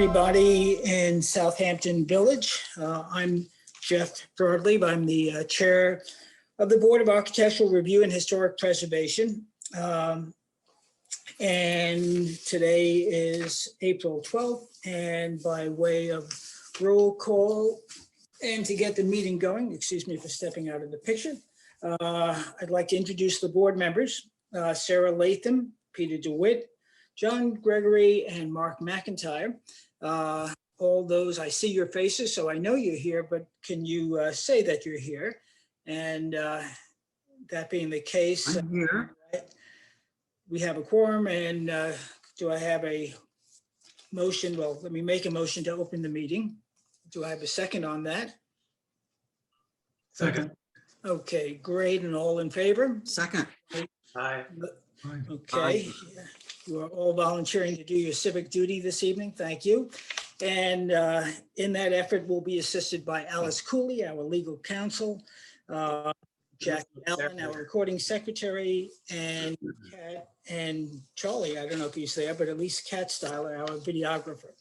everybody in Southampton Village. I'm Jeff Broadleib. I'm the chair of the Board of Architectural Review and Historic Preservation. And today is April 12th, and by way of roll call and to get the meeting going, excuse me for stepping out of the picture, I'd like to introduce the board members, Sarah Latham, Peter DeWitt, John Gregory, and Mark McIntyre. All those, I see your faces, so I know you're here, but can you say that you're here? And that being the case, I'm here. We have a quorum, and do I have a motion? Well, let me make a motion to open the meeting. Do I have a second on that? Second. Okay, great, and all in favor? Second. Aye. Okay, you are all volunteering to do your civic duty this evening. Thank you. And in that effort, we'll be assisted by Alice Cooley, our legal counsel, Jackie Allen, our recording secretary, and Kat and Charlie. I don't know if he's there, but at least Kat Styler, our videographer.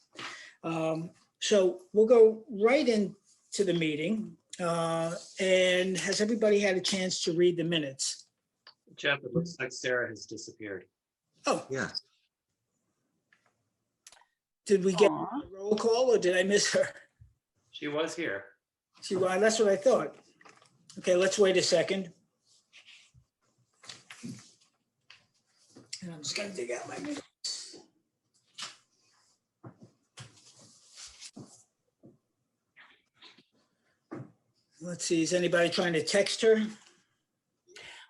So we'll go right into the meeting. And has everybody had a chance to read the minutes? Jeff, it looks like Sarah has disappeared. Oh, Yeah. did we get a roll call or did I miss her? She was here. That's what I thought. Okay, let's wait a second. And I'm just gonna dig out my minutes. Let's see, is anybody trying to text her?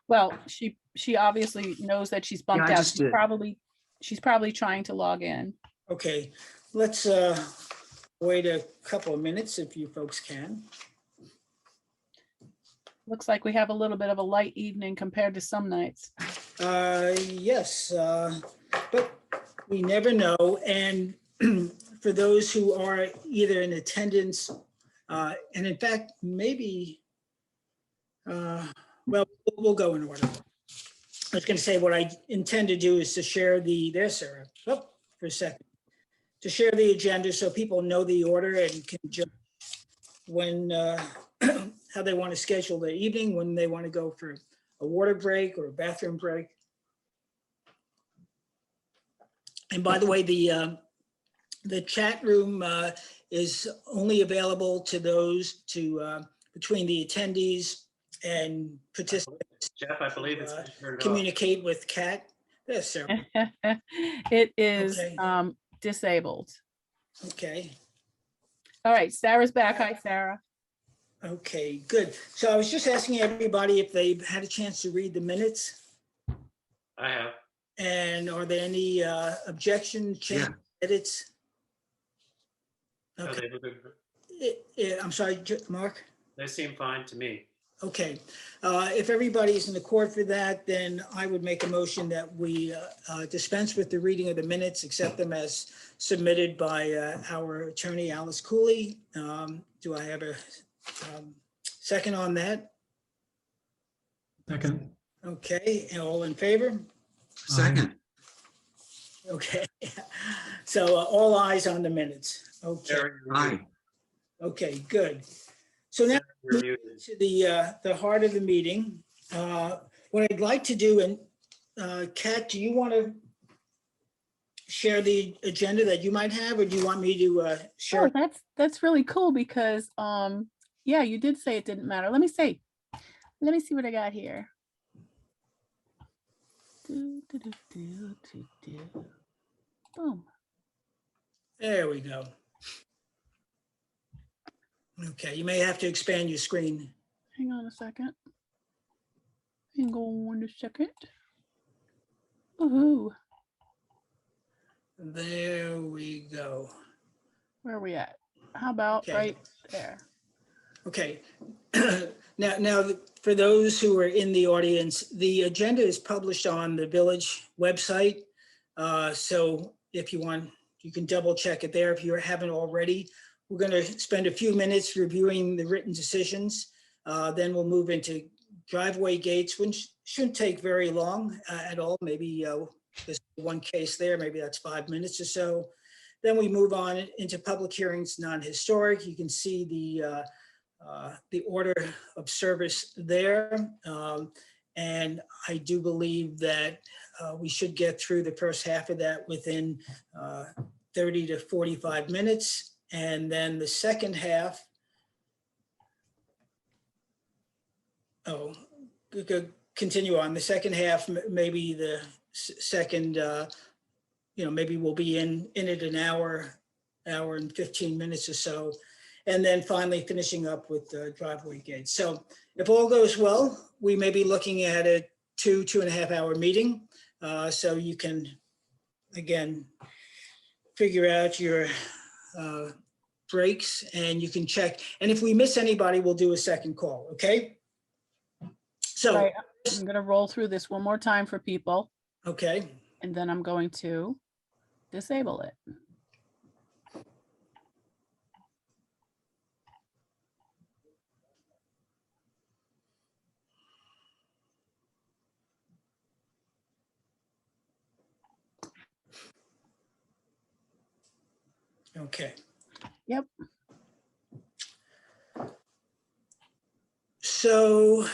Well, she obviously knows that she's bumped Yeah, I out. just did. She's probably trying to log in. Okay, let's wait a couple of minutes if you folks can. Looks like we have a little bit of a light evening compared to some nights. Yes, but we never know. And for those who are either in attendance, and in fact, maybe, well, we'll go in order. I was going to say what I intend to do is to share there's Sarah, oh, for a second, to share the agenda so people know the order and can judge when, how they want to schedule their evening, when they want to go for a water break or a bathroom break. And by the way, the chat room is only available to those between the attendees and participants. Jeff, I believe it's been turned off. Communicate with Kat. There's Sarah. It is Okay. disabled. Okay. All right, Sarah's back. Hi, Sarah. Okay, good. So I was just asking everybody if they've had a chance to read the minutes, I have. and are there any objections, changes, edits? No, Okay. they look- I'm sorry, Mark? they seem fine to me. Okay, if everybody's in the court for that, then I would make a motion that we dispense with the reading of the minutes, accept them as submitted by our attorney, Alice Cooley. Do I have a second on that? Second. Okay, and all in favor? Second. Okay, so all eyes on the minutes. Okay, Sarah, you're Aye. muted. okay, good. So now You're muted. to the heart of the meeting. What I'd like to do, and Kat, do you want to share the agenda that you might have, or do you want me to share? Oh, that's really cool because yeah, you did say it didn't matter. Let me see what I got here. Boom. There we go. Okay, you may have to expand your screen. Hang on a second. Hang on a second. Woohoo. There we go. Where are we at? How about Okay. right there? Okay. Now, for those who are in the audience, the agenda is published on the village website. So if you want, you can double check it there if you haven't already. We're going to spend a few minutes reviewing the written decisions. Then we'll move into driveway gates, which shouldn't take very long at all. Maybe there's one case there, maybe that's 5 minutes or so. Then we move on into public hearings, non-historic. You can see the order of service there. And I do believe that we should get through the first half of that within 30 to 45 minutes. And then the second half, continue on. The second half, maybe the second, maybe we'll be in it an hour and 15 minutes or so. And then finally finishing up with the driveway gates. So if all goes well, we may be looking at a 2.5 hour meeting. So you can, again, figure out your breaks and you can check. And if we miss anybody, we'll do a second call, okay? So, Right, I'm gonna roll through this one more time for people, okay, and then I'm going to disable it. okay. Yep. So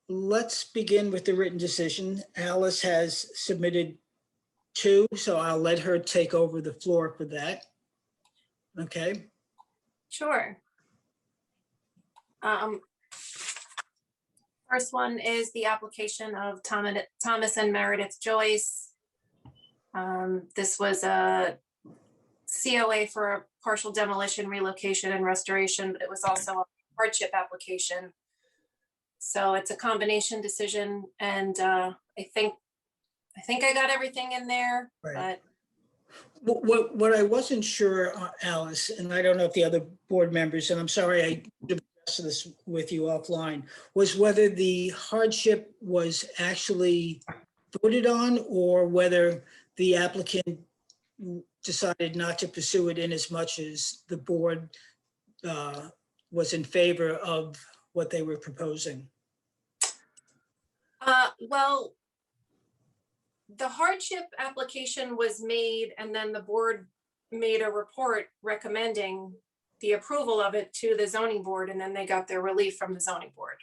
let's begin with the written decision. Alice has submitted 2, so I'll let her take over the floor for that. Okay, Sure. First one is the application of Thomas and Meredith Joyce. This was a COA for a partial demolition, relocation, and restoration, but it was also a hardship application. So it's a combination decision, and I think I got everything in there, right. but What I wasn't sure, Alice, and I don't know if the other board members, and I'm sorry I discussed this with you offline, was whether the hardship was actually voted on or whether the applicant decided not to pursue it in as much as the board was in favor of what they were proposing. well, the hardship application was made and then the board made a report recommending the approval of it to the zoning board, and then they got their relief from the zoning board.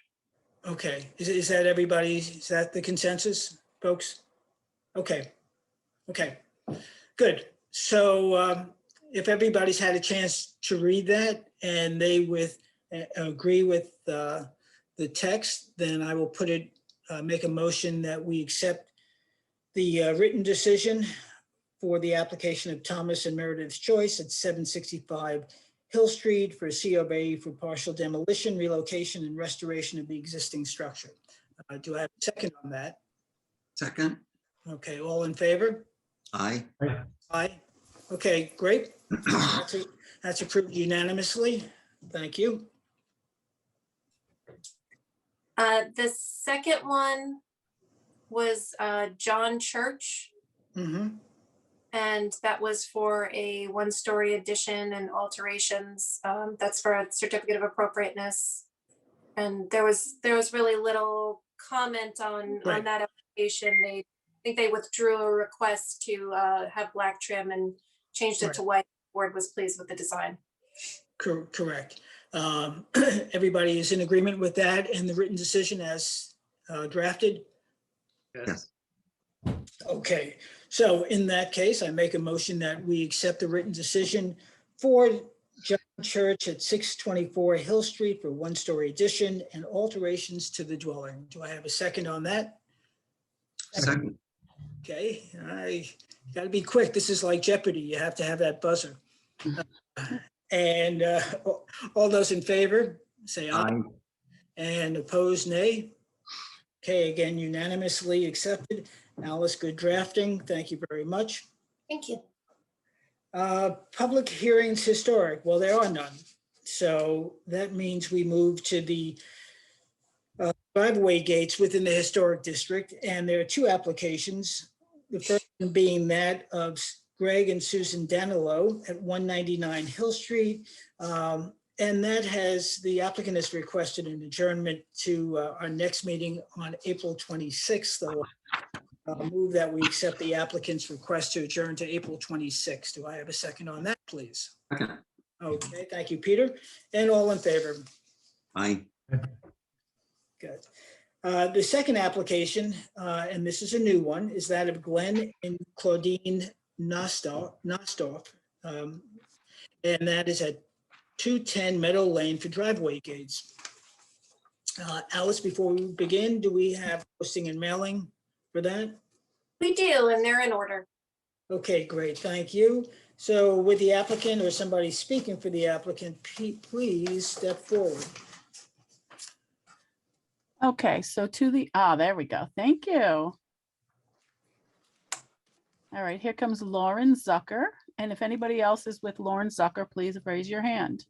Okay, is that everybody, is that the consensus, folks? Okay, good. So if everybody's had a chance to read that and they agree with the text, then I will make a motion that we accept the written decision for the application of Thomas and Meredith's Choice at 765 Hill Street for COA for partial demolition, relocation, and restoration of the existing structure. Do I have a second on that? Second. Okay, all in favor? Aye. Aye. Okay, great. That's approved unanimously. Thank you. The second one was John Church, Mhm. and that was for a 1-story addition and alterations. That's for a certificate of appropriateness. And there was really little comment on Right. that application. I think they withdrew a request to have black trim and changed it to white. The board was pleased with the design. Correct. Everybody is in agreement with that and the written decision as drafted? Yes. Okay, so in that case, I make a motion that we accept the written decision for John Church at 624 Hill Street for 1-story addition and alterations to the dwelling. Do I have a second on that? Second. Okay, I got to be quick. This is like Jeopardy. You have to have that buzzer. And all those in favor, say aye. Aye. And opposed, nay. Okay, again, unanimously accepted. Alice, good drafting. Thank you very much. Thank you. Public hearings historic. Well, there are none. So that means we move to the driveway gates within the historic district. And there are 2 applications. The first one being that of Greg and Susan Danilo at 199 Hill Street. And that the applicant has requested an adjournment to our next meeting on April 26th. So I'll move that we accept the applicant's request to adjourn to April 26th. Do I have a second on that, please? Second. Okay, thank you, Peter. And all in favor? Aye. Good. The second application, and this is a new one, is that of Glenn and Claudine Nostorf. And that is at 210 Meadow Lane for driveway gates. Alice, before we begin, do we have posting and mailing for that? We do, and they're in order. Okay, great, thank you. So with the applicant or somebody speaking for the applicant, please step forward. Okay, so there we go. Thank you. All right, here comes Lauren Zucker. And if anybody else is with Lauren Zucker, please raise your hand.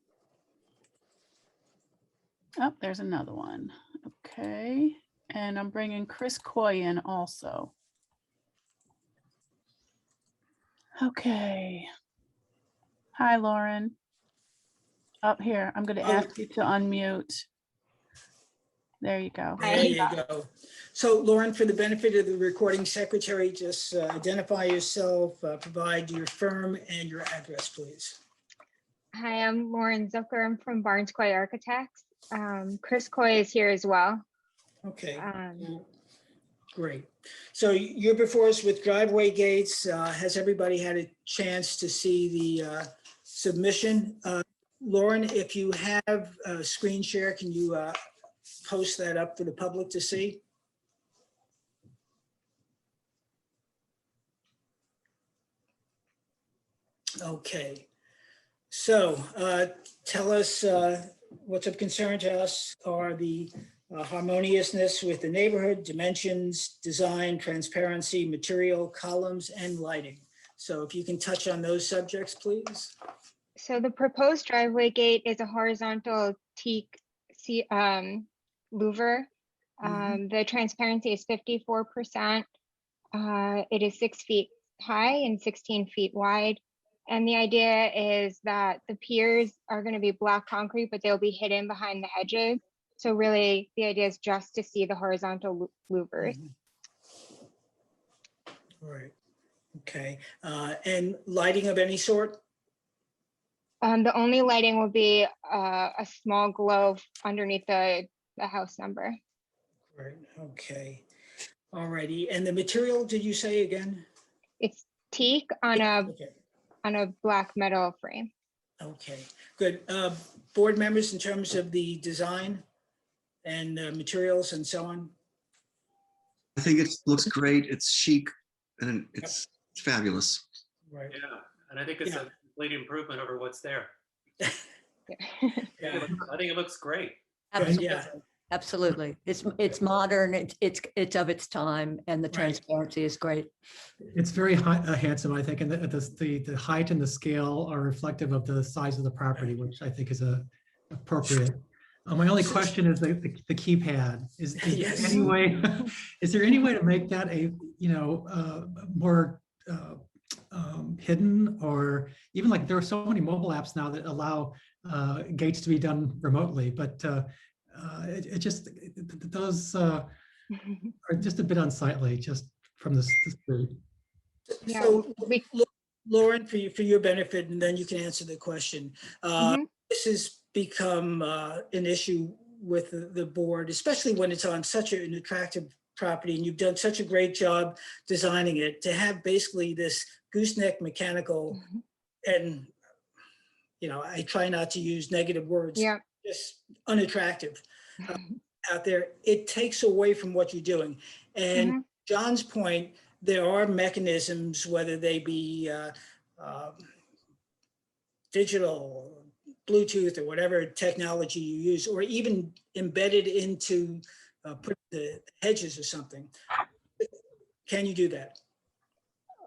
Oh, there's another one. Okay, and I'm bringing Chris Coy in also. Okay. Hi, Lauren. Up here, I'm going to ask you to unmute. There you go. There you go. So Lauren, for the benefit of the recording secretary, just identify yourself, provide your firm and your address, please. Hi, I'm Lauren Zucker. I'm from Barnes Coy Architects. Chris Coy is here as well. Okay, great. So you're before us with driveway gates. Has everybody had a chance to see the submission? Lauren, if you have a screen share, can you post that up for the public to see? Okay, so tell us what's of concern to us are the harmoniousness with the neighborhood, dimensions, design, transparency, material, columns, and lighting. So if you can touch on those subjects, please. So the proposed driveway gate is a horizontal teak louver. The transparency is 54%. It is 6 feet high and 16 feet wide. And the idea is that the piers are going to be black concrete, but they'll be hidden behind the hedges. So really, the idea is just to see the horizontal louvers. All right. Okay. And lighting of any sort? The only lighting will be a small glow underneath the house number. Right. Okay. All righty. And the material, did you say again? It's teak on Okay. a black metal frame. Okay, good. Board members, in terms of the design and materials and so on? I think it looks great. It's chic and it's fabulous. Right. Yeah, and I think it's a complete improvement over what's there. Yeah. I think it looks great. Absolutely. Yeah. Absolutely. It's modern, it's of its time, and the Right. transparency is great. It's very handsome, I think, and the height and the scale are reflective of the size of the property, which I think is appropriate. My only question is the keypad. Is Yes. there any way? Is there any way to make that more hidden, or even like there are so many mobile apps now that allow gates to be done remotely, but those are just a bit unsightly just from the street. Yeah, So, we- Lauren, for your benefit, and then you can answer the question. This has become an issue with the board, especially when it's on such an attractive property and you've done such a great job designing it, to have basically this gooseneck mechanical, and I try not to use negative words, Yeah. just unattractive out there. It takes away from what you're doing. And John's point, there are mechanisms, whether they be digital, Bluetooth, or whatever technology you use, or even embedded into put the hedges or something. Can you do that?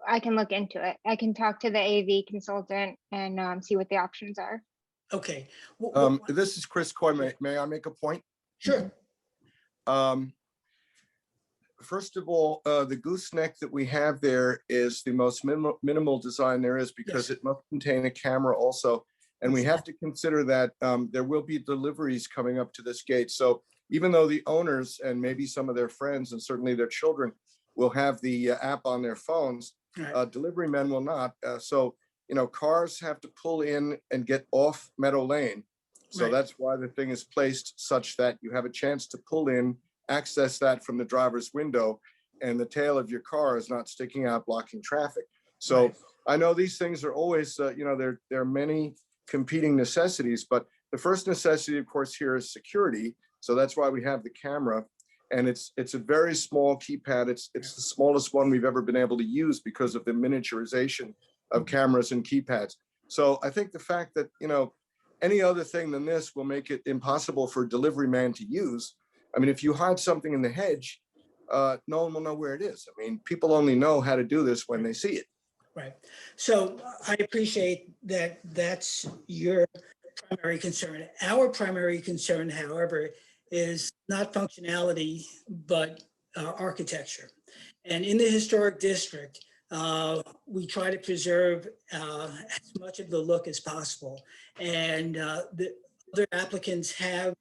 I can look into it. I can talk to the AV consultant and see what the options are. Okay. This is Chris Coy. May I make a point? Sure. First of all, the gooseneck that we have there is the most minimal design there is, because it must contain a camera also. And we have to consider that there will be deliveries coming up to this gate. So even though the owners and maybe some of their friends and certainly their children will have the app on their phones. Right. Delivery men will not. So, cars have to pull in and get off Meadow Lane. So Right. that's why the thing is placed such that you have a chance to pull in, access that from the driver's window, and the tail of your car is not sticking out blocking traffic. So Right. I know these things are always, there are many competing necessities, but the first necessity, of course, here is security. So that's why we have the camera. And it's a very small keypad. It's the smallest one we've ever been able to use because of the miniaturization of cameras and keypads. So I think the fact that, any other thing than this will make it impossible for a delivery man to use. I mean, if you hide something in the hedge, no one will know where it is. I mean, people only know how to do this when they see it. Right. So I appreciate that that's your primary concern. Our primary concern, however, is not functionality, but architecture. And in the historic district, we try to preserve as much of the look as possible. And the other applicants have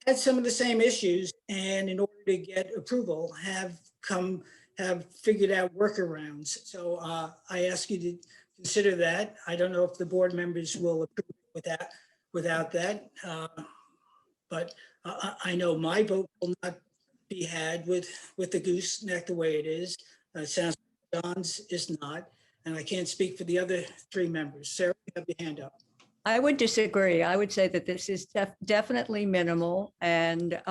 had some of the same issues, and in order to get approval, have figured out workarounds. So I ask you to consider that. I don't know if the board members will approve without that. But I know my vote will not be had with the gooseneck the way it is. It sounds like John's is not, and I can't speak for the other three members. Sarah, you have your hand up. I would disagree. I would say that this is definitely minimal, and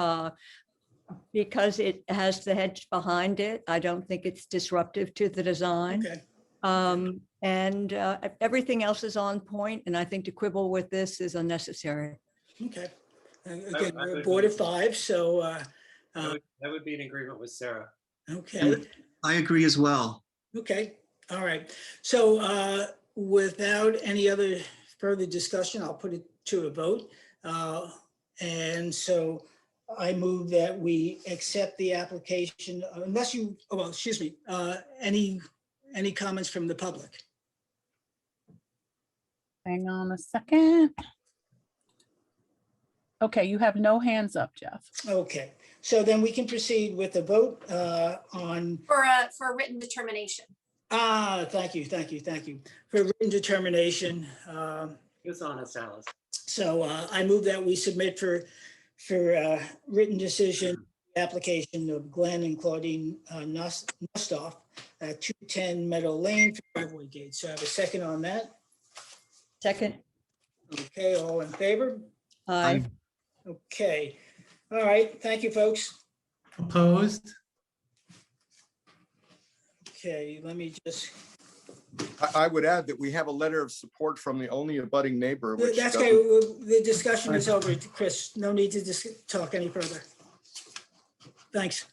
because it has the hedge behind it, I don't think it's disruptive to the design. Okay. And everything else is on point, and I think to quibble with this is unnecessary. Okay. Again, we're a board of five, so. I would be in agreement with Sarah. Okay. I agree as well. Okay. All right. So without any other further discussion, I'll put it to a vote. And so I move that we accept the application unless you, well, excuse me, any comments from the public? Hang on a second. Okay, you have no hands up, Jeff. Okay, so then we can proceed with the vote on. For a written determination. Thank you. For written determination. It's on us, Alice. So I move that we submit for written decision, application of Glenn and Claudine Nustoff at 210 Meadow Lane for driveway gate. So I have a second on that. Second. Okay, all in favor? Aye. Okay, all right, thank you, folks. Opposed? Okay, let me just, I would add that we have a letter of support from the only abutting neighbor, which that's okay, the discussion is over, Chris, no need to talk any further. Thanks.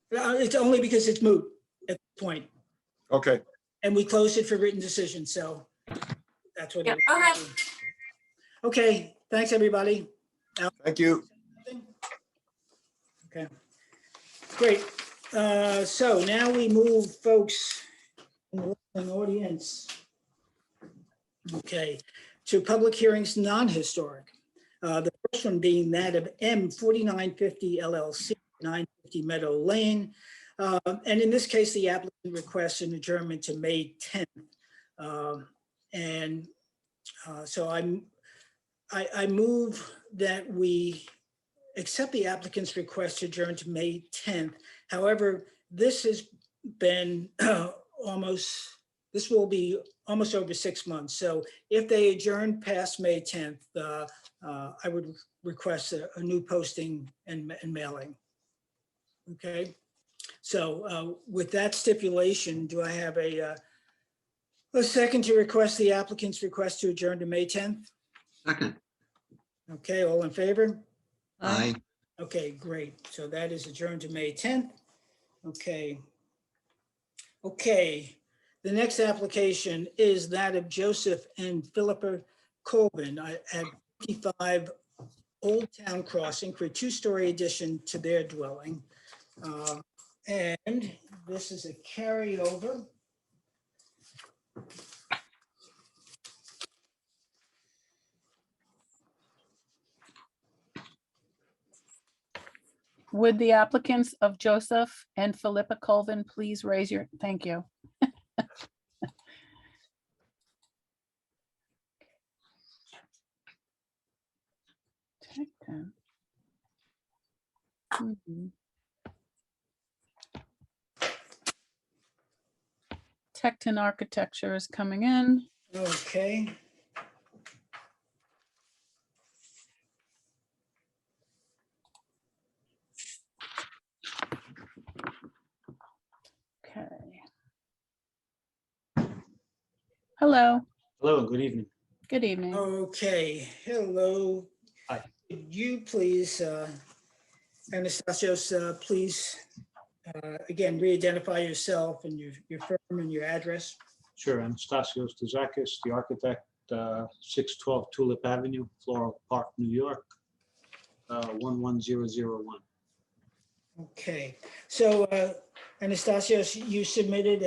It's only because it's moot at this point, Okay, and we closed it for written decision, so that's what. Yeah, it is. okay. Okay, thanks, everybody. thank you. Okay, great. So now we move folks in the listening audience. Okay, to public hearings, non-historic. The first one being that of M 4950 LLC, 950 Meadow Lane. And in this case, the applicant requests an adjournment to May 10th. So I move that we accept the applicant's request to adjourn to May 10th. However, this has been this will be almost over 6 months. So if they adjourn past May 10th, I would request a new posting and mailing. Okay, so with that stipulation, do I have a second to request the applicant's request to adjourn to May 10th? Second. Okay, all in favor? Aye. Okay, great. So that is adjourned to May 10th. Okay. Okay, the next application is that of Joseph and Philippa Colvin at 55 Old Town Crossing for a two-story addition to their dwelling. And this is a carryover. Would the applicants of Joseph and Philippa Colvin please raise your, thank you. Tecton. Mhm. Tecton Architecture is coming in. Okay. Okay. Hello, Hello, good evening. good evening. Okay, hello. Hi. Could you please, Anastasios, please, again, re-identify yourself and your firm and your address? Sure, Anastasios Tezakis, the architect, 612 Tulip Avenue, Floral Park, New York, 11001. Okay, so Anastasios, you submitted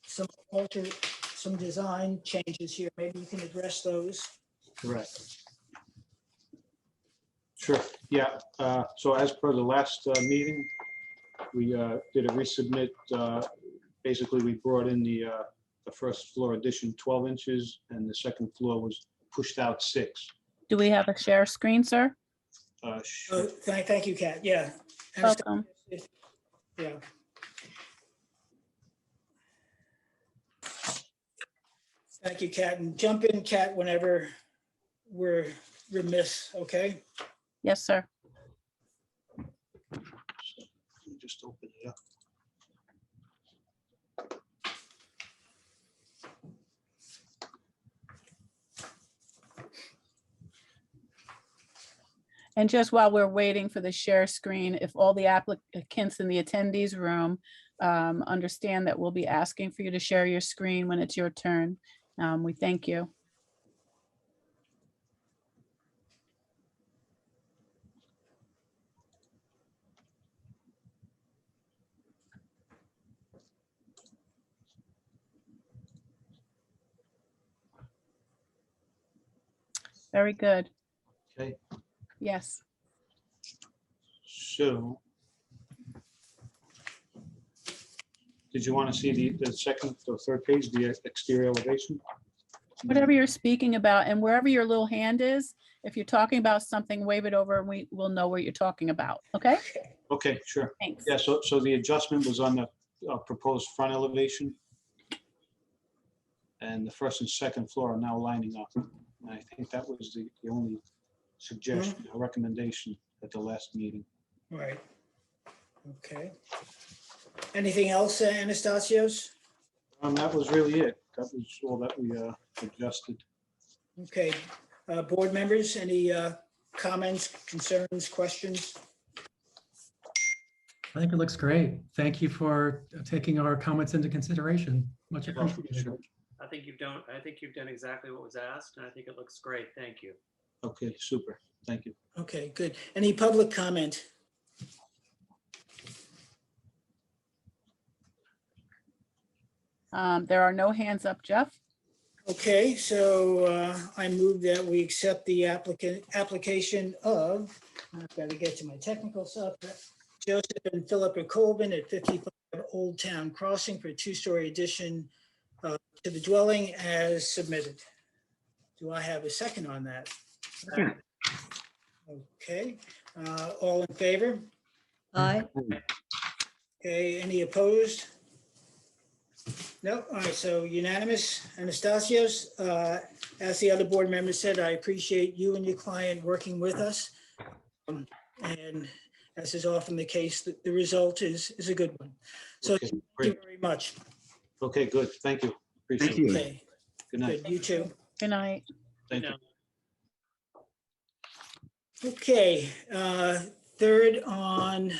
some design changes here. Maybe you can address those. Correct. Sure, yeah. So as per the last meeting, we did a resubmit. Basically, we brought in the first floor addition 12 inches and the second floor was pushed out 6. Do we have a share screen, sir? Sure. Thank you, Kat. Yeah. Welcome. Yeah. Thank you, Kat. And jump in, Kat, whenever we're remiss, okay? Yes, sir. Let me just open it up. And just while we're waiting for the share screen, if all the applicants in the attendees room understand that we'll be asking for you to share your screen when it's your turn. We thank you. Very good. Okay, Yes. so did you want to see the second or third page, the exterior elevation? Whatever you're speaking about and wherever your little hand is, if you're talking about something, wave it over and we will know what you're talking about. Okay? Okay, sure. Thanks. Yeah, so the adjustment was on the proposed front elevation. And the first and second floor are now lining up. And I think that was the only suggestion, or recommendation at the last meeting. Right. Okay. Anything else, Anastasios? That was really it. That was all that we adjusted. Okay. Board members, any comments, concerns, questions? I think it looks great. Thank you for taking our comments into consideration. Much appreciated. Sure. I think you've done exactly what was asked, and I think it looks great. Thank you. Okay, super. Thank you. Okay, good. Any public comment? There are no hands up, Jeff. Okay, so I move that we accept the application of, I've got to get to my technical stuff, Joseph and Philippa Colvin at 55 Old Town Crossing for a 2-story addition to the dwelling as submitted. Do I have a second on that? Okay, all in favor? Aye. Okay, any opposed? No, all right, so unanimous. Anastasios, as the other board members said, I appreciate you and your client working with us. And as is often the case, the result is a good one. So Okay, thank you great. very much. Okay, good. Thank you. Appreciate Thank it. you. Okay, Good night. good, you too. Good night. Thank you. Okay, third on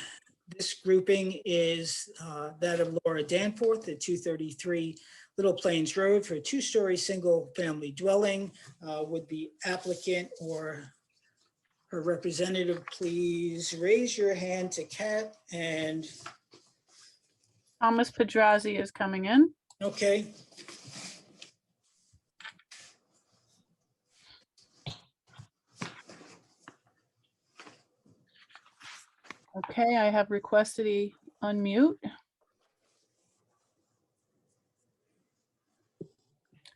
this grouping is that of Laura Danforth at 233 Little Plains Road for a 2-story single-family dwelling. Would the applicant or her representative please raise your hand to Kat? And Thomas Pedrazi is coming in. okay. Okay, I have requested he unmute.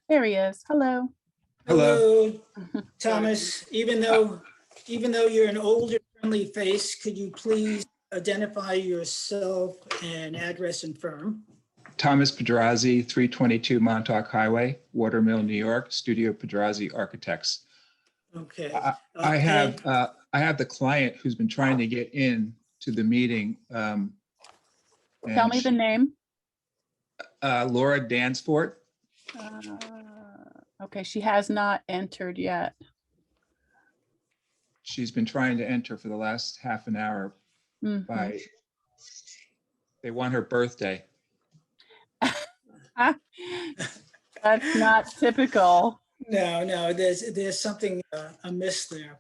There he is. Hello. Hello, Thomas. Even though you're an older friendly face, could you please identify yourself and address and firm? Thomas Pedrazzi, 322 Montauk Highway, Watermill, New York, Studio Pedrazzi Architects. Okay. I and- have the client who's been trying to get in to the meeting. Tell and me the name. Laura Dansport. Okay, she has not entered yet. She's been trying to enter for the last half an hour Mhm. by, they want her birthday. That's not typical. No, there's something amiss there.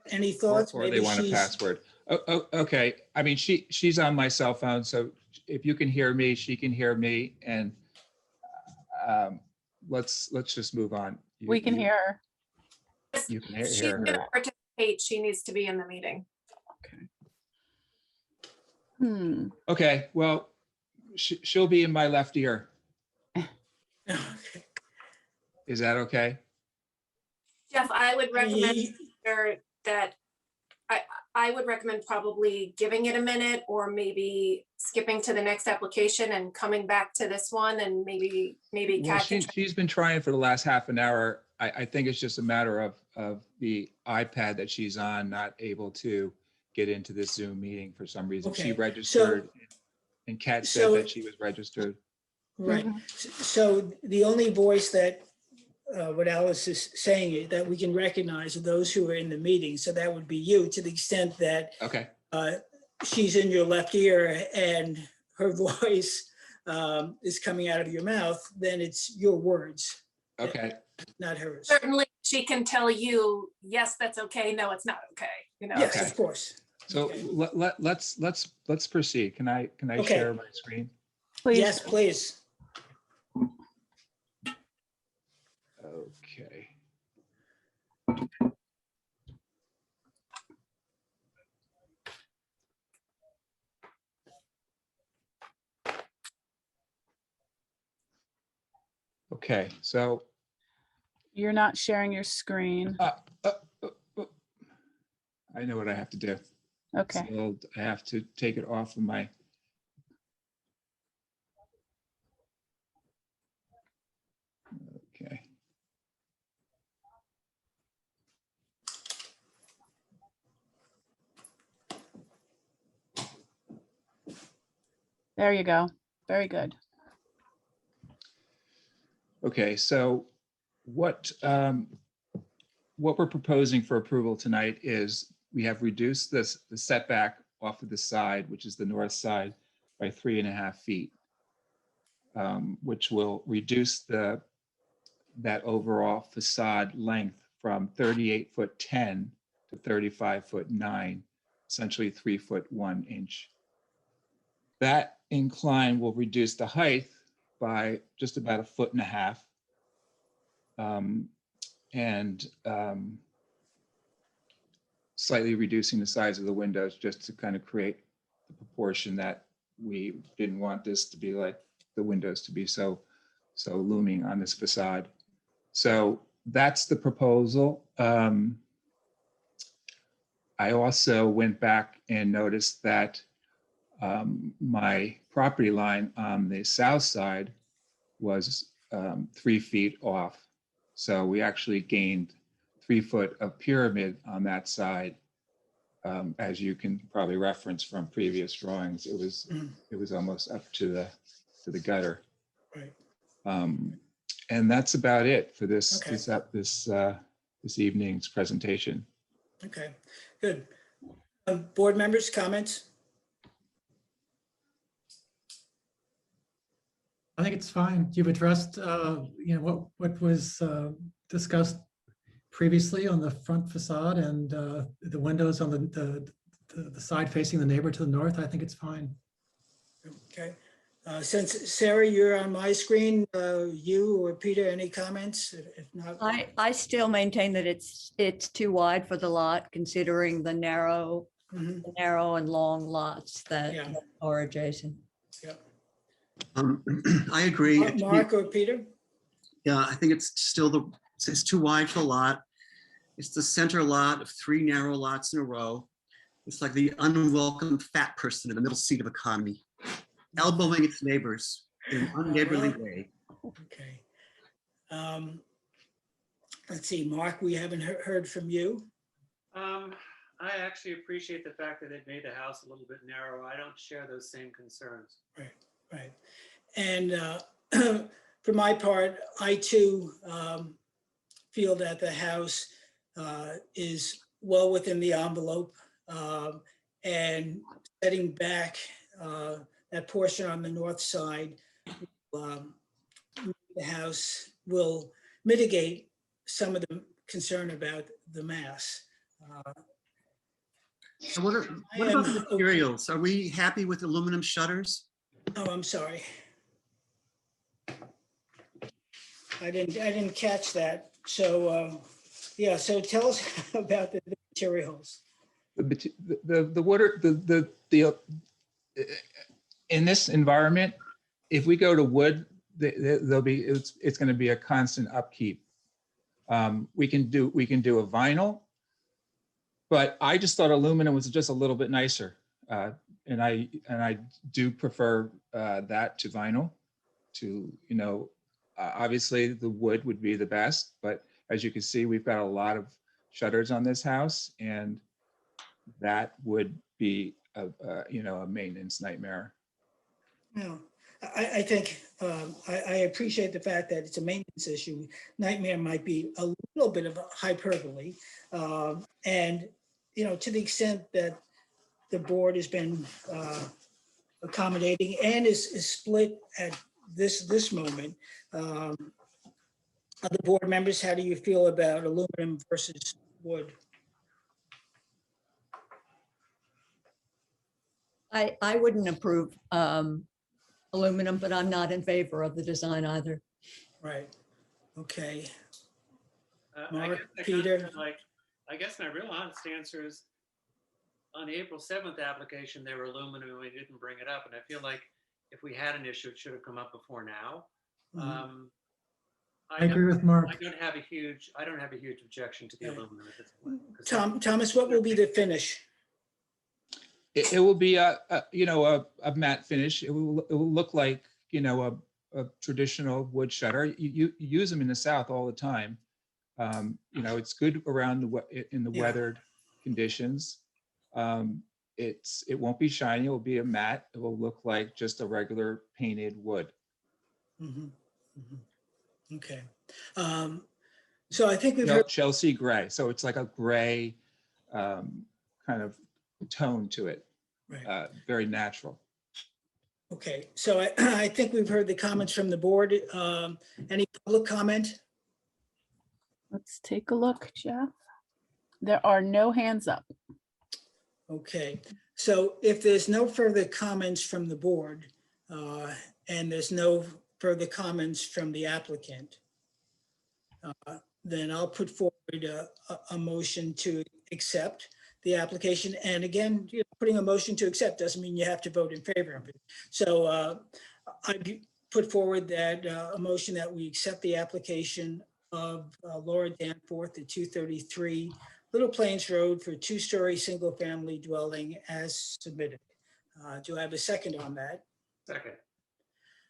Any Or thoughts? or they Maybe want a she's- password. Oh, okay. I mean, she's on my cell phone, so if you can hear me, she can hear me, and let's just move on. We can hear her. You can She's hear gonna her. participate. She needs to be in the meeting. Hmm. Okay, well, she'll be in my left ear. Okay. Is that okay? Jeff, I would recommend Ye- that I would recommend probably giving it a minute or maybe skipping to the next application and coming back to this one and maybe Well, Kat can. she's been trying for the last half an hour. I think it's just a matter of the iPad that she's on, not able to get into this Zoom meeting for some reason. She Okay, registered, and Kat said so- that she was registered. Right. So the only voice that what Alice is saying is that we can recognize are those who are in the meeting. So that would be you, to the extent that Okay, she's in your left ear and her voice is coming out of your mouth, then it's your words, okay. not hers. Certainly, she can tell you, yes, that's okay. No, it's not okay. You know. Yes, Okay. of course. So Okay. let's proceed. Can I Okay. share my screen? Please. Yes, please. Okay. Okay, so You're not sharing your screen. uh, I know what I have to do. Okay. So I have to take it off of my. Okay. There you go. Very good. Okay, so what we're proposing for approval tonight is we have reduced the setback off of the side, which is the north side, by 3.5 feet, which will reduce that overall facade length from 38'10" to 35'9", essentially 3'1". That incline will reduce the height by just about 1.5 feet, and slightly reducing the size of the windows just to kind of create the proportion that we didn't want this to be like the windows to be so looming on this facade. So that's the proposal. I also went back and noticed that my property line on the south side was 3 feet off. So we actually gained 3 foot of pyramid on that side. As you can probably reference from previous drawings, it was almost up to the gutter. Right. And that's about it for this Okay. this evening's presentation. Okay, good. Board members, comments? I think it's fine. You've addressed, what was discussed previously on the front facade and the windows on the side facing the neighbor to the north. I think it's fine. Okay. Since Sarah, you're on my screen, you or Peter, any comments? If not, I still maintain that it's too wide for the lot, considering the narrow Mhm. the narrow and long lots that Yeah. are adjacent. Yep. I agree. Mark or Peter? Yeah, I think it's still it's too wide for a lot. It's the center lot of 3 narrow lots in a row. It's like the unwelcome fat person in the middle seat of economy, elbowing its neighbors in an unneighborly well- way. Okay. Let's see, Mark, we haven't heard from you. I actually appreciate the fact that it made the house a little bit narrow. I don't share those same concerns. Right. And for my part, I too feel that the house is well within the envelope, and setting back that portion on the north side, the house will mitigate some of the concern about the mass. So what about the materials? Are we happy with aluminum shutters? Oh, I'm sorry. I didn't catch that. So, yeah, so tell us about the materials. The water, in this environment, if we go to wood, it's going to be a constant upkeep. We can do a vinyl, but I just thought aluminum was just a little bit nicer, and I do prefer that to vinyl. Obviously the wood would be the best, but as you can see, we've got a lot of shutters on this house, and that would be a maintenance nightmare. No, I think I appreciate the fact that it's a maintenance issue. Nightmare might be a little bit of a hyperbole. And, to the extent that the board has been accommodating and is split at this moment. Other board members, how do you feel about aluminum versus wood? I wouldn't approve aluminum, but I'm not in favor of the design either. Right. Okay. I guess Peter? I guess my real honest answer is on the April 7th application, they were aluminum and we didn't bring it up. And I feel like if we had an issue, it should have come up before now. I agree with Mark. I don't have a huge objection to the aluminum at this point. Thomas, what will be the finish? It will be a matte finish. It will look like a traditional wood shutter. You use them in the South all the time. It's good around in the weathered conditions. It won't be shiny. It will be a matte. It will look like just a regular painted wood. Mm-hmm. Mm-hmm. Okay. So I think we've heard. Chelsea gray. So it's like a gray kind of tone to it. Right. Very natural. Okay. So I think we've heard the comments from the board. Any public comment? Let's take a look, Jeff. There are no hands up. Okay. So if there's no further comments from the board and there's no further comments from the applicant, then I'll put forward a motion to accept the application. And again, putting a motion to accept doesn't mean you have to vote in favor of it. So I put forward that a motion that we accept the application of Laura Danforth at 233 Little Plains Road for a 2-story single-family dwelling as submitted. Do I have a second on that? Second.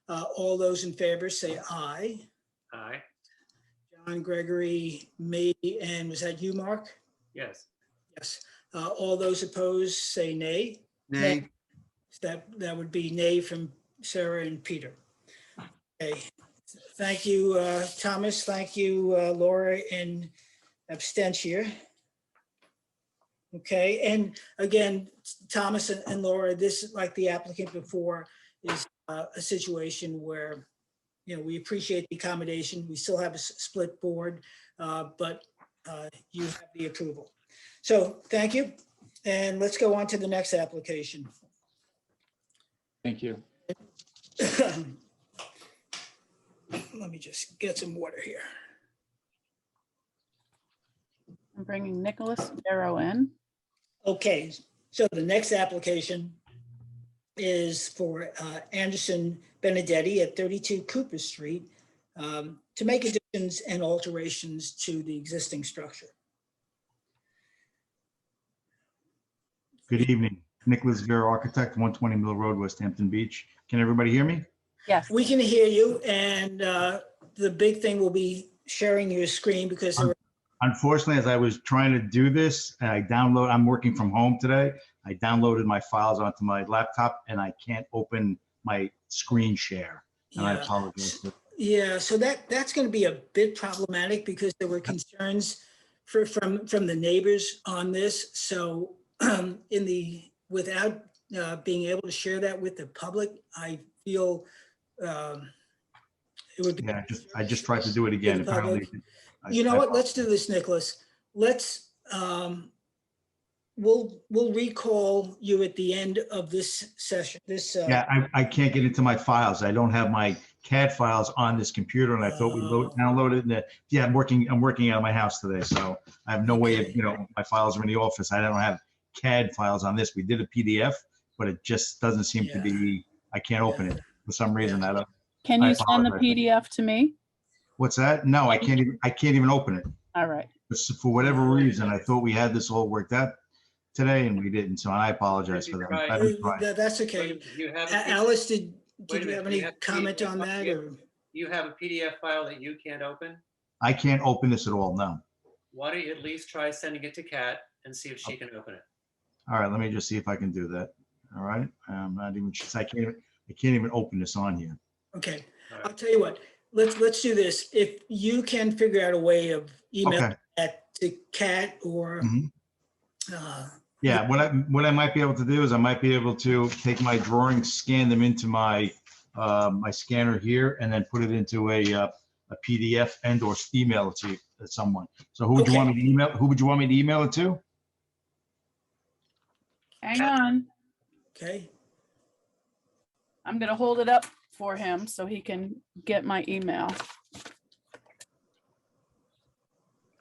All those in favor say aye. Aye. John, Gregory, me, and was that you, Mark? Yes. Yes. All those opposed say nay. Nay. That would be nay from Sarah and Peter. Okay. Thank you, Thomas. Thank you, Laura, in abstention. Okay. And again, Thomas and Laura, this, like the applicant before, is a situation where we appreciate the accommodation. We still have a split board, but you have the approval. So thank you. And let's go on to the next application. Thank you. Let me just get some water here. I'm bringing Nicholas Barrow in. Okay, So the next application is for Anderson Benedetti at 32 Cooper Street to make additions and alterations to the existing structure. Good evening. Nicholas Vera, architect, 120 Mill Road, West Hampton Beach. Can everybody hear me? Yes. We can hear you, and the big thing will be sharing your screen because there were Unfortunately, as I was trying to do this, and I'm working from home today. I downloaded my files onto my laptop and I can't open my screen share. And I Yeah. apologize. Yeah, so that's going to be a bit problematic because there were concerns from the neighbors on this. So without being able to share that with the public, I feel it would be. Yeah, I just tried to do it again. the public. Apparently. You know what? Let's do this, Nicholas. Let's we'll recall you at the end of this session. Yeah, I can't get into my files. I don't have my CAD files on this computer, and I thought we downloaded it. Yeah, I'm working out of my house today, so I have no way of, my files are in the office. I don't have CAD files on this. We did a PDF, but it just doesn't seem to be. I can't open it for some reason. Can you send the PDF to me? What's that? No, I can't even open it. All right. For whatever reason, I thought we had this all worked out today, and we didn't. So I apologize for that. That's okay. Alice, did you have any comment on that? Or You have a PDF file that you can't open? I can't open this at all, no. Why don't you at least try sending it to Kat and see if she can open it? All right, let me just see if I can do that. All right, I'm not even. I can't even open this on here. Okay, I'll tell you what. Let's do this. If you can figure out a way of email that to Kat or. Yeah, what I might be able to do is I might be able to take my drawings, scan them into my my scanner here, and then put it into a PDF and/or email it to someone. So who would you want me to email? Who would you want me to email it to? Hang on. Okay. I'm going to hold it up for him so he can get my email.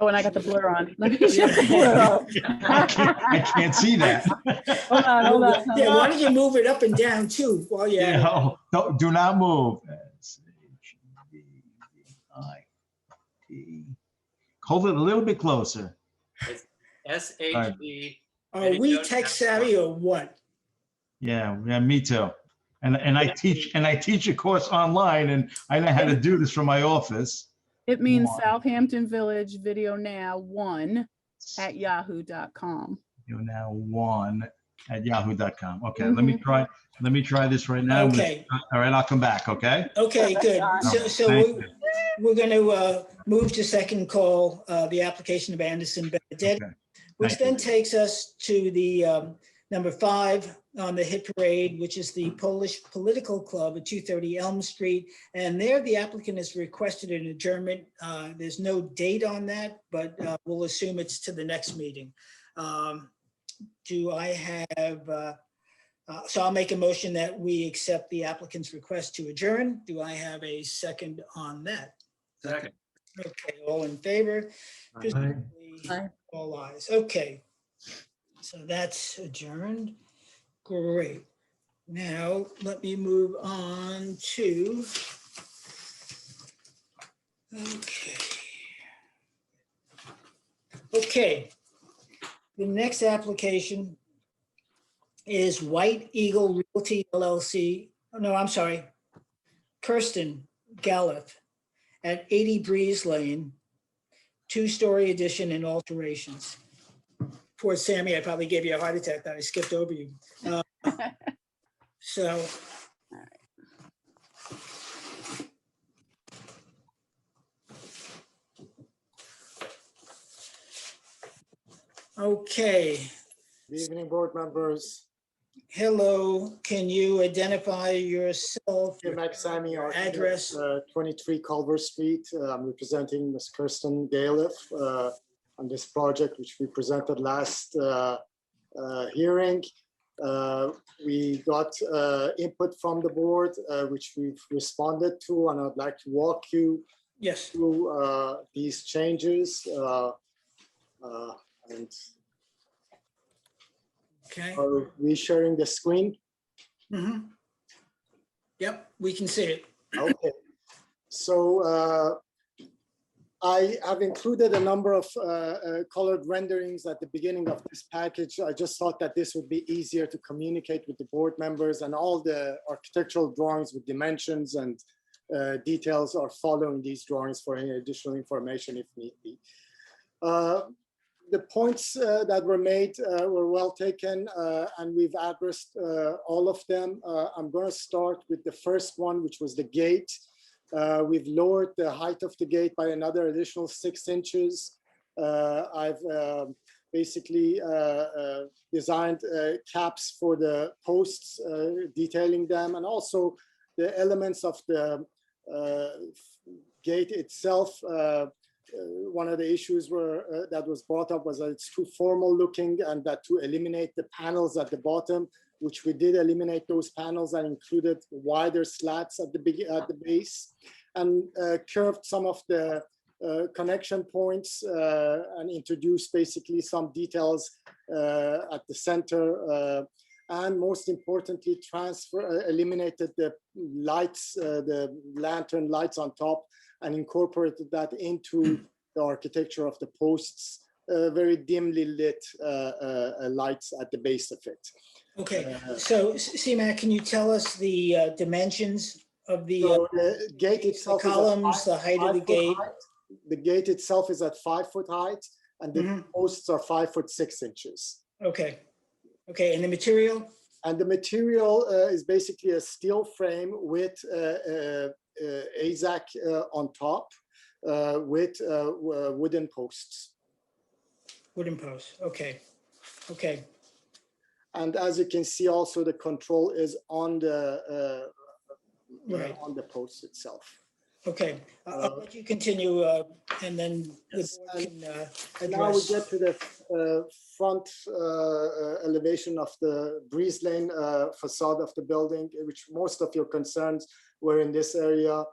Oh, and I got the blur on. Let me shut the blur off. I can't see that. Hold on. Yeah, why don't you move it up and down too while you're at it? No, do not move. Hold it a little bit closer. It's SHB. Are we tech savvy or what? Yeah, me too. And I teach a course online, and I know how to do this from my office. It means Southampton Village Video Now 1 at yahoo.com. Video Now 1 at yahoo.com. Okay, let me try this right now. Okay. All right, I'll come back. Okay. Okay, good. So we're going to move to second call the application of Anderson Benedetti, which then takes us to the number 5 on the hit parade, which is the Polish Political Club at 230 Elm Street. And there the applicant has requested an adjournment. There's no date on that, but we'll assume it's to the next meeting. Do I have, so I'll make a motion that we accept the applicant's request to adjourn. Do I have a second on that? Second. Okay, all in favor? Aye. All ayes. Okay. So that's adjourned. Great. Now, let me move on to, okay. The next application is White Eagle Realty LLC. Oh, no, I'm sorry. Kirsten Gallup at 80 Breeze Lane, 2-story addition and alterations. Poor Sammy, I probably gave you a heart attack that I skipped over you. So. Okay. Good evening, board members. Hello, can you identify yourself? Max Sammy, your address? 23 Culver Street. I'm representing Ms. Kirsten Gallup on this project, which we presented last hearing. We got input from the board, which we've responded to, and I'd like to walk you through these changes. And Okay. Are we sharing the screen? Mhm. Yep, we can see it. Okay. So I have included a number of colored renderings at the beginning of this package. I just thought that this would be easier to communicate with the board members, and all the architectural drawings with dimensions and details are following these drawings for any additional information if need be. The points that were made were well taken, and we've addressed all of them. I'm going to start with the first one, which was the gate. We've lowered the height of the gate by another additional 6 inches. I've basically designed caps for the posts, detailing them, and also the elements of the gate itself. One of the issues that was brought up was that it's too formal looking, and that to eliminate the panels at the bottom, which we did eliminate those panels and included wider slats at the base, and curved some of the connection points and introduced basically some details at the center. And most importantly, eliminated the lights, the lantern lights on top, and incorporated that into the architecture of the posts, very dimly lit lights at the base of it. Okay, so CMAC, can you tell us the dimensions of the So the gate itself, columns, the height of the gate? The gate itself is at 5 foot height, and the posts are 5 foot 6 inches. Okay, okay, and the material? And the material is basically a steel frame with AZAC on top with wooden posts. Wooden posts, okay, okay. And as you can see, also the control is on the Right. on the post itself. Okay, I'll let you continue, and then the board can Now we address. get to the front elevation of the breeze lane facade of the building, which most of your concerns were in this area.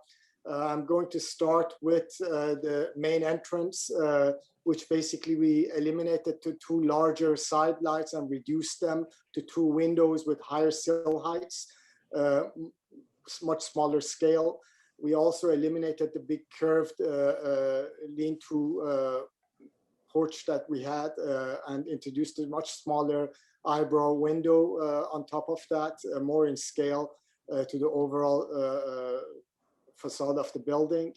I'm going to start with the main entrance, which basically we eliminated to 2 larger side lights and reduced them to 2 windows with higher sill heights, much smaller scale. We also eliminated the big curved lean-to porch that we had and introduced a much smaller eyebrow window on top of that, more in scale to the overall facade of the building.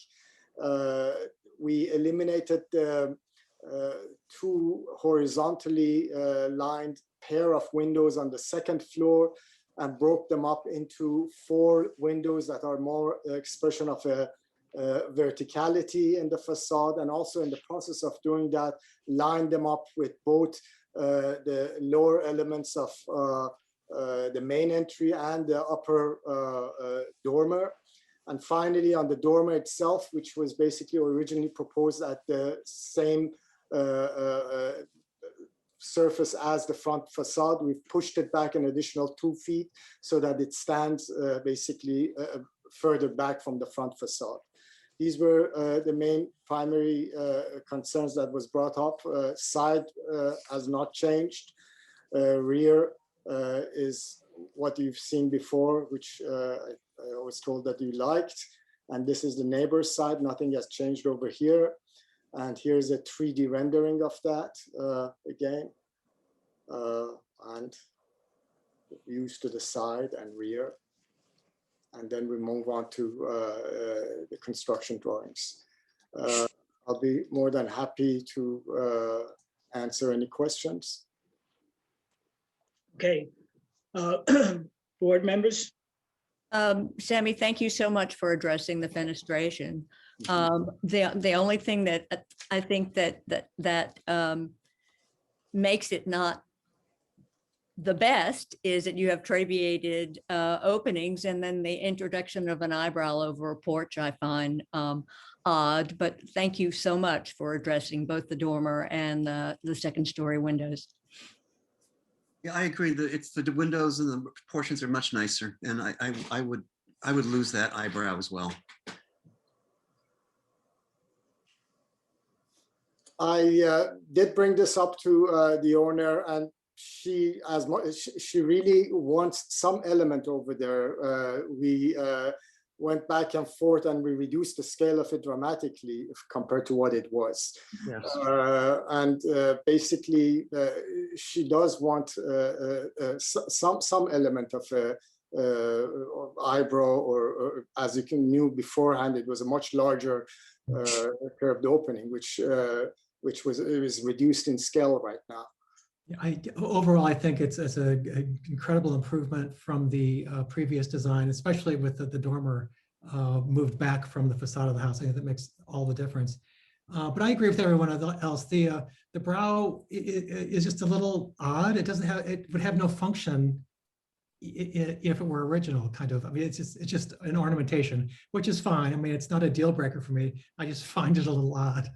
We eliminated the 2 horizontally lined pair of windows on the 2nd floor and broke them up into 4 windows that are more expression of a verticality in the facade, and also in the process of doing that, lined them up with both the lower elements of the main entry and the upper dormer. And finally, on the dormer itself, which was basically originally proposed at the same surface as the front facade, we've pushed it back an additional 2 feet so that it stands basically further back from the front facade. These were the main primary concerns that was brought up. Side has not changed. Rear is what you've seen before, which I was told that you liked. And this is the neighbor's side. Nothing has changed over here. And here's a 3D rendering of that again. And views to the side and rear. And then we move on to the construction drawings. I'll be more than happy to answer any questions. Okay, board members? Sammy, thank you so much for addressing the fenestration. The only thing that I think that makes it not the best is that you have trabeated openings, and then the introduction of an eyebrow over a porch I find odd, but thank you so much for addressing both the dormer and the 2nd story windows. Yeah, I agree that it's the windows and the proportions are much nicer, and I would lose that eyebrow as well. I did bring this up to the owner, and she as much she really wants some element over there. We went back and forth, and we reduced the scale of it dramatically compared to what it was. Yes. Basically, she does want some element of eyebrow, or as you knew beforehand, it was a much larger curved opening, which was reduced in scale right now. Overall, I think it's an incredible improvement from the previous design, especially with the dormer moved back from the facade of the house. I think that makes all the difference. But I agree with everyone else. The brow is just a little odd. It would have no function if it were original, kind of. I mean, it's just an ornamentation, which is fine. I mean, it's not a deal breaker for me. I just find it a little odd.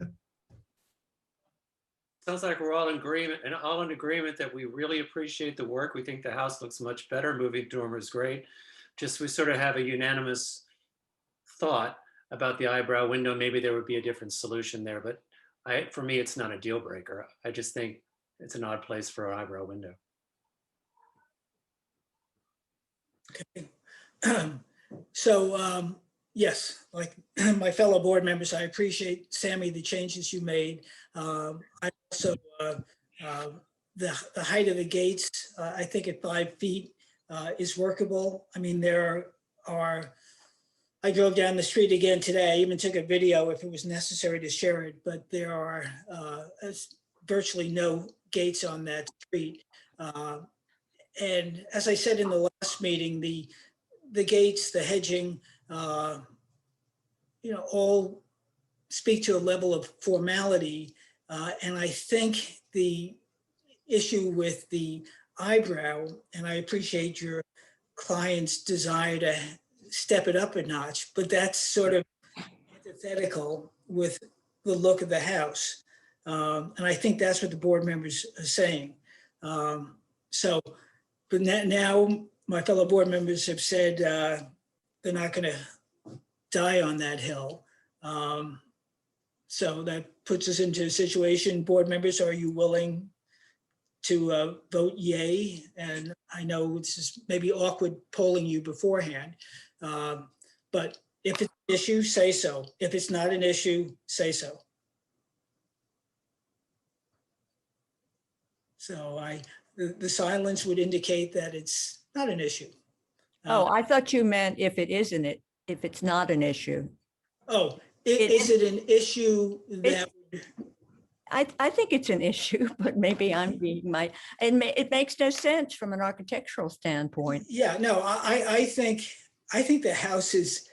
Sounds like we're all in agreement that we really appreciate the work. We think the house looks much better. Moving dormer is great. Just we sort of have a unanimous thought about the eyebrow window. Maybe there would be a different solution there, but for me, it's not a deal breaker. I just think it's an odd place for an eyebrow window. Okay. So yes, like my fellow board members, I appreciate, Sammy, the changes you made. I also, the height of the gates, I think at 5 feet is workable. I mean, I drove down the street again today. I even took a video if it was necessary to share it, but there are virtually no gates on that street. And as I said in the last meeting, the gates, the hedging, all speak to a level of formality. And I think the issue with the eyebrow, and I appreciate your client's desire to step it up a notch, but that's sort of antithetical with the look of the house. And I think that's what the board members are saying. But now my fellow board members have said they're not going to die on that hill. So that puts us into a situation. Board members, are you willing to vote yay? And I know this is maybe awkward polling you beforehand, but if it's an issue, say so. If it's not an issue, say so. So the silence would indicate that it's not an issue. Oh, I thought you meant if it's not an issue. Oh, is it an issue that? I think it's an issue, but maybe I'm being it makes no sense from an architectural standpoint. Yeah, no, I think the house is,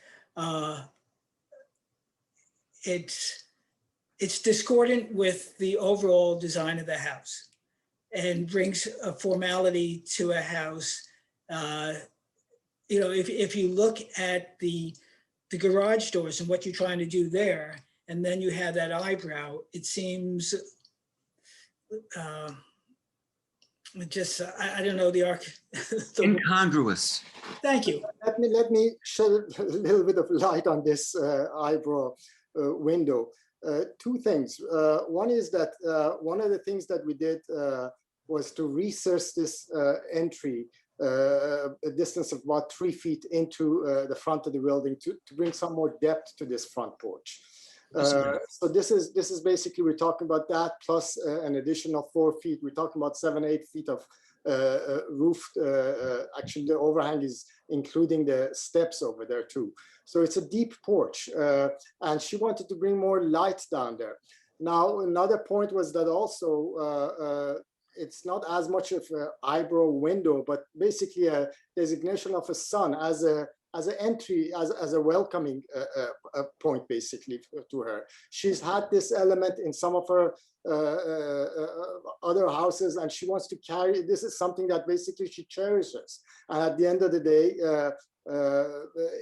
it's discordant with the overall design of the house and brings a formality to a house. If you look at the garage doors and what you're trying to do there, and then you have that eyebrow, it seems I don't know, incongruous. Thank you. Let me shed a little bit of light on this eyebrow window. Two things. One is that one of the things that we did was to recess this entry a distance of about 3 feet into the front of the building to bring some more depth to this front porch. So this is basically, we're talking about that plus an additional 4 feet. We're talking about 7-8 feet of roof. Actually, the overhang is including the steps over there too. So it's a deep porch, and she wanted to bring more light down there. Now, another point was that also it's not as much of an eyebrow window, but basically a designation of a sun as an entry, as a welcoming point, basically, to her. She's had this element in some of her other houses, and she wants to carry, this is something that basically she cherishes. And at the end of the day,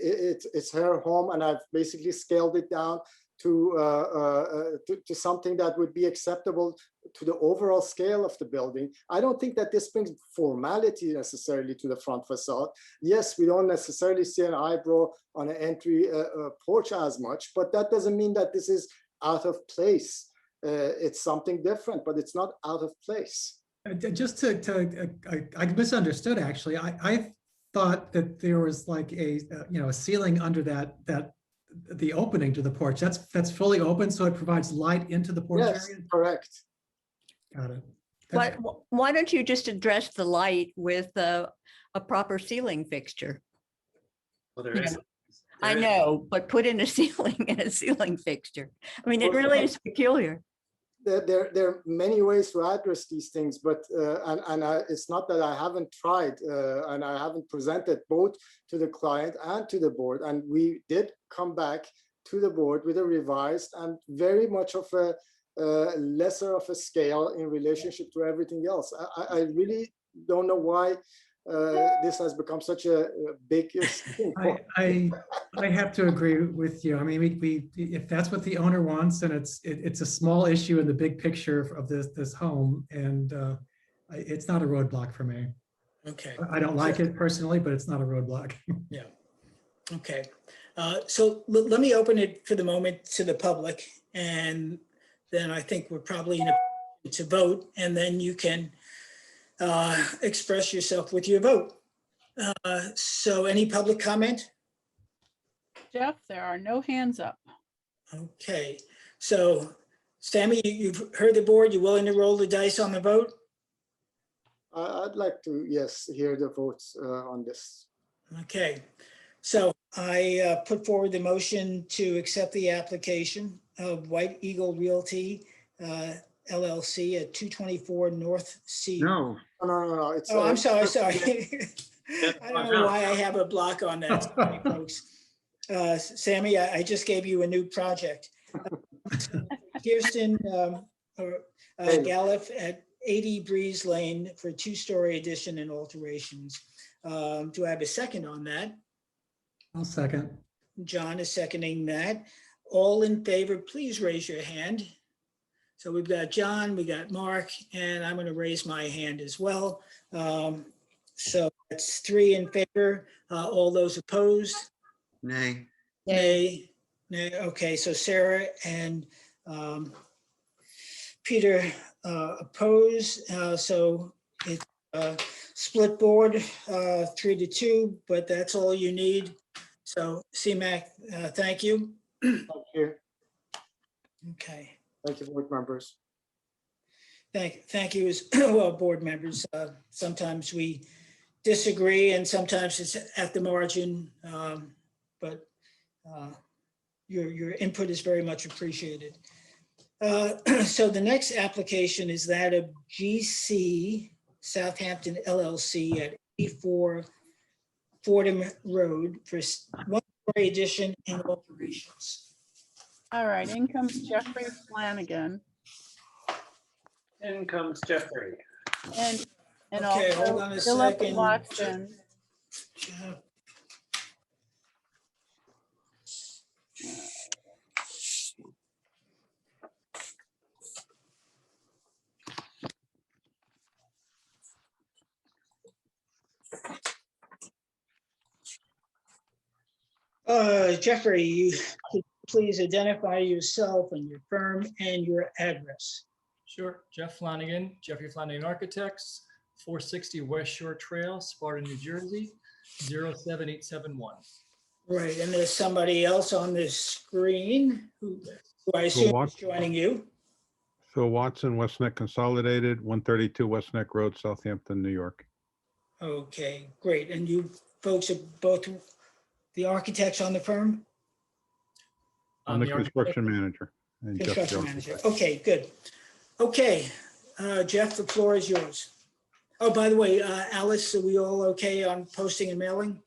it's her home, and I've basically scaled it down to something that would be acceptable to the overall scale of the building. I don't think that this brings formality necessarily to the front facade. Yes, we don't necessarily see an eyebrow on an entry porch as much, but that doesn't mean that this is out of place. It's something different, but it's not out of place. Just I misunderstood, actually. I thought that there was like a ceiling under the opening to the porch. That's fully open, so it provides light into the porch Yes, area? correct. Got it. But why don't you just address the light with a proper ceiling fixture? Well, there Yeah. is. I there is- know, but put in a ceiling and a ceiling fixture. I mean, it Well, really is peculiar. There are many ways to address these things, but it's not that I haven't tried and I haven't presented both to the client and to the board. And we did come back to the board with a revised and very much of a lesser of a scale in relationship to everything else. I really don't know why this has become such a big thing. I have to agree with you. I mean, if that's what the owner wants, then it's a small issue in the big picture of this home, and it's not a roadblock for me. Okay. I don't like it personally, but it's not a roadblock. Yeah. Okay. So let me open it for the moment to the public, and then I think we're probably in a to vote, and then you can express yourself with your vote. So any public comment? Jeff, there are no hands up. Okay. So Sammy, you've heard the board. You willing to roll the dice on the vote? I'd like to, yes, hear the votes on this. Okay. So I put forward the motion to accept the application of White Eagle Realty LLC at 224 North C. No, No. It's, Oh, I'm sorry. I don't know why I have a block on that, sorry, folks. Sammy, I just gave you a new project. Kirsten Galliff at 80 Breeze Lane for a 2-story addition and alterations. Do I have a second on that? I'll second. John is seconding that. All in favor, please raise your hand. So we've got John, we got Mark, and I'm going to raise my hand as well. So that's 3 in favor. All those opposed? nay. Nay. Nay. Okay, so Sarah and Peter oppose. So it's split board 3-2, but that's all you need. So CMAC, thank you. Thank you. Okay. Thank you, board members. Thank you as well, board members. Sometimes we disagree and sometimes it's at the margin, but your input is very much appreciated. So the next application is that of GC Southampton LLC at 84 Fordham Road for 1-story addition and alterations. All right, in comes Jeffrey Flanagan. In comes Jeffrey. And Okay, hold on also a Philip second. Watson. Jeffrey, you could please identify yourself and your firm and your address. Sure. Jeff Flanagan, Jeffrey Flanagan Architects, 460 West Shore Trail, Sparta, New Jersey, 07871. Right, and there's somebody else on this screen who I assume is joining you. Phil Watson, West Neck Consolidated, 132 West Neck Road, Southampton, New York. Okay, great. And you folks are both the architects on the firm? I'm the construction manager. And Jeff Construction the manager. architect. Okay, good. Okay, Jeff, the floor is yours. Oh, by the way, Alice, are we all okay on posting and mailing?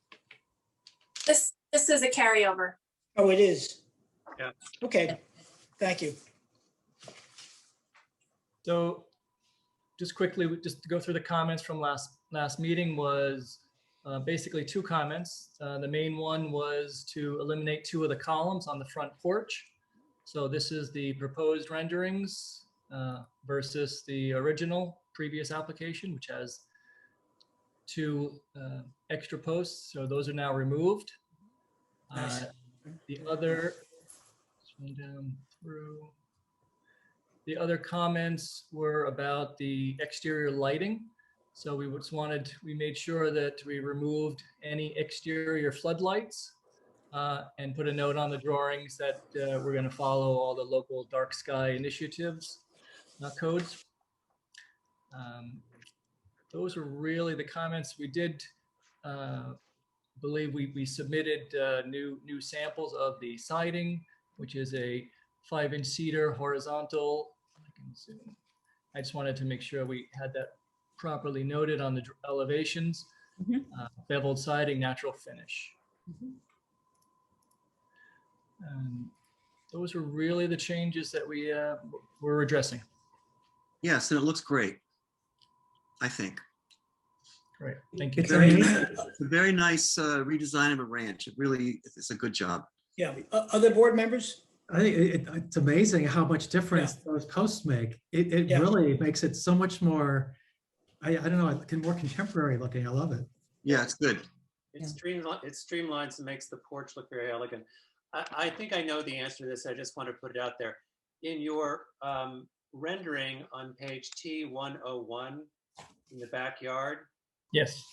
This is a carryover. Oh, it is? Yeah. Okay, thank you. So just quickly, just to go through the comments from last meeting was basically 2 comments. The main one was to eliminate 2 of the columns on the front porch. So this is the proposed renderings versus the original previous application, which has 2 extra posts. So those are now removed. Nice. The other, just run down through. The other comments were about the exterior lighting. So we made sure that we removed any exterior floodlights and put a note on the drawings that we're going to follow all the local dark sky initiatives codes. Those are really the comments. We did believe we submitted new samples of the siding, which is a 5-inch cedar horizontal. I just wanted to make sure we had that properly noted on the elevations. Beveled siding, natural finish. And those are really the changes that we're addressing. Yes, and it looks great, I think. Great, thank you. It's Very, amazing. it's a very nice redesign of a ranch. It really is a good job. Yeah, other board members? I think it's amazing how much difference those posts make. It Yeah. really makes it so much more, I don't know, more contemporary looking. I love it. Yeah, it's good. It streamlines and makes the porch look very elegant. I think I know the answer to this. I just want to put it out there. In your rendering on page T101 in the backyard, Yes.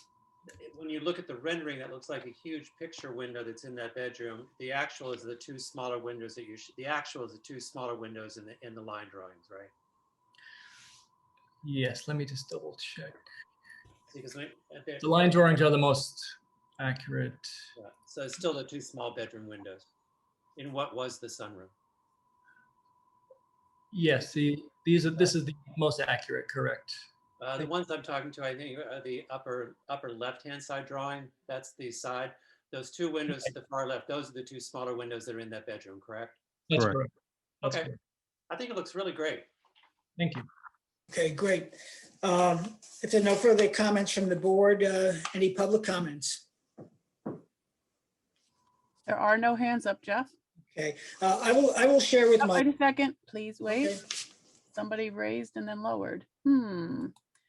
when you look at the rendering, that looks like a huge picture window that's in that bedroom. The actual is the two smaller windows that the actual is the two smaller windows in the line drawings, right? Yes, let me just double check. Because The line drawings are the most accurate. yeah, so it's still the two small bedroom windows in what was the sunroom. Yes, this is the most accurate, correct. The ones I'm talking to, I think, are the upper left-hand side drawing. That's the side. Those two windows to the far left, those are the two smaller windows that are in that bedroom, correct? That's Correct. correct. That's Okay. correct. I think it looks really great. Thank you. Okay, great. If there are no further comments from the board, any public comments? There are no hands up, Jeff. Okay, I will share with Oh, my, wait a second, please wait. Okay. Somebody raised and then lowered.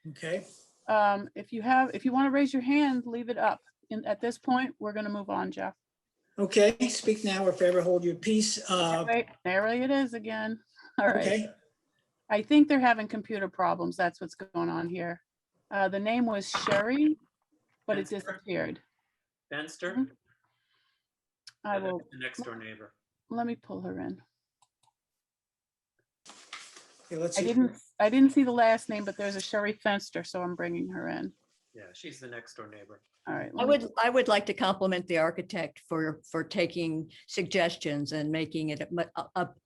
okay, If you want to raise your hand, leave it up. And at this point, we're going to move on, Jeff. okay, speak now or forever hold your peace. Wait, there it is again. All right. Okay, I think they're having computer problems. That's what's going on here. The name was Sherry, but it Fenster? disappeared. Fenster? Mhm. I Yeah, will, that's the next door neighbor. let me pull her in. okay, let's I see. didn't see the last name, but there's a Sherry Fenster, so I'm bringing her in. Yeah, she's the next door neighbor. All right. I would like to compliment the architect for taking suggestions and making it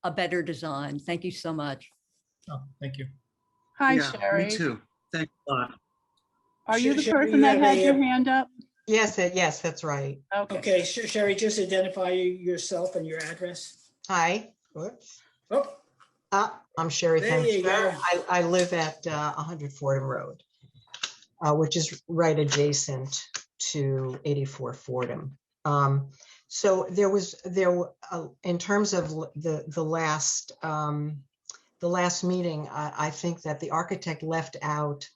a better design. Thank you so much. Oh, thank you. Hi, Yeah, Sherry. me too. Thanks a lot. Are you the Sherry, person you that have had a, your hand up? Yes, yes, that's right. Okay. Okay, Sherry, just identify yourself and your address. Hi. Whoops. Oh, I'm Sherry There you Fenster. go. I live at 100 Fordham Road, which is right adjacent to 84 Fordham. So in terms of the last meeting, I think that the architect left out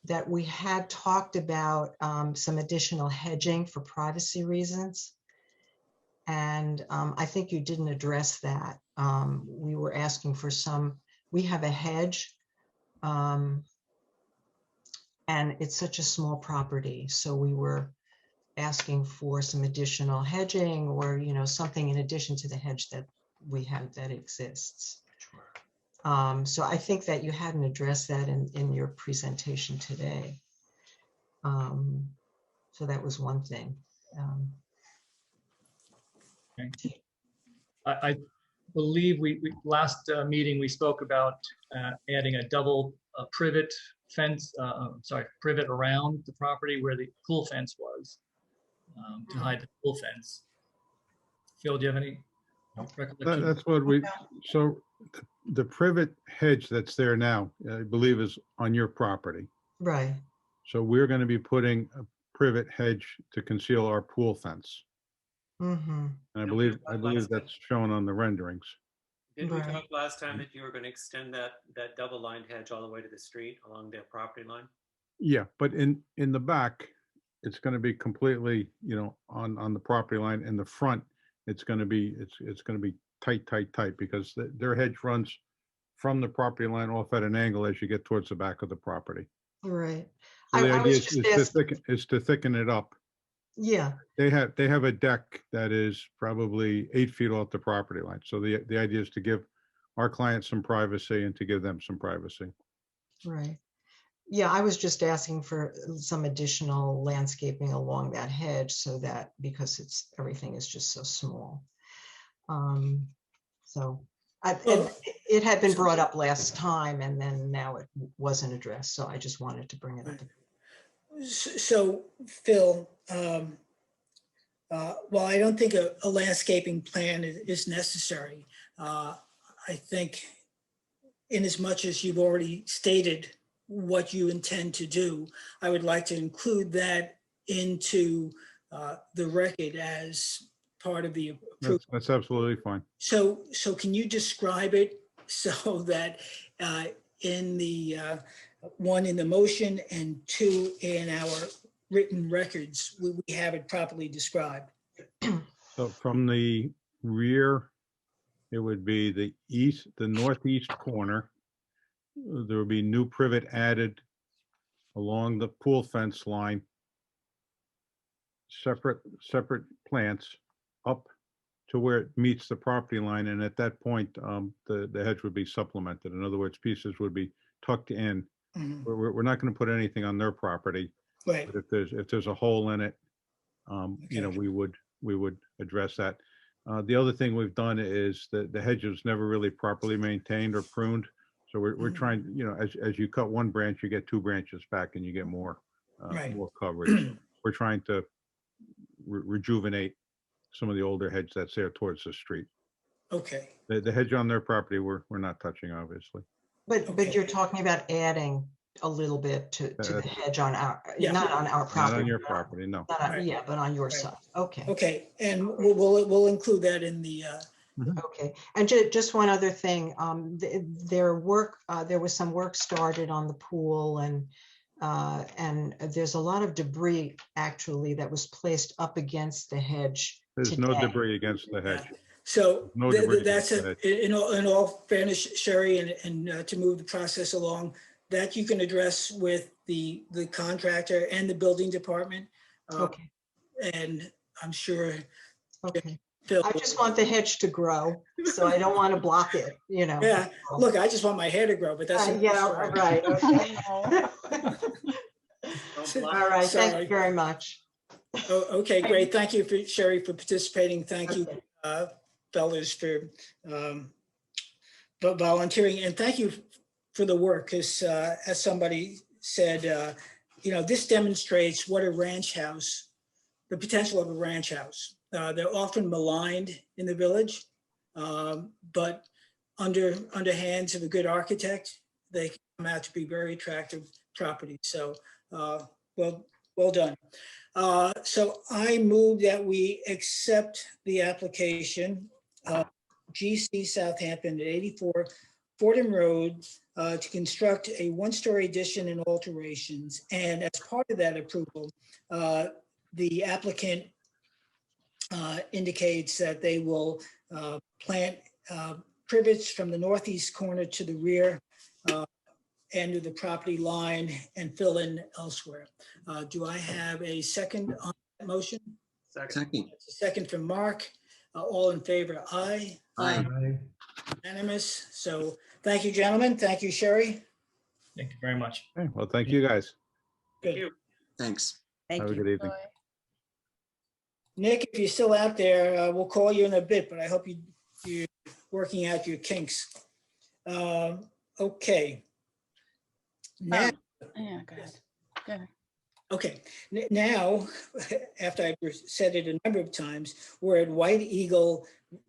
that we had talked about some additional hedging for privacy reasons. And I think you didn't address that. We were asking for we have a hedge and it's such a small property. So we were asking for some additional hedging or, something in addition to the hedge that we have that exists. So I think that you hadn't addressed that in your presentation today. So that was one thing. Okay. I believe we last meeting, we spoke about adding a double privet fence, privet around the property where the pool fence was to hide the pool fence. Phil, do you have any recollection? That's what so the privet hedge that's there now, I believe is on your property. Right. So we're going to be putting a privet hedge to conceal our pool fence. Mm-hmm. And I believe that's shown on the renderings. Didn't we Right. talk last time that you were going to extend that double lined hedge all the way to the street along their property line? Yeah, but in the back, it's going to be completely, on the property line. In the front, it's going to be tight because their hedge runs from the property line off at an angle as you get towards the back of the property. Right. So the I idea was is just to asking, thicken, is to thicken it up. yeah, They have a deck that is probably 8 feet off the property line. So the idea is to give our clients some privacy and to give them some privacy. right. Yeah, I was just asking for some additional landscaping along that hedge so that, because everything is just so small. So it had been brought up last time and then now it wasn't addressed. So I just wanted to bring it up. So Phil, while I don't think a landscaping plan is necessary, I think in as much as you've already stated what you intend to do, I would like to include that into the record as part of the approval. That's absolutely fine. So can you describe it so that in the one in the motion and 2 in our written records, we have it properly described? So from the rear, it would be the northeast corner. There will be new privet added along the pool fence line, separate plants up to where it meets the property line. And at that point, the hedge would be supplemented. In other words, pieces would be tucked in. Mhm. We're not going to put anything on their property. Right. But if there's a hole in it, you know, we would address that. The other thing we've done is that the hedge was never really properly maintained or pruned. So we're trying, you know, as you cut one branch, you get 2 branches back and you get more coverage. We're trying to rejuvenate some of the older hedge that's there towards the street. Okay. The hedge on their property, we're not touching, obviously. But you're talking about adding a little bit to the hedge on our, not on our property. Not on your property, no. Yeah, but on your side. Okay. Okay, and we'll include that in the. Okay, and just one other thing, there was some work started on the pool and there's a lot of debris actually that was placed up against the hedge. There's no debris against the hedge. So No debris that's against the hedge. in all fairness, Sherry, and to move the process along, that you can address with the contractor and the building department. Okay. And I'm sure. Okay. Phil, I just want the hedge to grow, so I don't want to block it, you know. Yeah, look, I just want my hair to grow, but that's. Yeah, right, okay. All right, thank you very much. Okay, great. Thank you, Sherry, for participating. Thank you, fellas, for volunteering, and thank you for the work, because as somebody said, you know, this demonstrates what a ranch house, the potential of a ranch house. They're often maligned in the village, but under hands of a good architect, they can come out to be very attractive properties. So, well done. So I move that we accept the application GC Southampton at 84 Fordham Road to construct a 1-story addition and alterations. And as part of that approval, the applicant indicates that they will plant privets from the northeast corner to the rear end of the property line and fill in elsewhere. Do I have a second on that motion? Second. A second from Mark. All in favor, aye. Aye. Unanimous. So thank you, gentlemen. Thank you, Sherry. Thank you very much. Okay, well, thank you, guys. Good. Thanks. Thank Have a you. good evening. Nick, if you're still out there, we'll call you in a bit, but I hope you're working out your kinks. Okay. Now, Yeah, go ahead. Go ahead. okay, now, after I've said it a number of times, we're at White Eagle,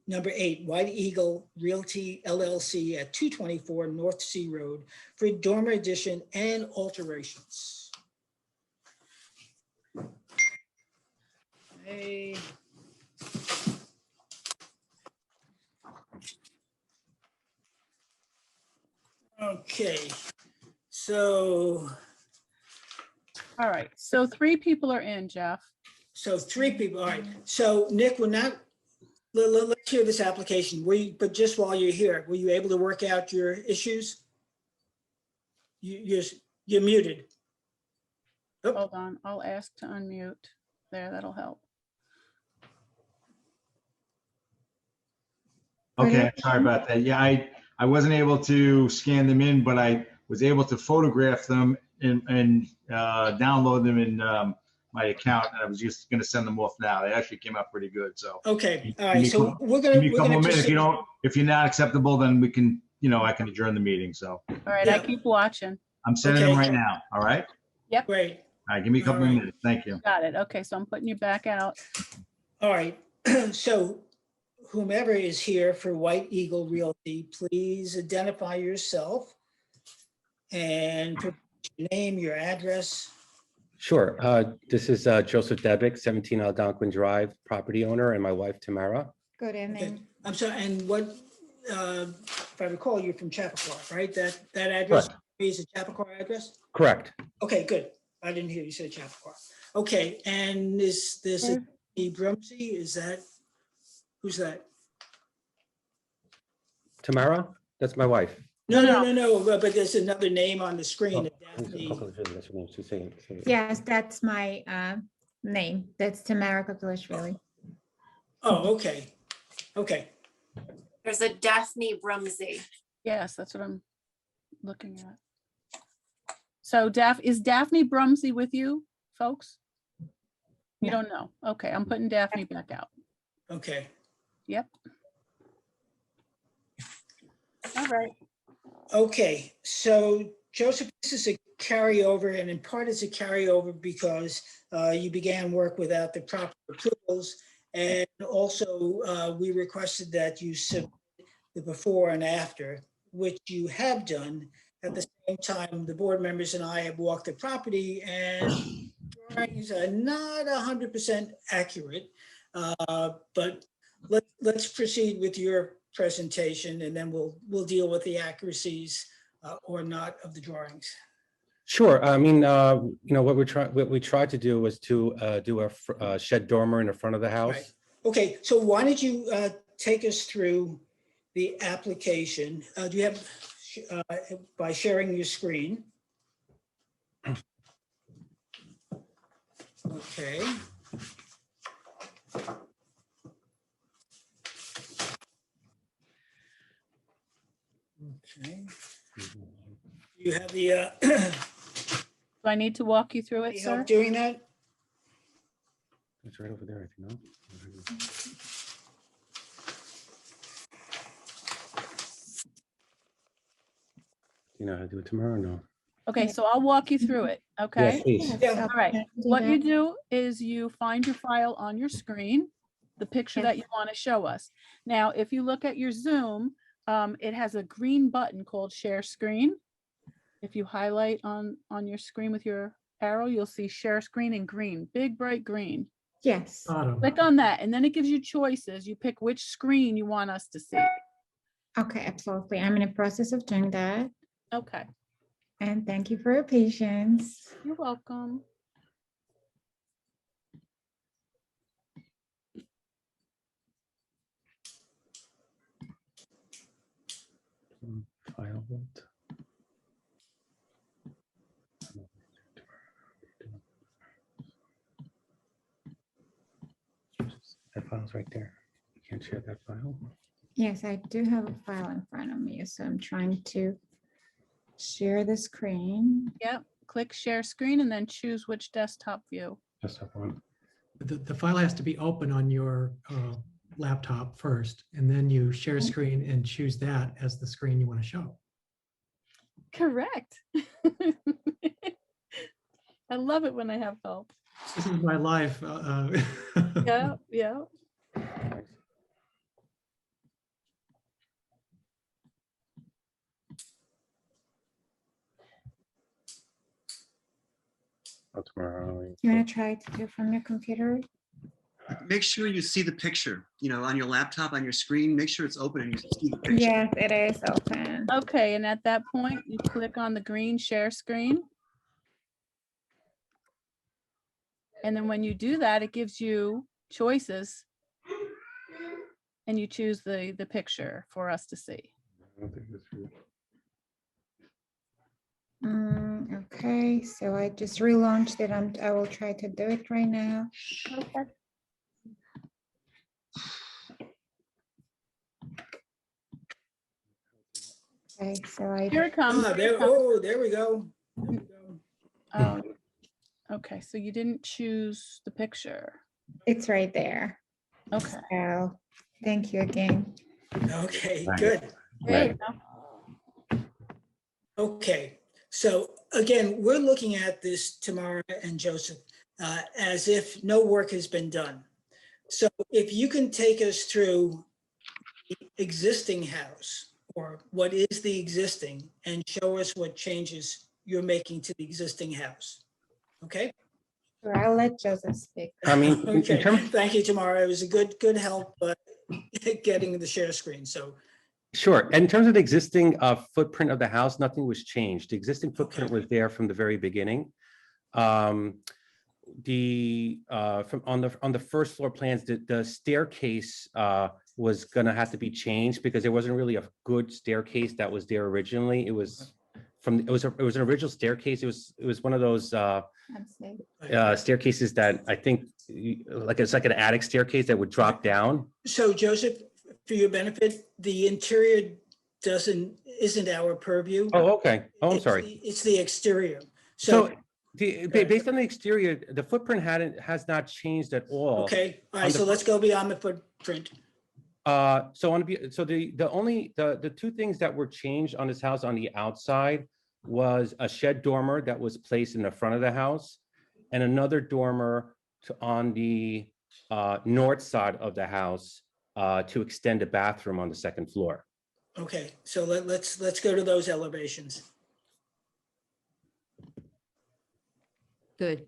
number 8, White Eagle Realty LLC at 224 North Sea Road for a dormer addition and alterations. Hey. Okay, so. All right, so 3 people are in, Jeff. So 3 people, all right. So Nick, we're not, let's hear this application, but just while you're here, were you able to work out your issues? You're muted. Oh, Hold on, I'll ask to unmute. There, that'll help. Okay, sorry about that. Yeah, I wasn't able to scan them in, but I was able to photograph them and download them in my account. And I was just gonna send them off now. They actually came out pretty good, so. okay, all Give right, me a so couple- we're Give gonna, me a we're couple gonna of minutes. proceed. If you're not acceptable, then we can, I can adjourn the meeting. So All right, I Yeah. keep watching. I'm sending them Okay. right now. All right? Great, All right, give me a couple All of right. minutes. Thank you. Got it. Okay, so I'm putting you back out. all right. So whomever is here for White Eagle Realty, please identify yourself and put your name, your address. Sure. This is Joseph Debick, 17 Algonquin Drive, property owner, and my wife Tamara. Good Okay, evening. I'm sorry, and what, if I recall, you're from Chappaqua, right? That address Correct. is a Chappaqua address? Correct. Okay, good. I didn't hear you say Chappaqua. Okay, and is this a Brumsey? Is that, who's that? Tamara, that's my wife. No, but there's another name on the screen. Daphne. Yes, that's my name. That's Tamara Kokolashvili. Oh, okay. Okay. There's a Daphne Brumsey. Yes, that's what I'm looking at. So is Daphne Brumsey with you, folks? You don't know? Okay, I'm putting Daphne back out. Okay. Yep. All right. Okay, so Joseph, this is a carryover, and in part it's a carryover because you began work without the proper approvals. And also we requested that you submit the before and after, which you have done. At the same time, the board members and I have walked the property, and drawings are not 100% accurate. But let's proceed with your presentation, and then we'll deal with the accuracies or not of the drawings. Sure. I mean, what we tried to do was to do a shed dormer in the front of the house. Right. Okay, so why don't you take us through the application? Do you have, by sharing your screen? Okay. Okay. You have the, Do I need to walk you through it, any sir? help doing that? It's right over there, I think, no? You know how to do it tomorrow or no? Okay, so I'll walk you through it, okay? Yes, please. Yeah. All right, what you do is you find your file on your screen, the picture that you want to show us. Now, if you look at your Zoom, it has a green button called Share Screen. If you highlight on your screen with your arrow, you'll see Share Screen in green, big bright green. Yes. Click on that, and then it gives you choices. You pick which screen you want us to see. Okay, absolutely. I'm in the process of doing that. Okay, And thank you for your patience. you're welcome. File what? That file's right there. You can't share that file. Yes, I do have a file in front of me, so I'm trying to share the screen. Yep, click Share Screen and then choose which desktop view. Desktop one. The file has to be open on your laptop first, and then you share screen and choose that as the screen you want to show. Correct. I love it when I have help. This is my life. Yeah, yeah. Oh, tomorrow. You want to try to do from your computer? Make sure you see the picture, on your laptop, on your screen, make sure it's open and you see the picture. Yes, it is open. Okay, and at that point, you click on the green Share Screen. And then when you do that, it gives you choices. and you choose the picture for us to see. Okay, so I just relaunched it. I will try to do it right now. Okay, so Here it comes. Ah, here it there, comes. oh, there we go. There we go. Oh, okay, so you didn't choose the picture. it's right there. Okay. So thank you again. Okay, Right. good. There you go. Okay, so again, we're looking at this, Tamara and Joseph, as if no work has been done. So if you can take us through the existing house, or what is the existing, and show us what changes you're making to the existing house. Okay? Sure, I'll let Joseph speak. I mean, in Okay, terms, thank you, Tamara. It was a good help getting the share screen, so. sure. In terms of the existing footprint of the house, nothing was changed. The existing footprint was there from the very beginning. From on the first floor plans, the staircase was gonna have to be changed because there wasn't really a good staircase that was there originally. It was it was an original staircase. It was one of those staircases that I think it's like an attic staircase that would drop down. So Joseph, for your benefit, the interior isn't our purview. Oh, okay. Oh, I'm sorry. It's the exterior. So based on the exterior, the footprint has not changed at all. Okay, all right, so let's go beyond the footprint. The two things that were changed on this house on the outside was a shed dormer that was placed in the front of the house and another dormer on the north side of the house to extend a bathroom on the second floor. Okay, so let's go to those elevations. Good.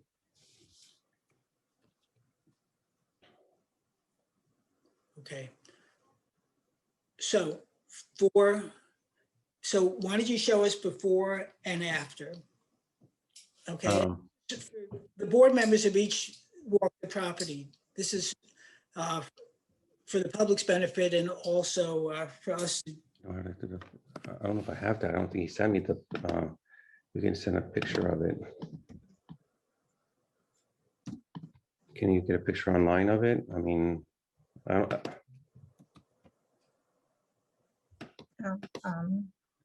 Okay. So why don't you show us before and after? Okay. The board members have each walked the property. This is for the public's benefit and also for us. I don't know if I have that. I don't think he sent me the, we can send a picture of it. Can you get a picture online of it? I mean, I don't.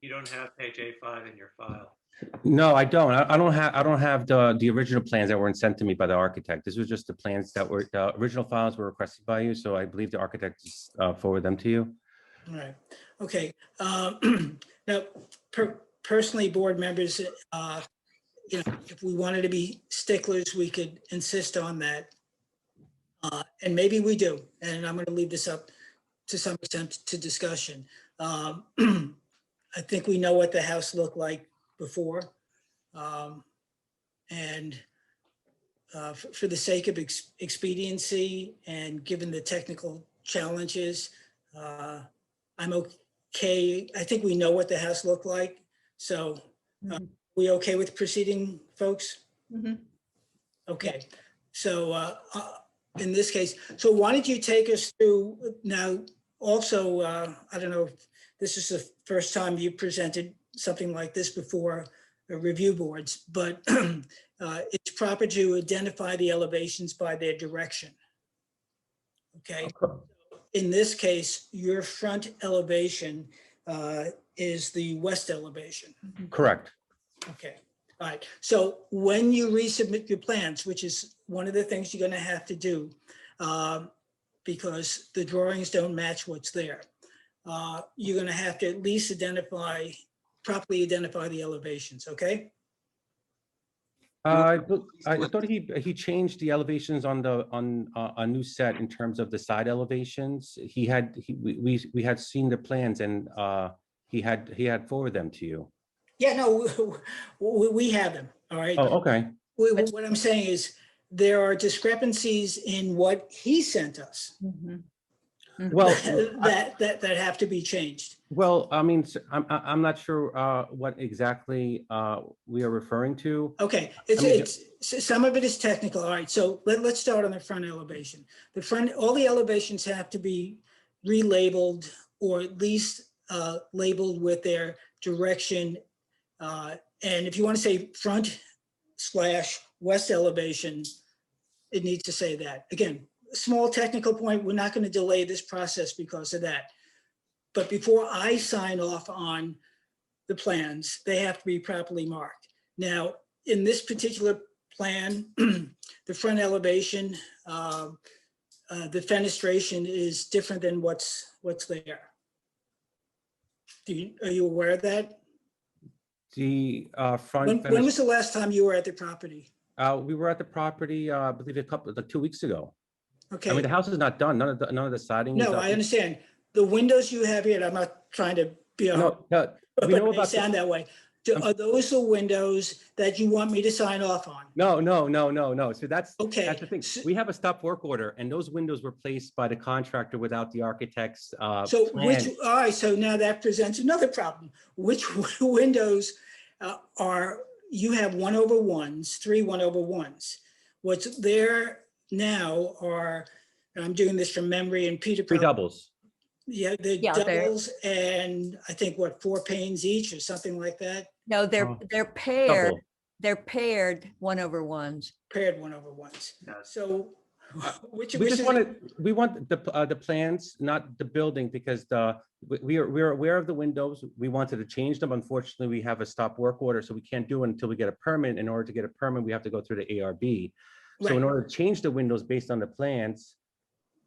You don't have page A5 in your file. No, I don't. I don't have the original plans that were sent to me by the architect. This was just the plans that were, the original files were requested by you. So I believe the architect just forwarded them to you. All right. Okay. Now, personally, board members, if we wanted to be sticklers, we could insist on that. And maybe we do. And I'm going to leave this up to some extent to discussion. I think we know what the house looked like before. And for the sake of expediency and given the technical challenges, I'm okay. I think we know what the house looked like. So we okay with proceeding, folks? Okay. So in this case, so why don't you take us through now also, I don't know if this is the first time you presented something like this before review boards, but it's proper to identify the elevations by their direction. Okay. In this case, your front elevation is the west elevation. Correct. Okay. All right. So when you resubmit your plans, which is one of the things you're going to have to do, because the drawings don't match what's there, you're going to have to at least properly identify the elevations. Okay. I thought he changed the elevations on a new set in terms of the side elevations. We had seen the plans and he had forwarded them to you. Yeah, no, we have them. All right. Oh, okay. What I'm saying is there are discrepancies in what he sent us. Well, that have to be changed. Well, I mean, I'm not sure what exactly we are referring to. Okay, some of it is technical. All right, so let's start on the front elevation. All the elevations have to be relabeled or at least labeled with their direction. And if you want to say front/west elevation, it needs to say that. Again, small technical point, we're not going to delay this process because of that. But before I sign off on the plans, they have to be properly marked. Now, in this particular plan, the front elevation, the fenestration is different than what's there. Are you aware of that? The front. When was the last time you were at the property? We were at the property, I believe like 2 weeks ago. Okay. I mean, the house is not done. None of the siding. is No, up. I understand. The windows you have here, and I'm not trying to be on, No, but we know it may about sound that way. Are those the windows that you want me to sign off on? No. So that's Okay. the thing. We have a stop work order, and those windows were placed by the contractor without the architect's So plan. all right, so now that presents another problem. Which windows you have 1/1s, 3 1/1s. What's there now are, and I'm doing this from memory, and Peter. 3 doubles. Yeah, the doubles, and I think 4 panes each or something like that. No, they're paired. Double. They're paired 1/1s. Paired 1/1s. So we want the plans, not the building, because we're aware of the windows. We wanted to change them. Unfortunately, we have a stop work order, so we can't do it until we get a permit. In order to get a permit, we have to go through the ARB. So in order to change the windows based on the plans,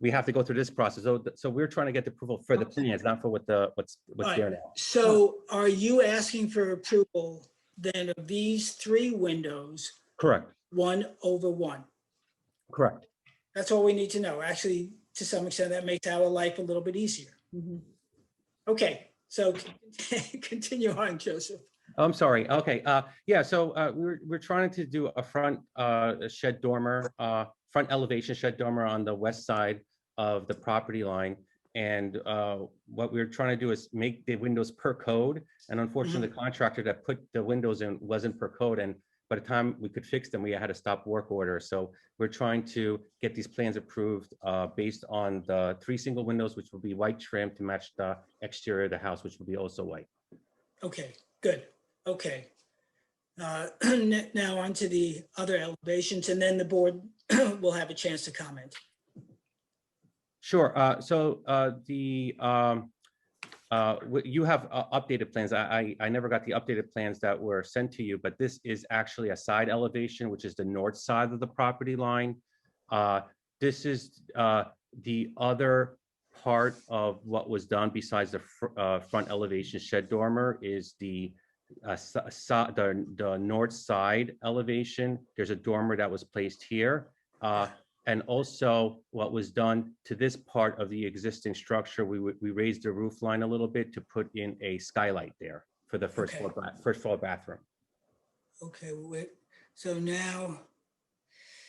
we have to go through this process. So we're trying to get the approval for the plans, not for what's there now. So are you asking for approval then of these 3 windows? Correct. 1/1. Correct. That's all we need to know. Actually, to some extent, that makes our life a little bit easier. Okay, so continue on, Joseph. I'm sorry. Okay. Yeah. So we're trying to do a front shed dormer, front elevation shed dormer on the west side of the property line. And what we're trying to do is make the windows per code. And unfortunately, the contractor that put the windows in wasn't per code. And by the time we could fix them, we had to stop work order. So we're trying to get these plans approved based on the 3 single windows, which will be white trim to match the exterior of the house, which will be also white. Okay, good. Okay. Now on to the other elevations, and then the board will have a chance to comment. Sure. You have updated plans. I never got the updated plans that were sent to you, but this is actually a side elevation, which is the north side of the property line. This is the other part of what was done besides the front elevation shed dormer is the north side elevation. There's a dormer that was placed here. And also what was done to this part of the existing structure, we raised the roof line a little bit to put in a skylight there for the first floor bathroom. Okay, wait. So now.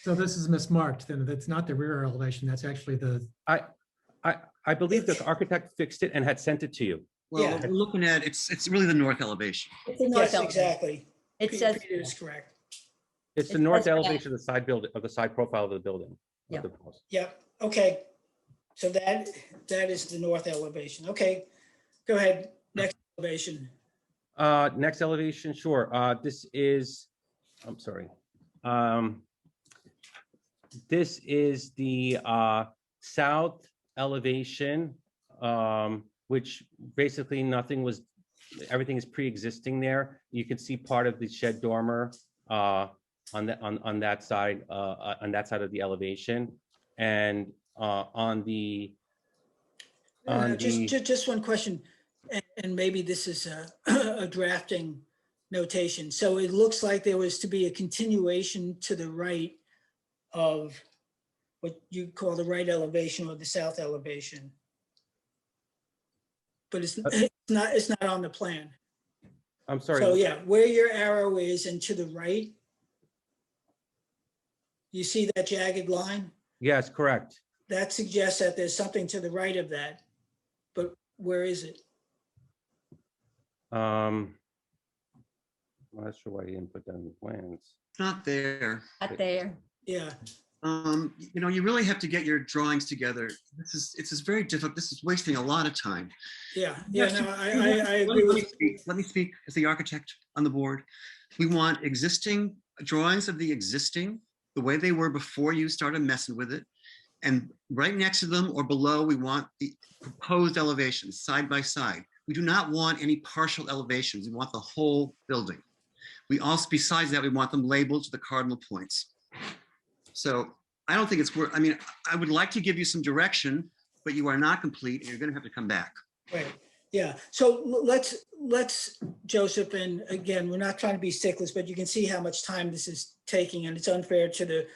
So this is mismarked, then that's not the rear elevation, that's actually the. I believe the architect fixed it and had sent it to you. Well, we're looking at, it's really the north elevation. Yes, exactly. It says. Peter is correct. It's the north elevation of the side building, of the side profile of the building. Yeah. Yeah, okay. So that is the north elevation. Okay, go ahead. Next elevation. Next elevation, sure. This is, I'm sorry. This is the south elevation, which basically everything is pre-existing there. You can see part of the shed dormer on that side of the elevation, and just one question, and maybe this is a drafting notation. So it looks like there was to be a continuation to the right of what you call the right elevation or the south elevation, but it's not on the plan. I'm sorry. So yeah, where your arrow is and to the right, you see that jagged line? Yes, correct. That suggests that there's something to the right of that, but where is it? I'm not sure why he didn't put that in the plans. It's not there. Not there. Yeah, You really have to get your drawings together. It's very difficult. This is wasting a lot of time. Yeah, Yes, no, I let agree me with, speak. Let me speak as the architect on the board. We want existing drawings of the existing, the way they were before you started messing with it. And right next to them or below, we want the proposed elevations side by side. We do not want any partial elevations. We want the whole building. We also, besides that, we want them labeled to the cardinal points. So I don't think it's worth, I mean, I would like to give you some direction, but you are not complete and you're going to have to come back. right, yeah. So let's, Joseph, and again, we're not trying to be sticklers, but you can see how much time this is taking and it's unfair to the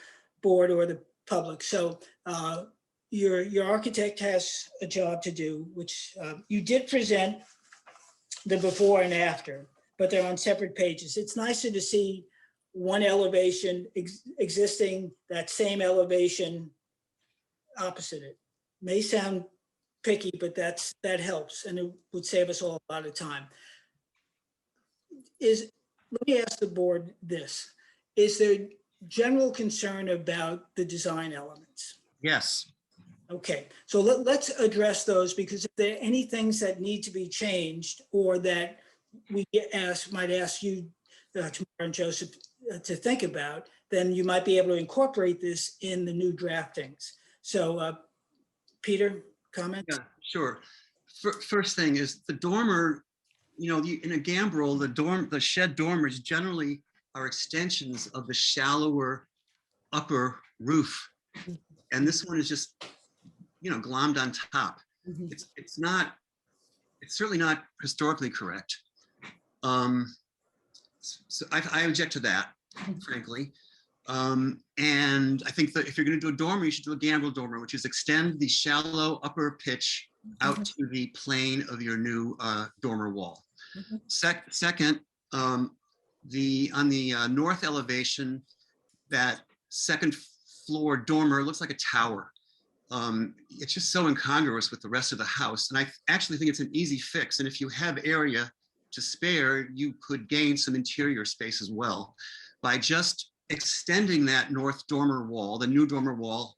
board or the public. So your architect has a job to do, which you did present the before and after, but they're on separate pages. It's nicer to see one elevation existing, that same elevation opposite it. May sound picky, but that helps and it would save us all a lot of time. Let me ask the board this. Is there general concern about the design elements? Yes. Okay, so let's address those, because if there are any things that need to be changed or that we might ask you, tomorrow, and Joseph, to think about, then you might be able to incorporate this in the new draftings. So Peter, comment? Yeah, sure. First thing is the dormer, in a gambrel, the shed dormers generally are extensions of the shallower upper roof. And this one is just, glommed on top. It's certainly not historically correct. So I object to that, frankly. And I think that if you're going to do a dormer, you should do a gambrel dormer, which is extend the shallow upper pitch out to the plane of your new dormer wall. Second, on the north elevation, that second floor dormer looks like a tower. It's just so incongruous with the rest of the house. And I actually think it's an easy fix. And if you have area to spare, you could gain some interior space as well by just extending that north dormer wall, the new dormer wall,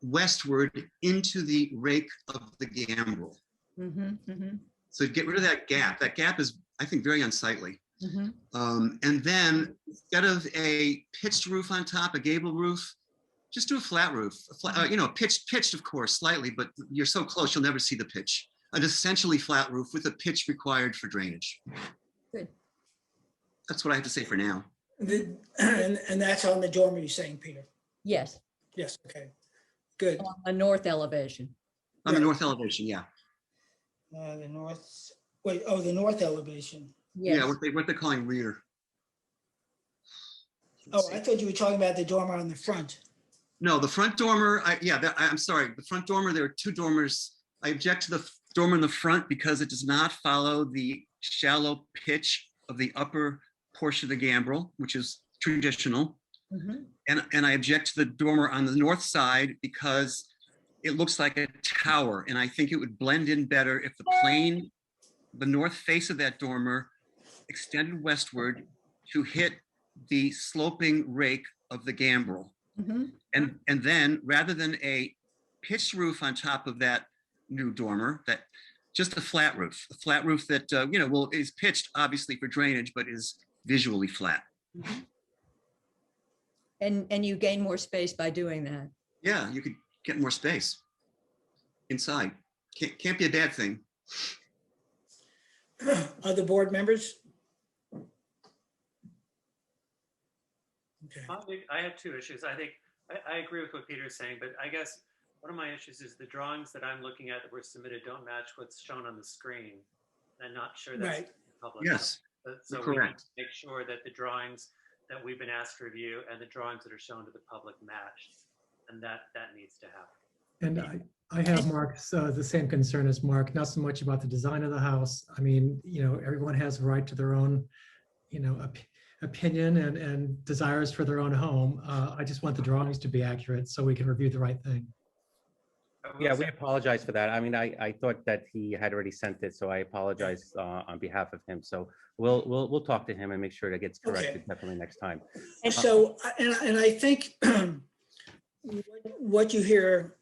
westward into the rake of the gambrel. So get rid of that gap. That gap is, I think, very unsightly. And then instead of a pitched roof on top, a gable roof, just do a flat roof. Pitched, of course, slightly, but you're so close, you'll never see the pitch. An essentially flat roof with a pitch required for drainage. Good. That's what I have to say for now. And that's on the dormer, you're saying, Peter? Yes, Yes, okay, good. on the north elevation. On the north elevation, yeah. The north elevation. Yes. Yeah, what they're calling rear. Oh, I thought you were talking about the dormer on the front. No, the front dormer, I'm sorry, the front dormer, there are two dormers. I object to the dormer in the front because it does not follow the shallow pitch of the upper portion of the gambrel, which is traditional. And I object to the dormer on the north side because it looks like a tower. And I think it would blend in better if the north face of that dormer extended westward to hit the sloping rake of the gambrel. And then rather than a pitched roof on top of that new dormer, that just a flat roof that, is pitched obviously for drainage, but is visually flat. And you gain more space by doing that. Yeah, you could get more space inside. Can't be a bad thing. Other board members? Okay. I have two issues. I think I agree with what Peter's saying, but I guess one of my issues is the drawings that I'm looking at that were submitted don't match what's shown on the screen. I'm not sure that's Right. public. Yes, So we correct. need to make sure that the drawings that we've been asked to review and the drawings that are shown to the public match, and that needs to happen. And I have Mark's, the same concern as Mark, not so much about the design of the house. I mean, everyone has a right to their own, opinion and desires for their own home. I just want the drawings to be accurate so we can review the right thing. Yeah, we apologize for that. I mean, I thought that he had already sent it, so I apologize on behalf of him. So we'll talk to him and make sure that gets corrected definitely next time. And so, and I think what you hear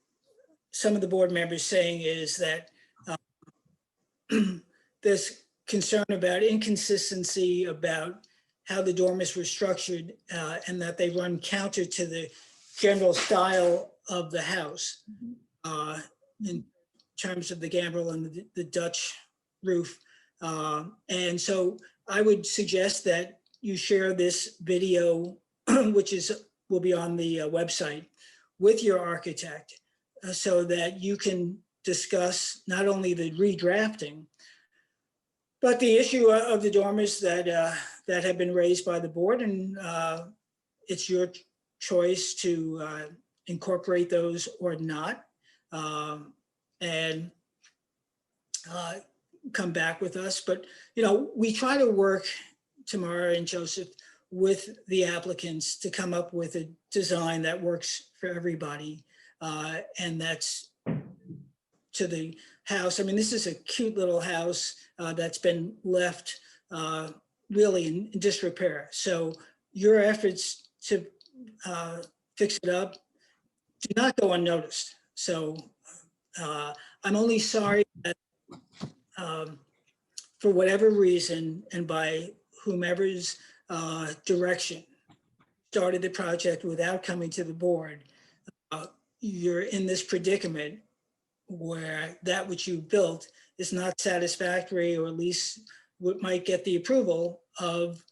some of the board members saying is that there's concern about inconsistency about how the dormers were structured and that they run counter to the general style of the house in terms of the gambrel and the Dutch roof. And so I would suggest that you share this video, which will be on the website, with your architect so that you can discuss not only the redrafting, but the issue of the dormers that have been raised by the board, and it's your choice to incorporate those or not, and come back with us. But we try to work, Tamara and Joseph, with the applicants to come up with a design that works for everybody, and that's to the house. I mean, this is a cute little house that's been left really in disrepair. So your efforts to fix it up do not go unnoticed. So I'm only sorry that for whatever reason and by whomever's direction started the project without coming to the board, you're in this predicament where that which you built is not satisfactory, or at least might get the approval of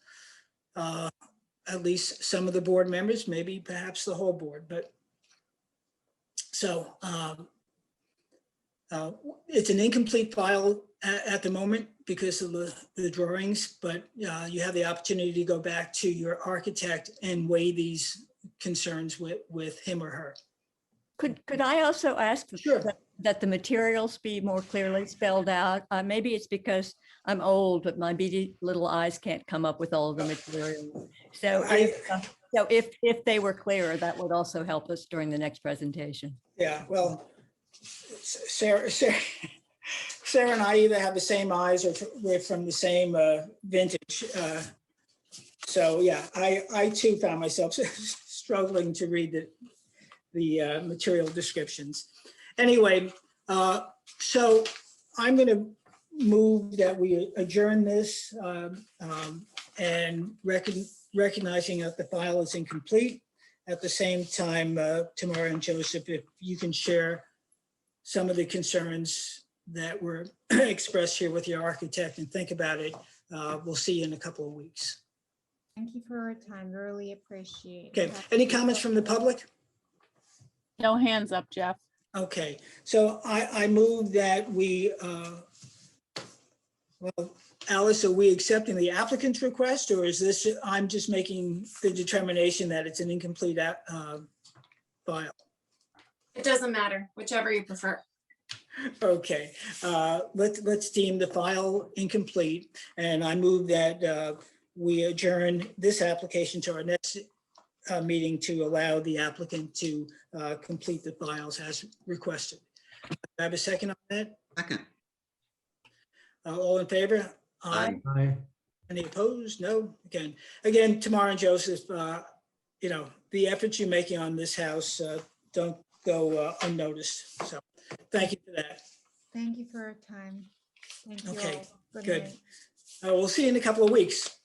at least some of the board members, maybe perhaps the whole board. But so it's an incomplete file at the moment because of the drawings, but you have the opportunity to go back to your architect and weigh these concerns with him or her. Could I also ask Sure. that the materials be more clearly spelled out? Maybe it's because I'm old, but my beady little eyes can't come up with all of the materials. So if they were clearer, that would also help us during the next presentation. Yeah, well, Sarah and I either have the same eyes or we're from the same vintage. So yeah, I too found myself struggling to read the material descriptions. Anyway, so I'm going to move that we adjourn this and recognizing that the file is incomplete. At the same time, Tamara and Joseph, if you can share some of the concerns that were expressed here with your architect and think about it, we'll see you in a couple of weeks. Thank you for your time. Really appreciate it. Okay, any comments from the public? No hands up, Jeff. Okay, so I move that we, well, Alice, are we accepting the applicant's request, or is this, I'm just making the determination that it's an incomplete file? It doesn't matter, whichever you prefer. Okay, let's deem the file incomplete, and I move that we adjourn this application to our next meeting to allow the applicant to complete the files as requested. Do I have a second on that? Second. All in favor? Aye. Aye. Any opposed? No. Again, Tamara and Joseph, the efforts you're making on this house don't go unnoticed. So thank you for that. Thank you for your time. Thank you Okay, all. good. night. We'll see you in a couple of weeks.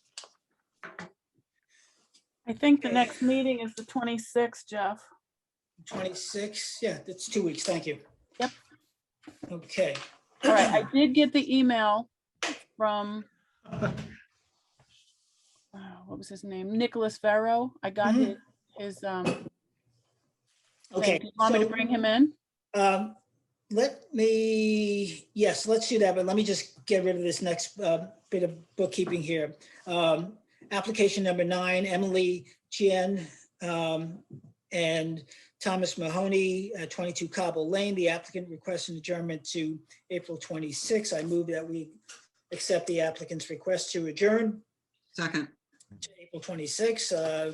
I think the next meeting is the 26th, Jeff. 26, yeah, that's 2 weeks. Thank you. Yep. Okay. All right, I did get the email from, what was his name? Nicholas Farrow. I got his Okay. do you want me to bring him in? Yes, let's do that, but let me just get rid of this next bit of bookkeeping here. Application number 9, Emily Chien and Thomas Mahoney, 22 Cobble Lane. The applicant requests an adjournment to April 26. I move that we accept the applicant's request to adjourn. Second. To April 26.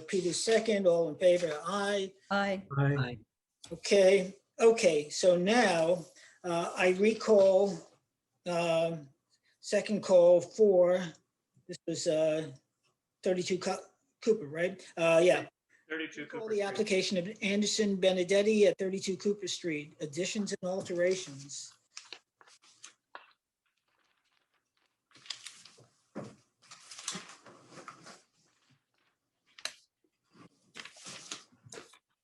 Peter second. All in favor? Aye. Aye. Aye. Okay. So now I recall second call for, this was 32 Cooper, right? Yeah. 32 Call Cooper the Street. application of Anderson Benedetti at 32 Cooper Street, additions and alterations.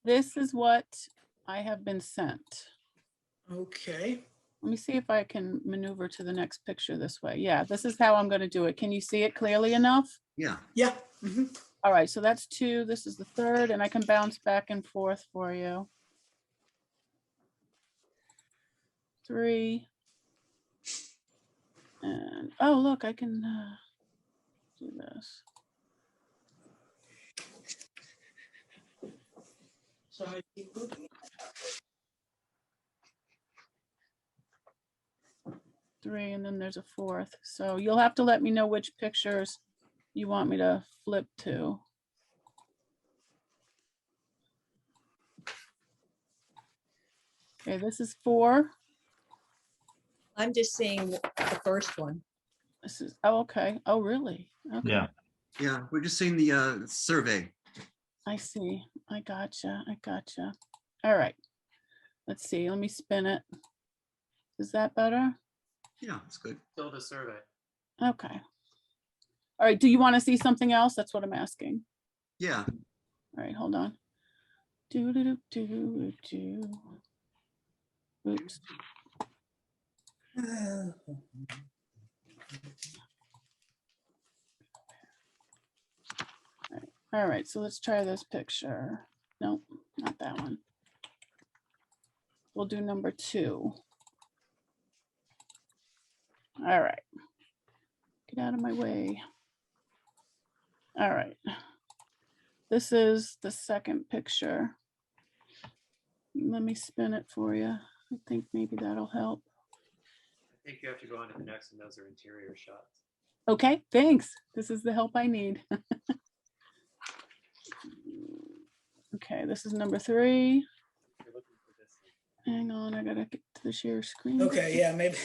This is what I have been sent. Okay. Let me see if I can maneuver to the next picture this way. Yeah, this is how I'm going to do it. Can you see it clearly enough? Yeah. Yeah. Mhm. All right, so that's 2. This is the 3rd, and I can bounce back and forth for you. 3. And, oh, look, I can do this. Sorry, keep looking. 3, and then there's a 4th. So you'll have to let me know which pictures you want me to flip to. Okay, this is 4. I'm just seeing the first one. This is, oh, okay. Oh, really? Okay. Yeah. Yeah, we're just seeing the survey. I see. I gotcha. I gotcha. All right. Let's see. Let me spin it. Is that better? Yeah, it's good. Still the survey. Okay. All right. Do you want to see something else? That's what I'm asking. Yeah. All right. Hold on. Do, do, do, do, do. Oops. All right. So let's try this picture. Nope, not that one. We'll do number 2. All right. Get out of my way. All right. This is the second picture. Let me spin it for you. I think maybe that'll help. I think you have to go on to the next, and those are interior shots. Okay, thanks. This is the help I need. Okay, this is number 3. You're looking for this. Hang on, I gotta get to the share screen. Okay, yeah, maybe,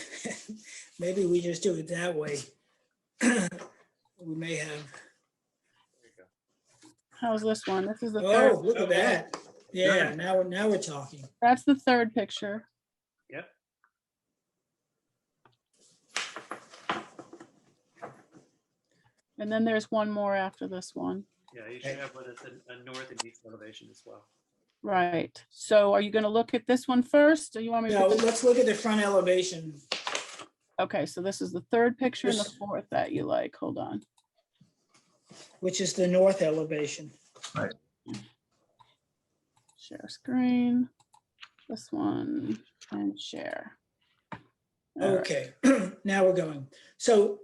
maybe we just do it that way. We may have, There you go. How's this one? This is the oh, third. look at that. Yeah, now we're talking. That's the 3rd picture. Yep. And then there's one more after this one. Yeah, you should have one at the north and east elevation as well. Right. So are you going to look at this one first? Or you want me to? No, put the- let's look at the front elevation. Okay, so this is the 3rd picture and the 4th that you like. Hold on. Which is the north elevation. Right. Share screen. This one and share. All right. Okay, now we're going. So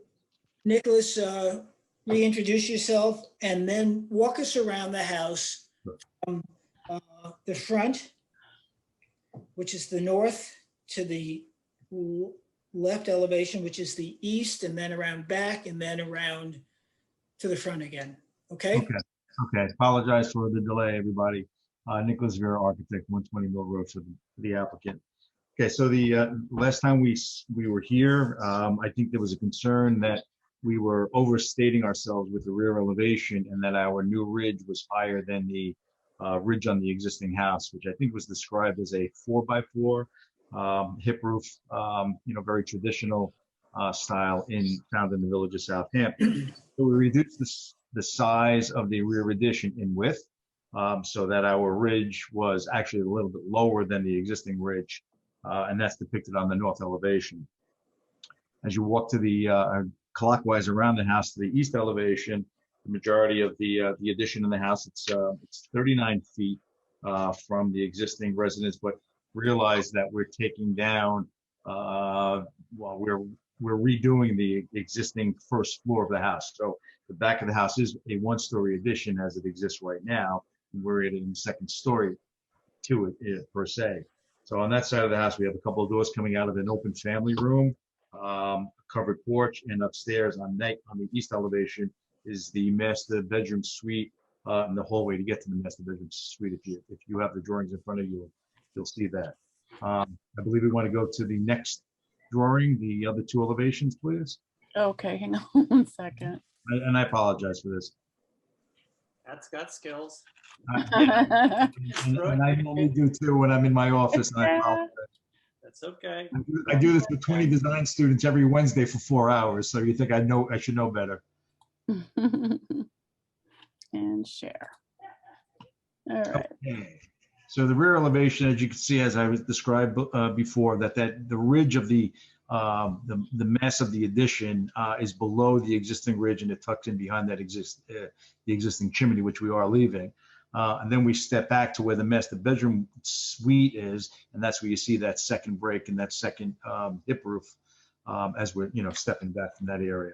Nicholas, reintroduce yourself and then walk us around the house. The front, which is the north, to the left elevation, which is the east, and then around back, and then around to the front again. Okay? Okay. Apologize for the delay, everybody. Nicholas Vera, architect, 120 Mill Road for the applicant. Okay, so the last time we were here, I think there was a concern that we were overstating ourselves with the rear elevation and that our new ridge was higher than the ridge on the existing house, which I think was described as a 4x4 hip roof, very traditional style found in the village of Southampton. So we reduced the size of the rear addition in width so that our ridge was actually a little bit lower than the existing ridge, and that's depicted on the north elevation. As you walk to the clockwise around the house to the east elevation, the majority of the addition in the house, it's 39 feet from the existing residence, but realize that we're taking down, we're redoing the existing first floor of the house. So the back of the house is a one-story addition as it exists right now. And we're adding the second story to it per se. So on that side of the house, we have a couple of doors coming out of an open family room, a covered porch, and upstairs on the east elevation is the master bedroom suite and the hallway to get to the master bedroom suite. If you have the drawings in front of you, you'll see that. I believe we want to go to the next drawing, the other 2 elevations, please. Okay, hang on one second. And I apologize for this. Pat's got skills. And I normally do too when I'm in my office. And I apologize. That's okay. I do this with 20 design students every Wednesday for 4 hours. So you think I should know better. And share. All right. Okay. So the rear elevation, as you can see, as I was described before, that the ridge of the mass of the addition is below the existing ridge, and it tucks in behind that the existing chimney, which we are leaving. And then we step back to where the master bedroom suite is, and that's where you see that second break and that second hip roof as we're stepping back from that area.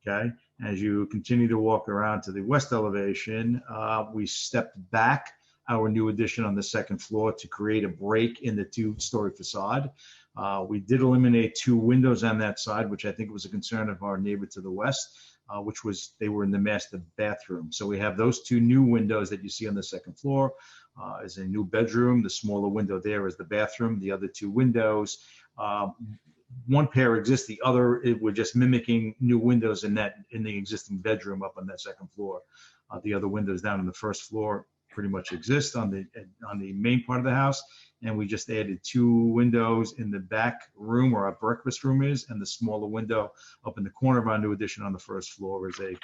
Okay. As you continue to walk around to the west elevation, we stepped back our new addition on the second floor to create a break in the two-story facade. We did eliminate 2 windows on that side, which I think was a concern of our neighbor to the west, which was they were in the master bathroom. So we have those 2 new windows that you see on the second floor as a new bedroom. The smaller window there is the bathroom. The other 2 windows, one pair exists, the other we're just mimicking new windows in the existing bedroom up on that second floor. The other windows down on the first floor pretty much exist on the main part of the house, and we just added 2 windows in the back room where our breakfast room is, and the smaller window up in the corner of our new addition on the first floor is a.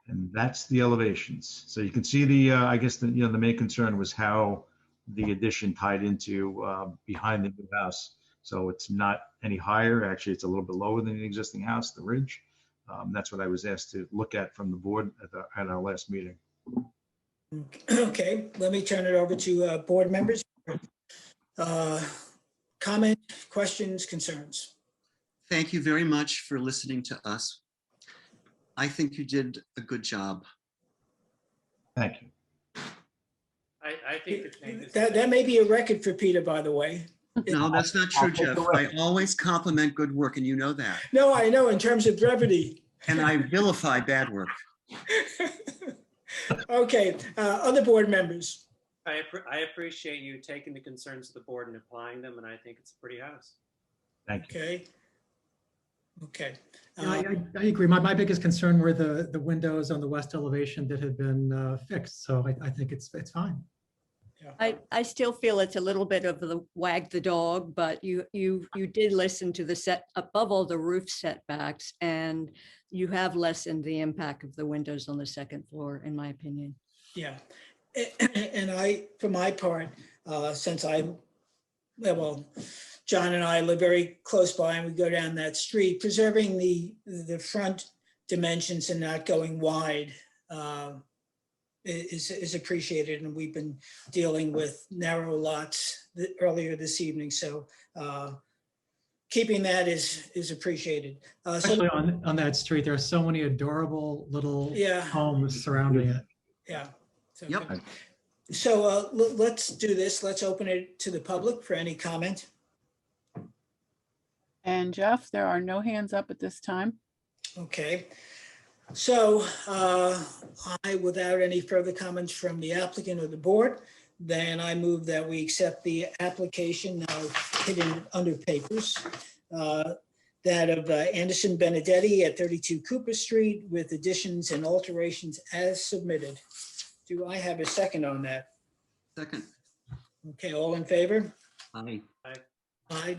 And that's the elevations. So you can see I guess the main concern was how the addition tied into behind the new house. So it's not any higher. Actually, it's a little bit lower than the existing house, the ridge. That's what I was asked to look at from the board at our last meeting. Okay, let me turn it over to board members. Comment, questions, concerns? Thank you very much for listening to us. I think you did a good job. Thank you. I think the changes. That may be a record for Peter, by the way. No, that's not true, Jeff. I always compliment good work, and you know that. No, I know, in terms of brevity. And I vilify bad work. Okay, other board members. I appreciate you taking the concerns of the board and applying them, and I think it's a pretty house. Thank you. Okay. Okay. Yeah, I agree. My biggest concern were the windows on the west elevation that had been fixed. So I think it's fine. I still feel it's a little bit of the wag the dog, but you did listen to the set above all the roof setbacks, and you have lessened the impact of the windows on the second floor, in my opinion. Yeah, and for my part, since John and I live very close by and we go down that street, preserving the front dimensions and not going wide is appreciated, and we've been dealing with narrow lots earlier this evening, so keeping that is appreciated. Especially on that street, there are so many adorable little homes surrounding it. Yeah. So, yep. So let's do this. Let's open it to the public for any comment. And Jeff, there are no hands up at this time. Okay. So without any further comments from the applicant or the board, then I move that we accept the application now hidden under papers, that of Anderson Benedetti at 32 Cooper Street with additions and alterations as submitted. Do I have a second on that? Second. Okay, all in favor? Aye. Aye.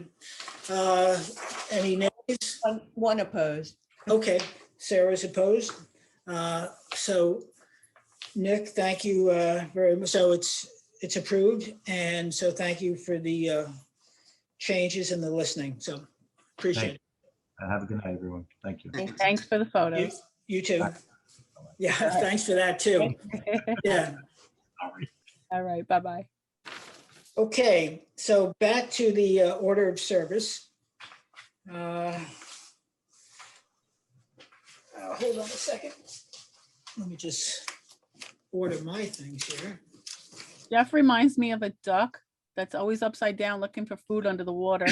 Any nays? One opposed. Okay, Sarah's opposed. So Nick, thank you very much. So it's approved. And so thank you for the changes and the listening. So appreciate it. Have a good night, everyone. Thank you. And thanks for the photos. You too. Yeah, thanks for that too. Yeah. All right, bye-bye. Okay, so back to the order of service. Hold on a second. Let me just order my things here. Jeff reminds me of a duck that's always upside down looking for food under the water.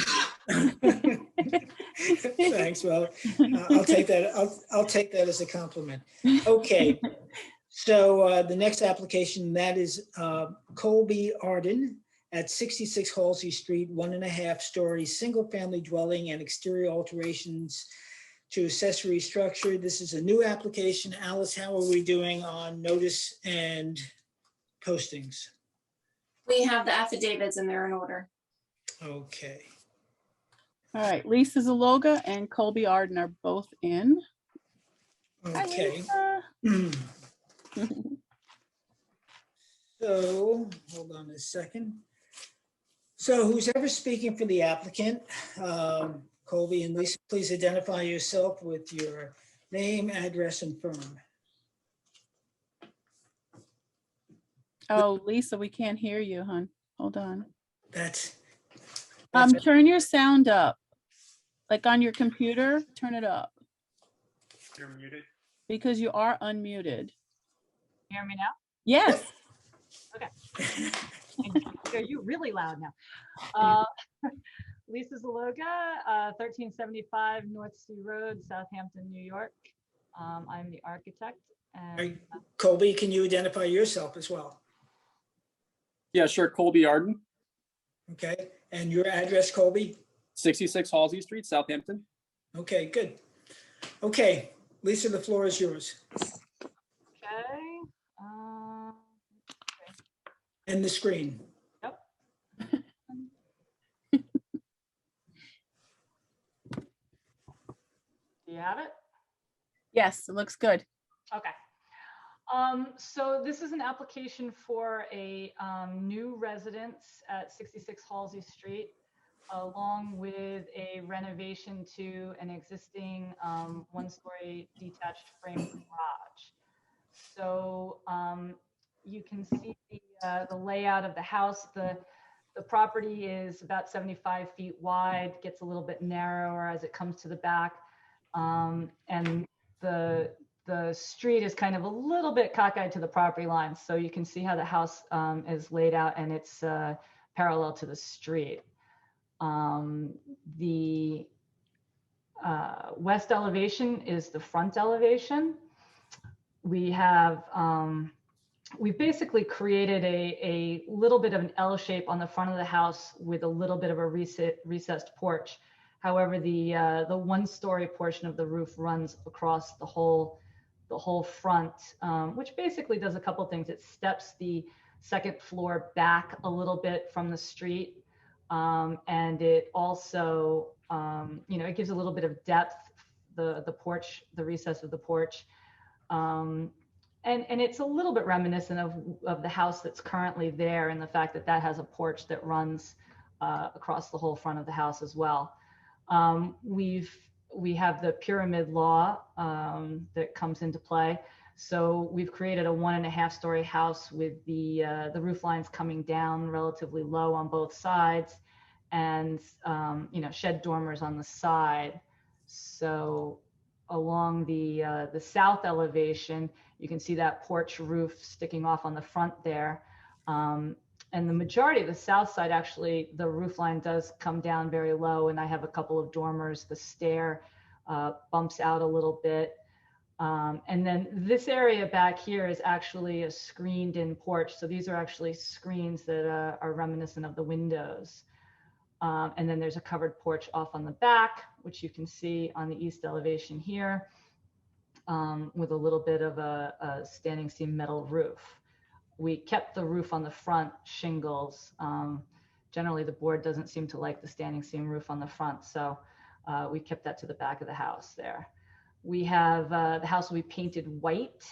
Thanks. Well, I'll take that. I'll take that as a compliment. Okay. So the next application, that is Colby Arden at 66 Halsey Street, 1.5-story single-family dwelling and exterior alterations to Accessory Structure. This is a new application. Alice, how are we doing on notice and postings? We have the affidavits and they're in order. Okay. All right, Lisa Zaloga and Colby Arden are both in. Hi, Okay. Lisa. So, hold on a second. So who's ever speaking for the applicant, Colby and Lisa, please identify yourself with your name, address, and firm. Oh, Lisa, we can't hear you, hon. Hold on. That's Turn your sound up. Like on your computer, turn it up. You're muted. Because you are unmuted. Hear me now? Yes. Okay. I hear you really loud now. Lisa Zaloga, 1375 North Sea Road, Southampton, New York. I'm the architect. And Colby, can you identify yourself as well? Yeah, sure. Colby Arden, Okay, and your address, Colby? 66 Halsey Street, Southampton. Okay, good. Okay, Lisa, the floor is yours. okay. And the screen. Yep. Do you have it? Yes, it looks good. Okay. So this is an application for a new residence at 66 Halsey Street, along with a renovation to an existing one-story detached frame garage. So you can see the layout of the house. The property is about 75 feet wide, gets a little bit narrower as it comes to the back. And the street is kind of a little bit cockeyed to the property line. So you can see how the house is laid out, and it's parallel to the street. The west elevation is the front elevation. We have, we've basically created a little bit of an L shape on the front of the house with a little bit of a recessed porch. However, the one-story portion of the roof runs across the whole front, which basically does a couple things. It steps the second floor back a little bit from the street, and it also, it gives a little bit of depth. The porch, the recess of the porch. And it's a little bit reminiscent of the house that's currently there, and the fact that that has a porch that runs across the whole front of the house as well. We have the pyramid law that comes into play. So we've created a 1.5 story house with the roof lines coming down relatively low on both sides, and shed dormers on the side. So along the south elevation, you can see that porch roof sticking off on the front there. And the majority of the south side, actually, the roof line does come down very low, and I have a couple of dormers. The stair bumps out a little bit. And then this area back here is actually a screened in porch. So these are actually screens that are reminiscent of the windows. And then there's a covered porch off on the back, which you can see on the east elevation here, with a little bit of a standing seam metal roof. We kept the roof on the front shingles. Generally, the board doesn't seem to like the standing seam roof on the front, so we kept that to the back of the house there. We have, the house will be painted white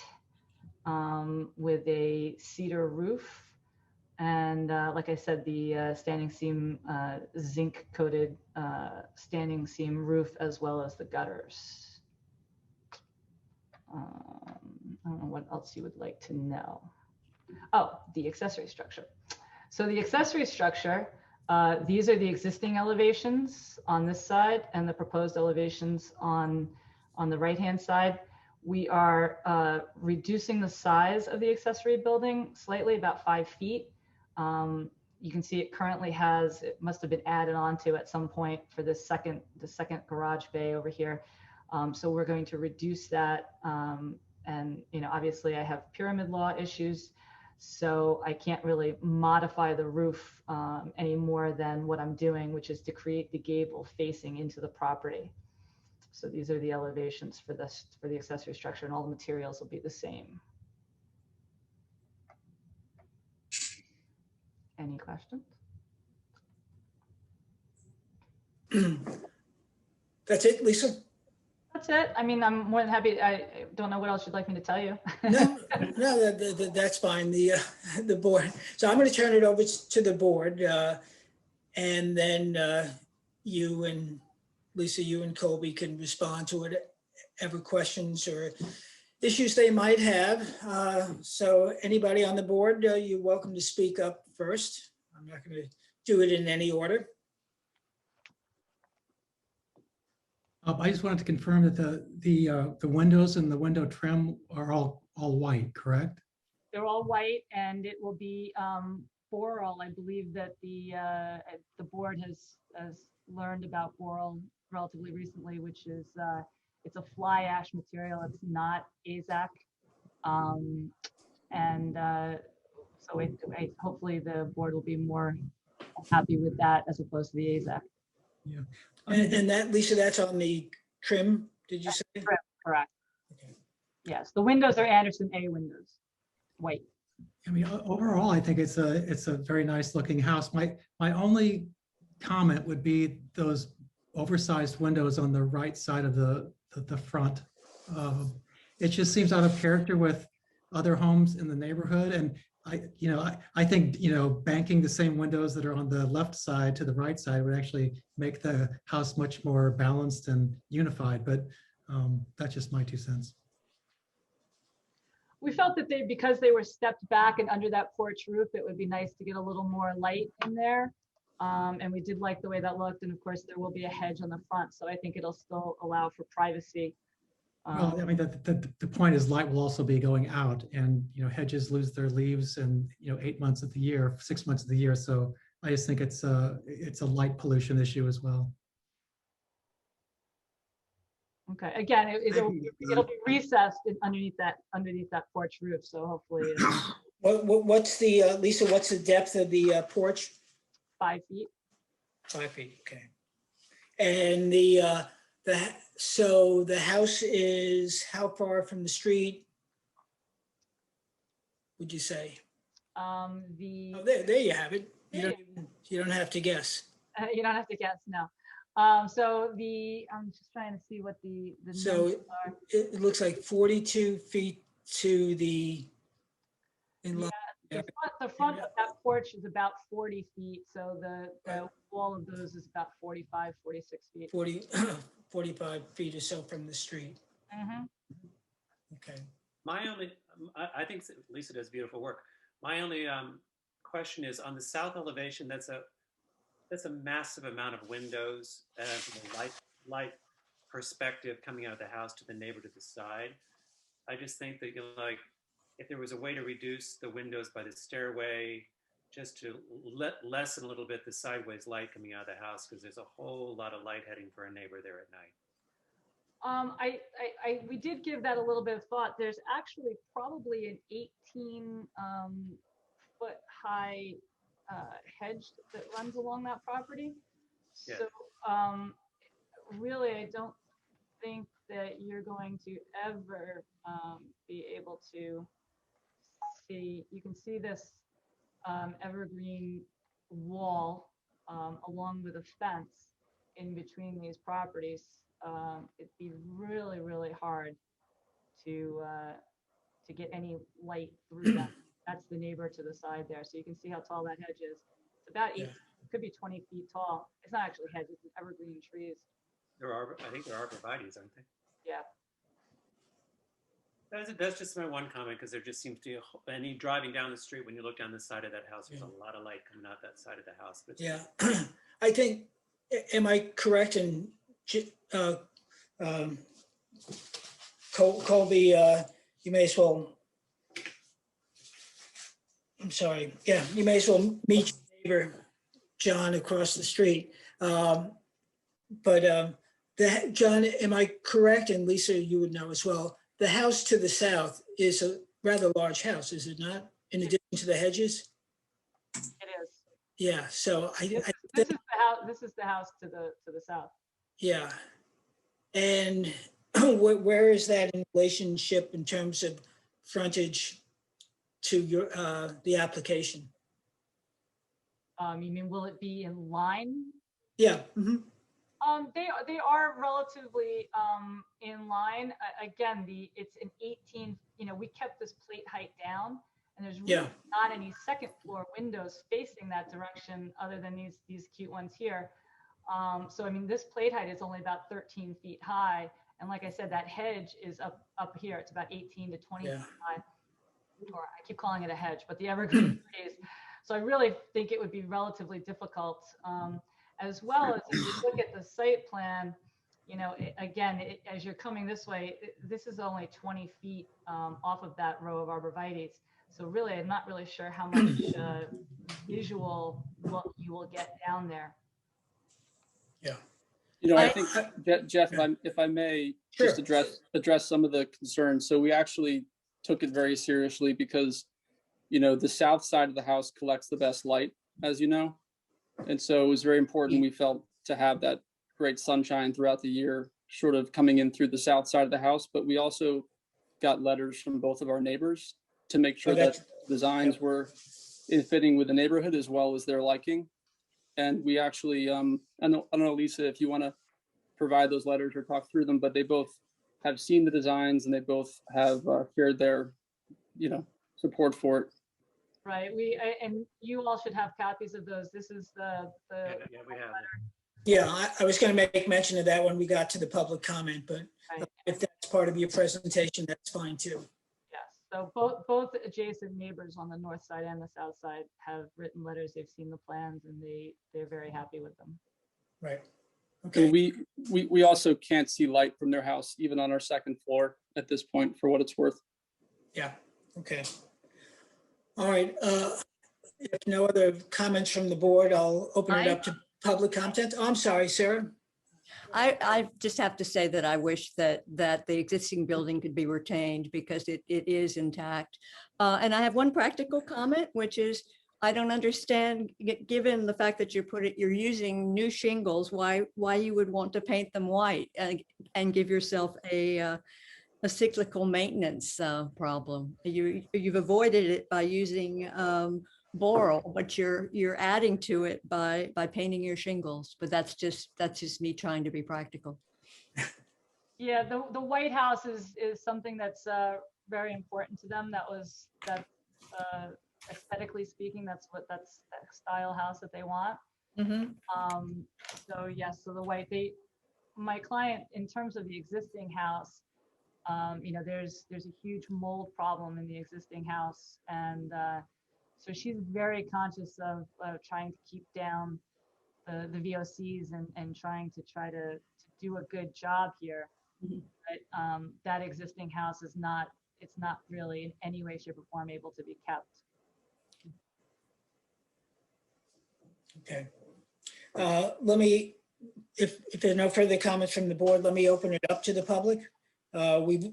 with a cedar roof. And like I said, the standing seam, zinc coated standing seam roof, as well as the gutters. I don't know what else you would like to know. Oh, the accessory structure. So the accessory structure, these are the existing elevations on this side and the proposed elevations on the right-hand side. We are reducing the size of the accessory building slightly, about 5 feet. You can see it currently has, it must have been added onto at some point for the second garage bay over here. So we're going to reduce that. And, obviously I have pyramid law issues, so I can't really modify the roof any more than what I'm doing, which is to create the gable facing into the property. So these are the elevations for this, for the accessory structure, and all the materials will be the same. Any questions? That's it, Lisa? That's it. I mean, I'm more than happy. I don't know what else you'd like me to tell you. No, that's fine. The board. So I'm going to turn it over to the board, and then you and Lisa, you and Colby can respond to whatever questions or issues they might have. So anybody on the board, you're welcome to speak up first. I'm not going to do it in any order. I just wanted to confirm that the windows and the window trim are all white, correct? They're all white, and it will be boral. I believe that the board has learned about boral relatively recently, which is it's a fly ash material. It's not AZAC, so hopefully the board will be more happy with that as opposed to the AZAC. Yeah. And that, Lisa, that's on the trim, did you say? Correct. Yes, the windows are Anderson A windows, white. I mean, overall, I think it's a very nice looking house. My only comment would be those oversized windows on the right side of the front. It just seems out of character with other homes in the neighborhood. And I think, banking the same windows that are on the left side to the right side would actually make the house much more balanced and unified, but that's just my 2 cents. We felt that because they were stepped back and under that porch roof, it would be nice to get a little more light in there. And we did like the way that looked. And of course, there will be a hedge on the front, so I think it'll still allow for privacy. Well, I mean, the point is light will also be going out, and hedges lose their leaves and 8 months of the year, 6 months of the year. So I just think it's a light pollution issue as well. Okay, again, it'll be recessed underneath that porch roof. So hopefully, What's the Lisa? What's the depth of the porch? 5 feet. 5 feet. Okay. And so the house is how far from the street, would you say? There you have it. You don't have to guess. You don't have to guess, no. So I'm just trying to see what the So numbers are. it looks like 42 feet to the in-line. The front of that porch is about 40 feet. So the wall of those is about 45, 46 feet. 45 feet or so from the street. Mm-hmm. Okay. I think Lisa does beautiful work. My only question is on the south elevation. That's a massive amount of windows and light perspective coming out of the house to the neighbor to the side. I just think that if there was a way to reduce the windows by the stairway, just to lessen a little bit the sideways light coming out of the house, because there's a whole lot of light heading for a neighbor there at night. We did give that a little bit of thought. There's actually probably an 18 foot high hedge that runs along that property. Yeah. So really, I don't think that you're going to ever be able to see. You can see this evergreen wall along with a fence in between these properties. It'd be really, really hard to get any light through that. That's the neighbor to the side there. So you can see how tall that hedge is. It's about 8, it could be 20 feet tall. It's not actually hedges, it's evergreen trees. I think there are arborvitaes, aren't they? Yeah. That's just my one comment, because there just seems to be any driving down the street, when you look down the side of that house, there's a lot of light coming out that side of the house. But Yeah, I think, am I correct in Colby, you may as well, I'm sorry, yeah, you may as well meet your neighbor, John, across the street. John, am I correct? And Lisa, you would know as well. The house to the south is a rather large house, is it not? In addition to the hedges? It is. Yeah, so This is the house to the south. yeah. And where is that in relationship in terms of frontage to your, the application? You mean, will it be in line? Yeah. Mhm. They are relatively in line. Again, it's an 18, we kept this plate height down, and there's really Yeah. not any second floor windows facing that direction other than these cute ones here. So I mean, this plate height is only about 13 feet high, and like I said, that hedge is up here. It's about 18 to 20 Yeah. feet high, or I keep calling it a hedge, but the evergreen trees. So I really think it would be relatively difficult. As well as if you look at the site plan, as you're coming this way, this is only 20 feet off of that row of arborvitaes. So really, I'm not really sure how much visual look you will get down there. Yeah. I think that, Jeff, if I may, Sure. just address some of the concerns. So we actually took it very seriously because, the south side of the house collects the best light, as you know. And so it was very important, we felt, to have that great sunshine throughout the year, sort of coming in through the south side of the house. But we also got letters from both of our neighbors to make sure that designs were in fitting with the neighborhood as well as their liking. And we actually, I don't know, Lisa, if you want to provide those letters or talk through them, but they both have seen the designs and they both have shared their, support for it. Right. And you all should have copies of those. This is the Yeah, we have it. Yeah, I was going to make mention of that when we got to the public comment, but if that's part of your presentation, that's fine too. Yes. So both adjacent neighbors on the north side and the south side have written letters. They've seen the plans and they're very happy with them. Right. Okay. We also can't see light from their house, even on our second floor at this point, for what it's worth. Yeah. Okay. All right. If no other comments from the board, I'll open it up to public comment. Oh, I'm sorry, Sarah. I just have to say that I wish that the existing building could be retained because it is intact. And I have one practical comment, which is I don't understand, given the fact that you're using new shingles, why you would want to paint them white and give yourself a cyclical maintenance problem. You've avoided it by using boral, but you're adding to it by painting your shingles. But that's just me trying to be practical. Yeah, the White House is something that's very important to them. That's aesthetically speaking, that's the style house that they want. Mm-hmm. So yes, so the white. My client, in terms of the existing house, there's a huge mold problem in the existing house, and so she's very conscious of trying to keep down the VOCs and trying to do a good job here. Mm-hmm. But that existing house it's not really in any way, shape, or form able to be kept. Okay. Let me, if there are no further comments from the board, let me open it up to the public. We've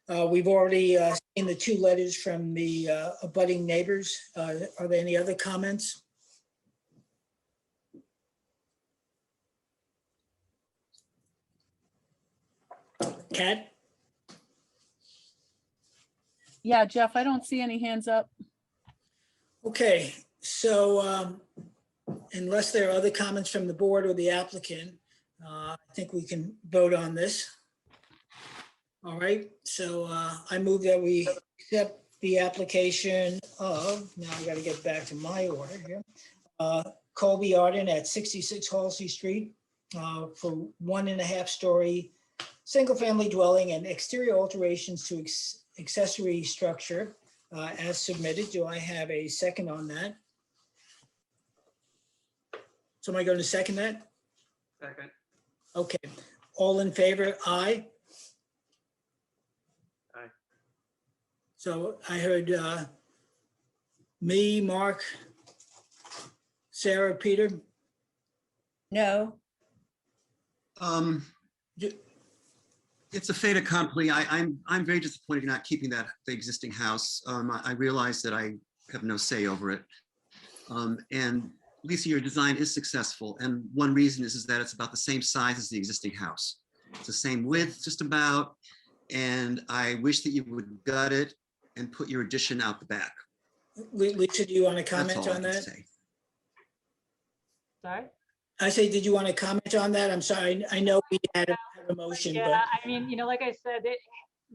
already seen the two letters from the abutting neighbors. Are there any other comments? Kat? Yeah, Jeff, I don't see any hands up. Okay, so unless there are other comments from the board or the applicant, I think we can vote on this. All right, so I move that we accept the application of, now I gotta get back to my order here. Colby Arden at 66 Halsey Street for 1.5 story single-family dwelling and exterior alterations to accessory structure as submitted. Do I have a second on that? So am I going to second that? Second. Okay, all in favor? Aye. Aye. So I heard me, Mark, Sarah, Peter. No. It's a fait accompli. I'm very disappointed you're not keeping the existing house. I realize that I have no say over it. And Lisa, your design is successful. And one reason is that it's about the same size as the existing house. It's the same width, just about. And I wish that you would gut it and put your addition out the back. Lisa, do you want to That's comment all I on can that? say. Sorry? I say, did you want to comment on that? I'm sorry, I know we had a motion, Yeah, but I mean, like I said,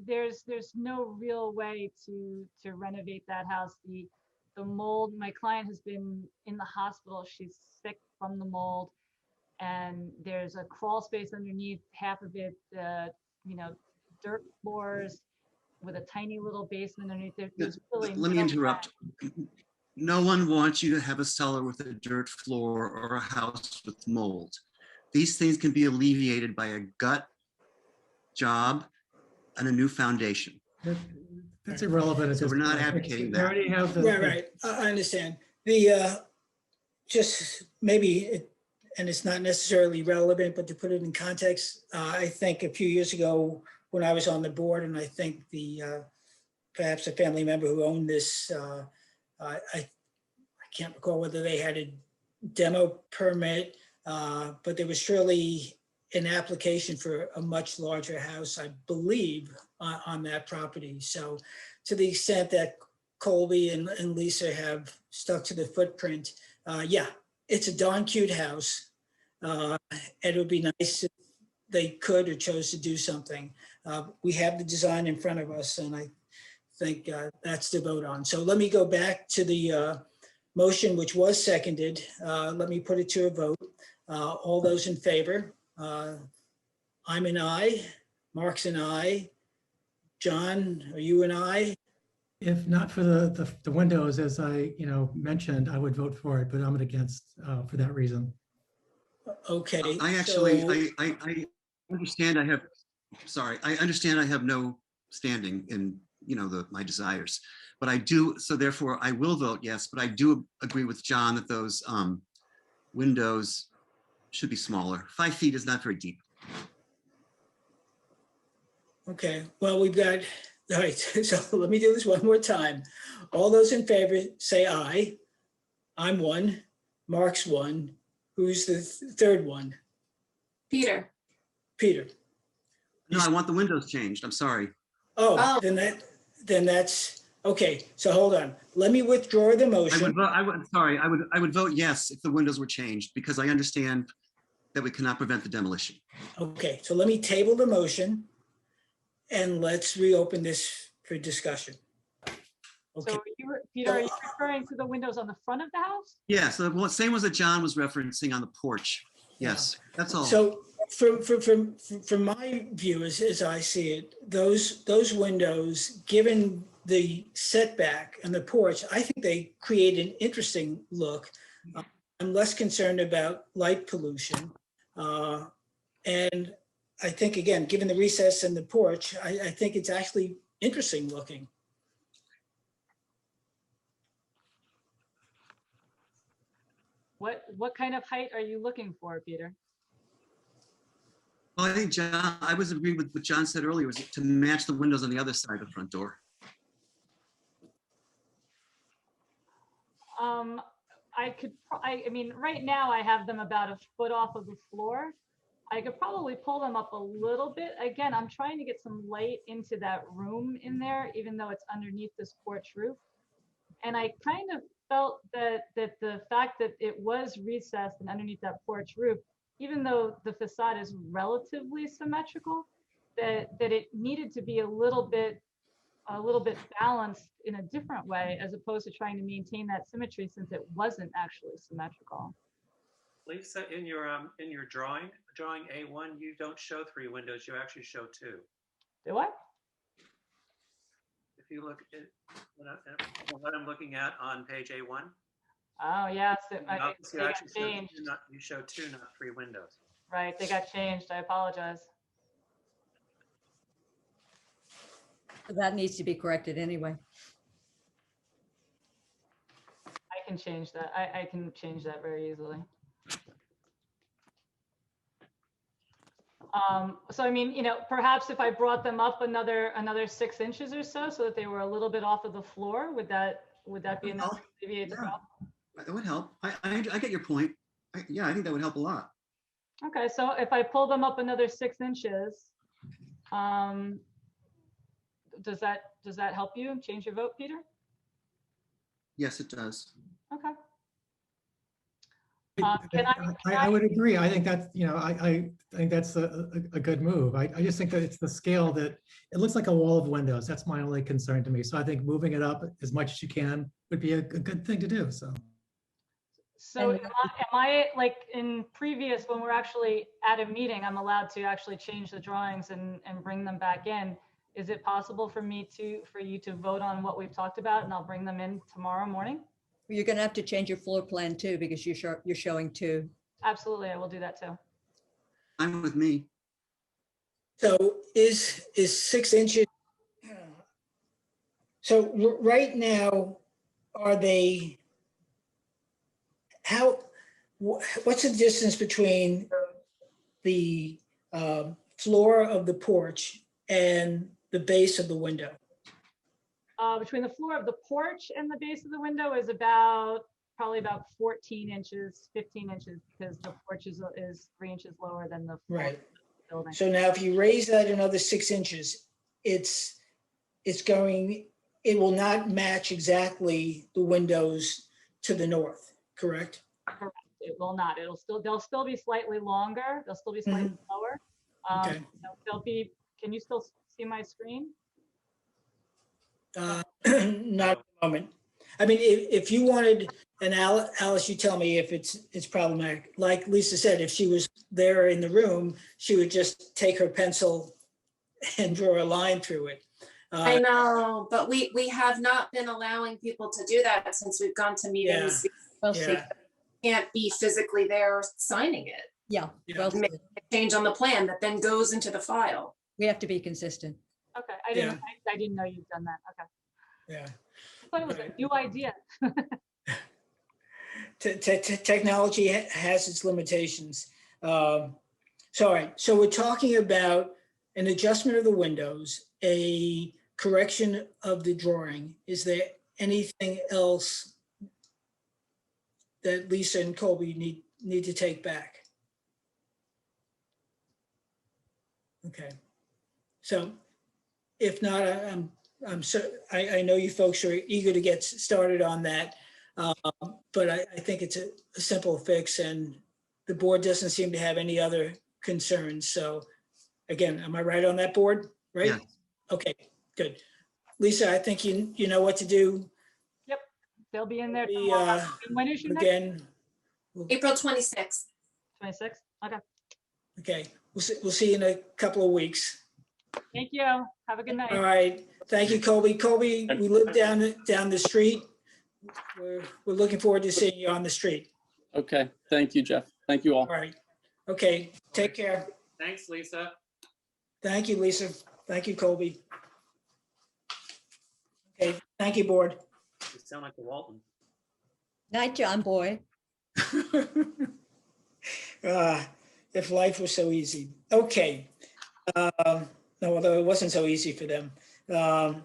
there's no real way to renovate that house. The mold, my client has been in the hospital. She's sick from the mold. And there's a crawl space underneath, half of it, dirt floors with a tiny little basement underneath. There's really Let me no interrupt. No one wants you to have a cellar with a dirt floor or a house with mold. These things can be alleviated by a gut job and a new foundation. That's irrelevant at So this we're not point. advocating We that. already have the. right. I understand. The, just maybe, and it's not necessarily relevant, but to put it in context, I think a few years ago when I was on the board, and I think perhaps a family member who owned this, I can't recall whether they had a demo permit, but there was surely an application for a much larger house, I believe, on that property. So to the extent that Colby and Lisa have stuck to the footprint, yeah, it's a darn cute house. And it would be nice if they could or chose to do something. We have the design in front of us, and I think that's to vote on. So let me go back to the motion, which was seconded. Let me put it to a vote. All those in favor? I'm an aye. Mark's an aye. John, are you an aye? If not for the windows, as I mentioned, I would vote for it, but I'm against for that reason. Okay. I actually, so- I understand I understand I have no standing in, my desires, but I do, so therefore I will vote yes, but I do agree with John that those windows should be smaller. 5 feet is not very deep. Okay, well, we've got, all right, so let me do this one more time. All those in favor say aye. I'm one, Mark's one. Who's the third one? Peter. Peter. No, I want the windows changed. I'm sorry. Oh, then that's, okay, so hold on. Let me withdraw the motion. I would vote yes if the windows were changed, because I understand that we cannot prevent the demolition. Okay, so let me table the motion and let's reopen this for discussion. Okay. So Peter, are you referring to the windows on the front of the house? Yeah, so the same was that John was referencing on the porch. Yes, that's all. So from my view, as I see it, those windows, given the setback and the porch, I think they create an interesting look. I'm less concerned about light pollution. And I think, again, given the recess and the porch, I think it's actually interesting looking. What kind of height are you looking for, Peter? Well, I think I was agreeing with what John said earlier, was to match the windows on the other side of the front door. I mean, right now I have them about a foot off of the floor. I could probably pull them up a little bit. Again, I'm trying to get some light into that room in there, even though it's underneath this porch roof. And I kind of felt that the fact that it was recessed and underneath that porch roof, even though the facade is relatively symmetrical, that it needed to be a little bit balanced in a different way, as opposed to trying to maintain that symmetry, since it wasn't actually symmetrical. Lisa, in your drawing A1, you don't show 3 windows, you actually show 2. Do I? If you look at what I'm looking at on page A1. Oh, yes, I think You they got actually changed. you show 2, not 3 windows. Right, they got changed. I apologize. That needs to be corrected anyway. I can change that. I can change that very easily. So I mean, perhaps if I brought them up another 6 inches or so that they were a little bit off of the floor, would that be enough to alleviate the problem? That would help. I get your point. Yeah, I think that would help a lot. Okay, so if I pull them up another 6 inches, does that help you change your vote, Peter? Yes, it does. Okay. I would agree. I think that's, I think that's a good move. I just think that it's the scale that, it looks like a wall of windows. That's my only concern to me. So I think moving it up as much as you can would be a good thing to do, so. So am I like in previous, when we're actually at a meeting, I'm allowed to actually change the drawings and bring them back in. Is it possible for you to vote on what we've talked about and I'll bring them in tomorrow morning? You're gonna have to change your floor plan too, because you're showing 2. Absolutely, I will do that too. I'm with me. So is 6 inches? So right now, are they, what's the distance between the floor of the porch and the base of the window? Between the floor of the porch and the base of the window is probably about 14 inches, 15 inches, because the porch is 3 inches lower than the floor Right. of the building. So now if you raise that another 6 inches, it will not match exactly the windows to the north, correct? Correct. It will not. They'll still be slightly longer. They'll still be slightly lower. Okay. Can you still see my screen? Not at the moment. I mean, if you wanted, and Alice, you tell me if it's problematic. Like Lisa said, if she was there in the room, she would just take her pencil and draw a line through it. I know, but we have not been allowing people to do that since we've gone to meetings. Yeah. They can't be physically there signing it. Yeah. Well, make a change on the plan that then goes into the file. We have to be consistent. Okay, I didn't know you'd done that. Okay. Yeah. I thought it was a new idea. Technology has its limitations. All right, so we're talking about an adjustment of the windows, a correction of the drawing. Is there anything else that Lisa and Colby need to take back? Okay, so if not, I know you folks are eager to get started on that, but I think it's a simple fix, and the board doesn't seem to have any other concerns. So again, am I right on that board? Right? Yeah. Okay, good. Lisa, I think you know what to do. Yep, they'll be in there tomorrow. When is your next? Again, April 26th. 26th. Okay. Okay, we'll see you in a couple of weeks. Thank you. Have a good night. All right. Thank you, Colby. Colby, we live down the street. We're looking forward to seeing you on the street. Okay, thank you, Jeff. Thank you all. All right. Okay, take care. Thanks, Lisa. Thank you, Lisa. Thank you, Colby. Okay, thank you, board. You sound like the Walton. Night, John Boy. If life was so easy. Okay. No, although it wasn't so easy for them. The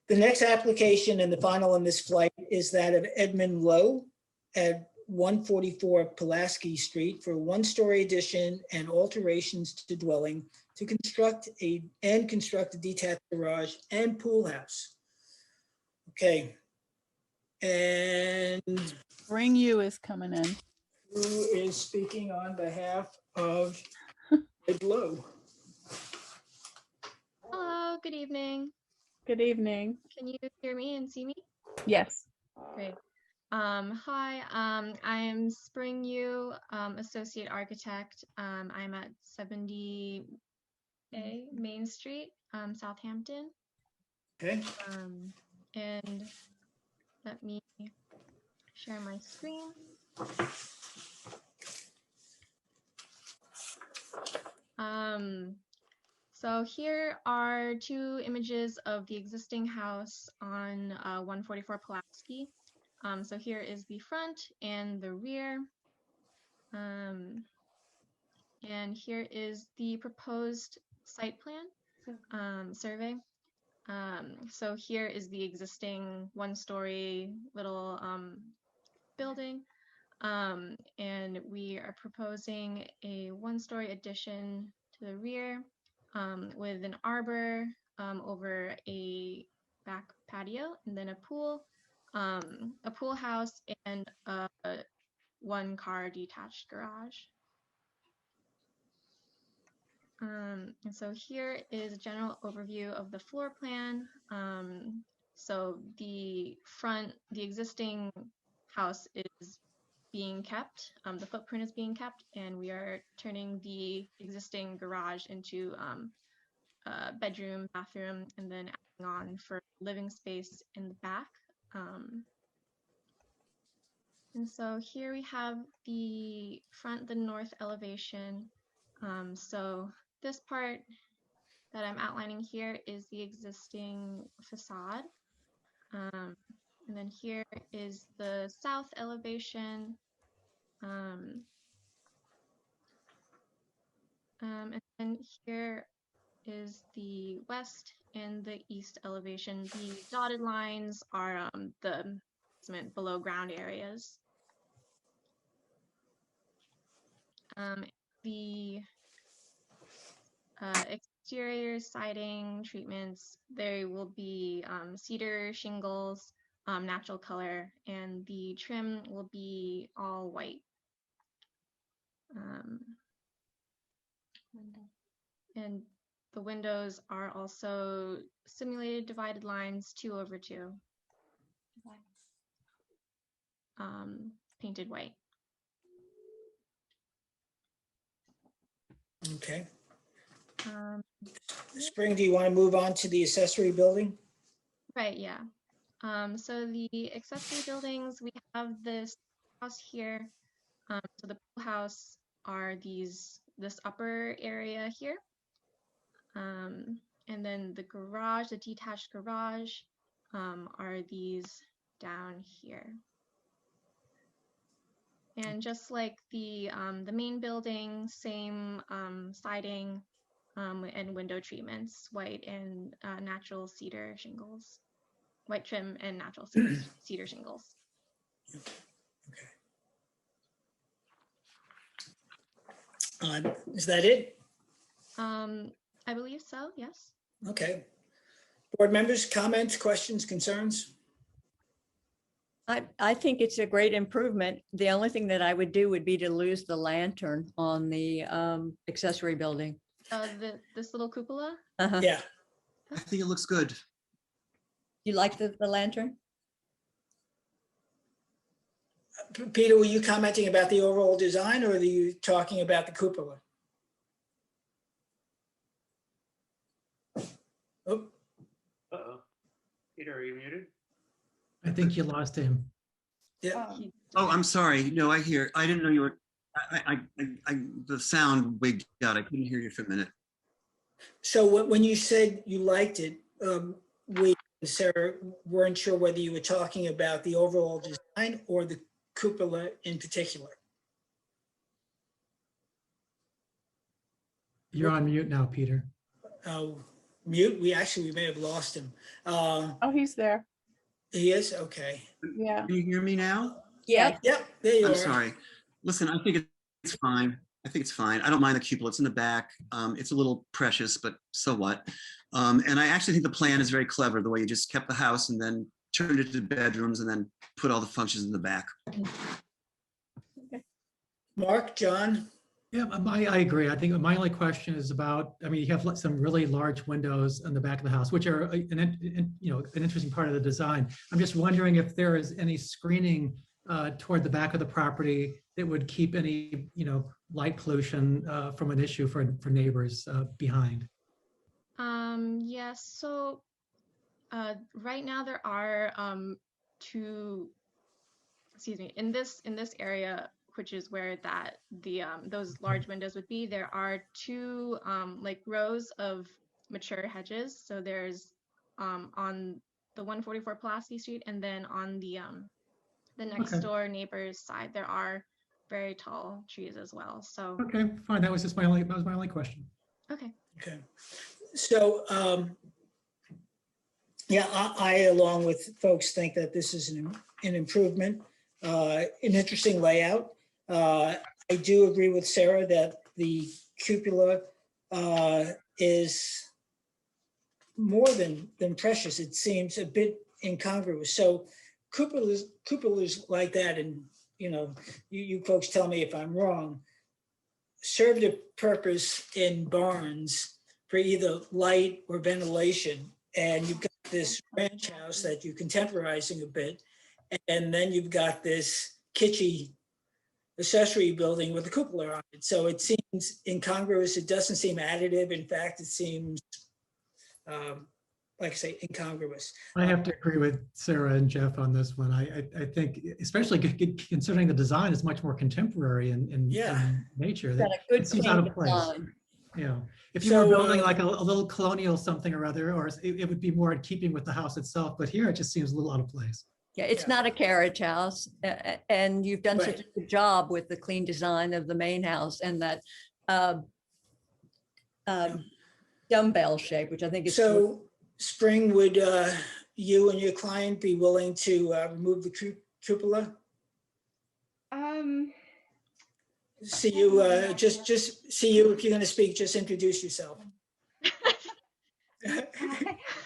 next application and the final in this flight is that of Edmund Lowe at 144 Pulaski Street for a one-story addition and alterations to dwelling to construct a detached garage and pool house. Okay. And Bring You is coming in. who is speaking on behalf of Ed Lowe? Hello, good evening. Good evening. Can you hear me and see me? Yes. Great. Hi, I'm Spring Yu, Associate Architect. I'm at 70A Main Street, Southampton. Okay. And let me share my screen. So here are 2 images of the existing house on 144 Pulaski. So here is the front and the rear. And here is the proposed site plan survey. So here is the existing one-story little building. And we are proposing a one-story addition to the rear with an arbor over a back patio, and then a pool house, and a one-car detached garage. And so here is a general overview of the floor plan. So the existing house is being kept, the footprint is being kept, and we are turning the existing garage into a bedroom, bathroom, and then adding on for living space in the back. And so here we have the north elevation. So this part that I'm outlining here is the existing facade. And then here is the south elevation. And then here is the west and the east elevation. The dotted lines are the basement below ground areas. The exterior siding treatments, there will be cedar shingles, natural color, and the trim will be all white. And the windows are also simulated divided lines 2/2, painted white. Okay. Spring, do you want to move on to the accessory building? Right, yeah. So the accessory buildings, we have this house here. So the pool house are this upper area here. And then the garage, the detached garage, are these down here. And just like the main building, same siding and window treatments, white and natural cedar shingles, white trim and natural cedar shingles. Is that it? I believe so, yes. Okay. Board members, comments, questions, concerns? I think it's a great improvement. The only thing that I would do would be to lose the lantern on the accessory building. This little cupola? Uh-huh. Yeah. I think it looks good. You like the lantern? Peter, were you commenting about the overall design, or are you talking about the cupola? Oh. Uh-oh. Peter, are you muted? I think you lost him. Yeah. Oh, I'm sorry. No, I didn't know you were, the sound wigged out. I couldn't hear you for a minute. So when you said you liked it, we, Sarah, weren't sure whether you were talking about the overall design or the cupola in particular. You're on mute now, Peter. Oh, mute? We may have lost him. Oh, he's there. He is? Okay. Yeah. Can you hear me now? Yeah. Yep, there you are. I'm sorry. Listen, I think it's fine. I think it's fine. I don't mind the cupola. It's in the back. It's a little precious, but so what? And I actually think the plan is very clever, the way you just kept the house and then turned it into bedrooms and then put all the functions in the back. Mark, John? Yeah, I agree. I think my only question is about, I mean, you have some really large windows on the back of the house, which are an interesting part of the design. I'm just wondering if there is any screening toward the back of the property that would keep any, light pollution from an issue for neighbors behind. Yes, so right now there are in this area, which is where those large windows would be, there are two like rows of mature hedges. So there's on the 144 Pulaski Street, and then on the next door neighbor's side, there are very tall trees as well. So okay, fine. That was my only question. Okay. Okay. So yeah, I along with folks think that this is an improvement. an interesting layout. I do agree with Sarah that the cupola is more than precious. It seems a bit incongruous. So cupolas like that, and you folks tell me if I'm wrong, served a purpose in barns for either light or ventilation. And you've got this ranch house that you're contemporizing a bit. And then you've got this kitschy accessory building with a cupola on it. So it seems incongruous. It doesn't seem additive. In fact, it seems, like I say, incongruous. I have to agree with Sarah and Jeff on this one. I think, especially considering the design is much more contemporary in nature. Got a good It seems out clean of place. design. Yeah. If you were building like a little colonial something or other, or it would be more in keeping with the house itself. But here it just seems a little out of place. Yeah, it's not a carriage house, and you've done such a good job with the clean design of the main house and that dumbbell shape, which I think is so. Spring, would you and your client be willing to remove the cupola? See you. Just see you. If you're going to speak, just introduce yourself. Hi,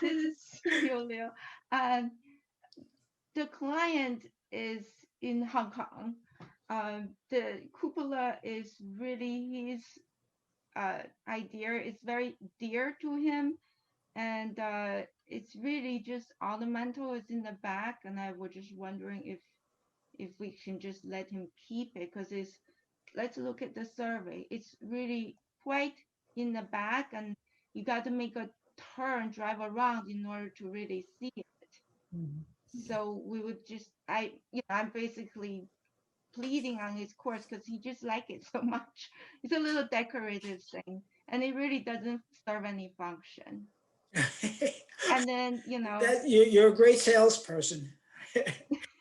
this is Julio. The client is in Hong Kong. The cupola is really his idea. It's very dear to him, and it's really just ornamental. It's in the back, and I was just wondering if we can just let him keep it, because it's. Let's look at the survey. It's really quite in the back, and you got to make a turn, drive around in order to really see it. So we would just, I'm basically pleading on his course because he just like it so much. It's a little decorative thing, and it really doesn't serve any function. And then, you're a great salesperson.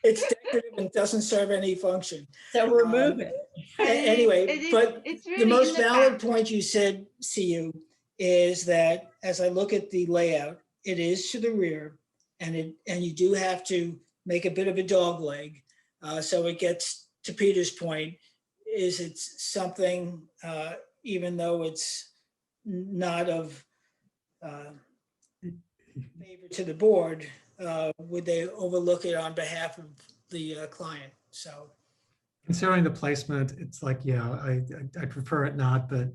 It's decorative and doesn't serve any function. So remove it. Anyway, but it's really the most in the valid back. point you said, CU, is that as I look at the layout, it is to the rear, and you do have to make a bit of a dog leg. So it gets to Peter's point, is it something, even though it's not of favor to the board, would they overlook it on behalf of the client? So Considering the placement, it's like, yeah, I prefer it not, but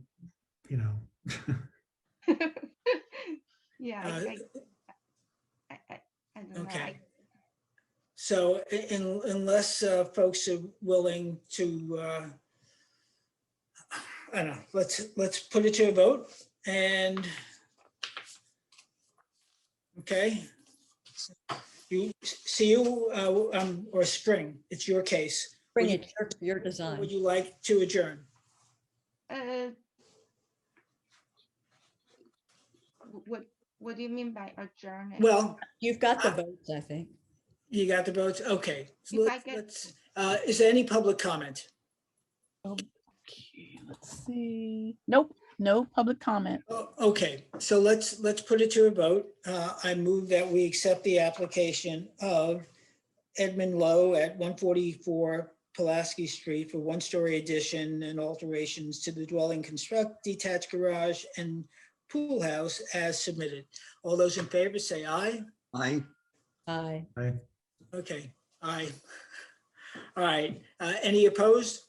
Yeah, I don't know. okay. So unless folks are willing to, I don't know, let's put it to a vote. And okay, you see or Spring, it's your case. Bring it, your design. Would you like to adjourn? What do you mean by adjourning? Well, you've got the votes, I think. You got the votes? Okay. So If I get- is there any public comment? Okay, let's see. Nope, no public comment. Okay, so let's put it to a vote. I move that we accept the application of Edmund Lowe at 144 Pulaski Street for one-story addition and alterations to the dwelling, construct detached garage and pool house as submitted. All those in favor say aye. Aye. Aye. Aye. Okay, aye. All right, any opposed?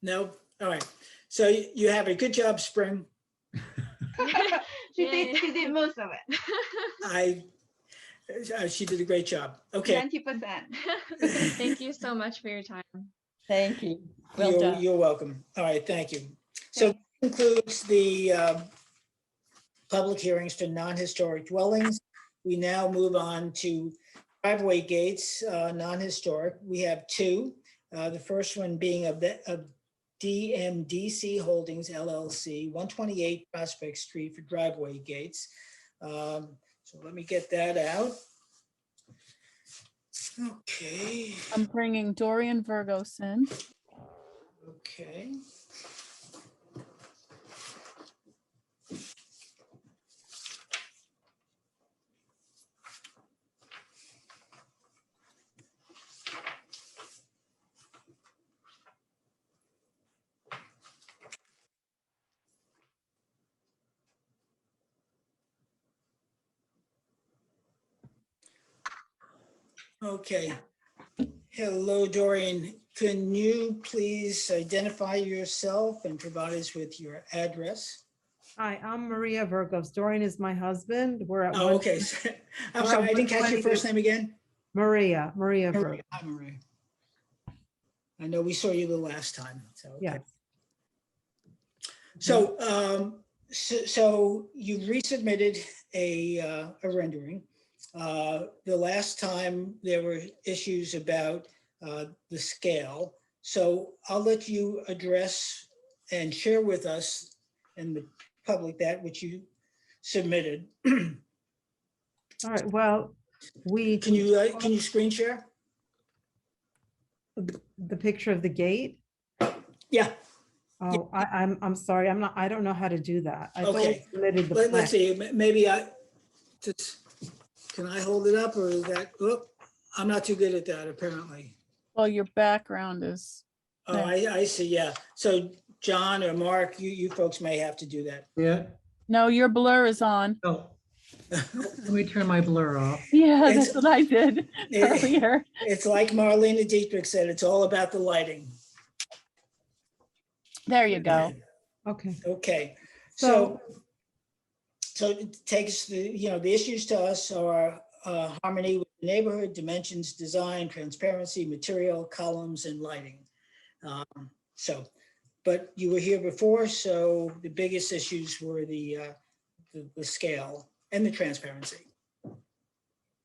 No, all right. So you have a good job, Spring. She did most of it. She did a great job. Okay. 90%. Thank you so much for your time. Thank you. Well done. You're welcome. All right, thank you. So that concludes the public hearings for non-historic dwellings. We now move on to driveway gates, non-historic. We have two. The first one being of DMDC Holdings LLC, 128 Prospect Street for driveway gates. So let me get that out. Okay. I'm bringing Dorian Virgosen. Okay. Okay. Hello, Dorian. Can you please identify yourself and provide us with your address? Hi, I'm Maria Virgos. Dorian is my husband. We're at. Oh, okay. I'm sorry, I didn't catch your first name again. Maria Virgos. Hi, Maria. I know we saw you the last time, so. Okay. Yes. So, so you resubmitted a rendering. The last time there were issues about the scale. So I'll let you address and share with us and the public that which you submitted. All right, well, Can you screen share? The picture of the gate? Yeah. Oh, I'm sorry. I don't know how to do that. I've always Okay. submitted the Let's plan. see, maybe can I hold it up or is that, oh, I'm not too good at that apparently. Well, your background is. Oh, I see, yeah. So John or Mark, you folks may have to do that. Yeah. No, your blur is on. Oh, let me turn my blur off. Yeah, It's- that's what I did earlier. It's like Marlena Dietrich said, it's all about the lighting. There you go. Okay. Okay, so it takes the issues to us are harmony with the neighborhood, dimensions, design, transparency, material, columns, and lighting. But you were here before, so the biggest issues were the scale and the transparency.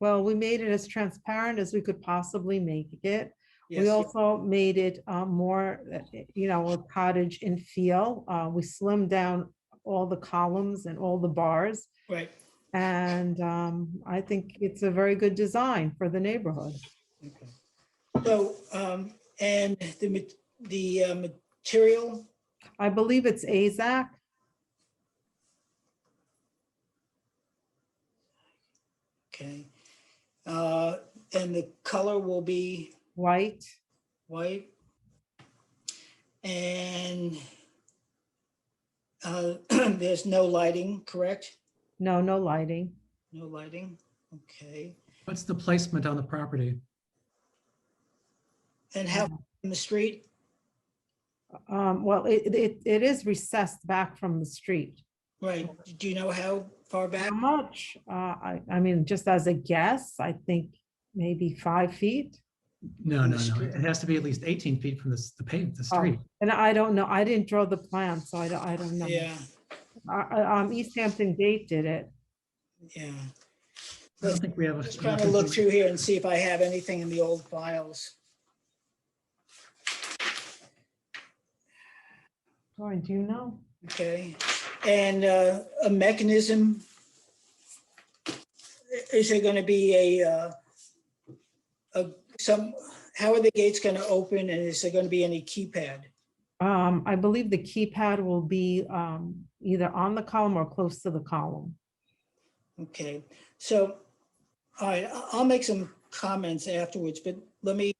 Well, we made it as transparent as we could possibly make it. Yes, We yeah. also made it more, a cottage in feel. We slimmed down all the columns and all the bars. Right. And I think it's a very good design for the neighborhood. So, and the material, I believe it's AZAC. okay. And the color will be White. white. And there's no lighting, correct? No, no lighting. No lighting, okay. What's the placement on the property? And how in the street? Well, it is recessed back from the street. Right, do you know how far back? How much? I mean, just as a guess, I think maybe 5 feet. No. It has to be at least 18 feet from the street. And I don't know. I didn't draw the plan, so I don't know. Yeah, East Hampton Gate did it. yeah. I don't think we have a. Just trying to look through here and see if I have anything in the old files. Lauren, do you know? Okay, and a mechanism, is there gonna be how are the gates gonna open and is there gonna be any keypad? I believe the keypad will be either on the column or close to the column. Okay, so, all right, I'll make some comments afterwards, but let me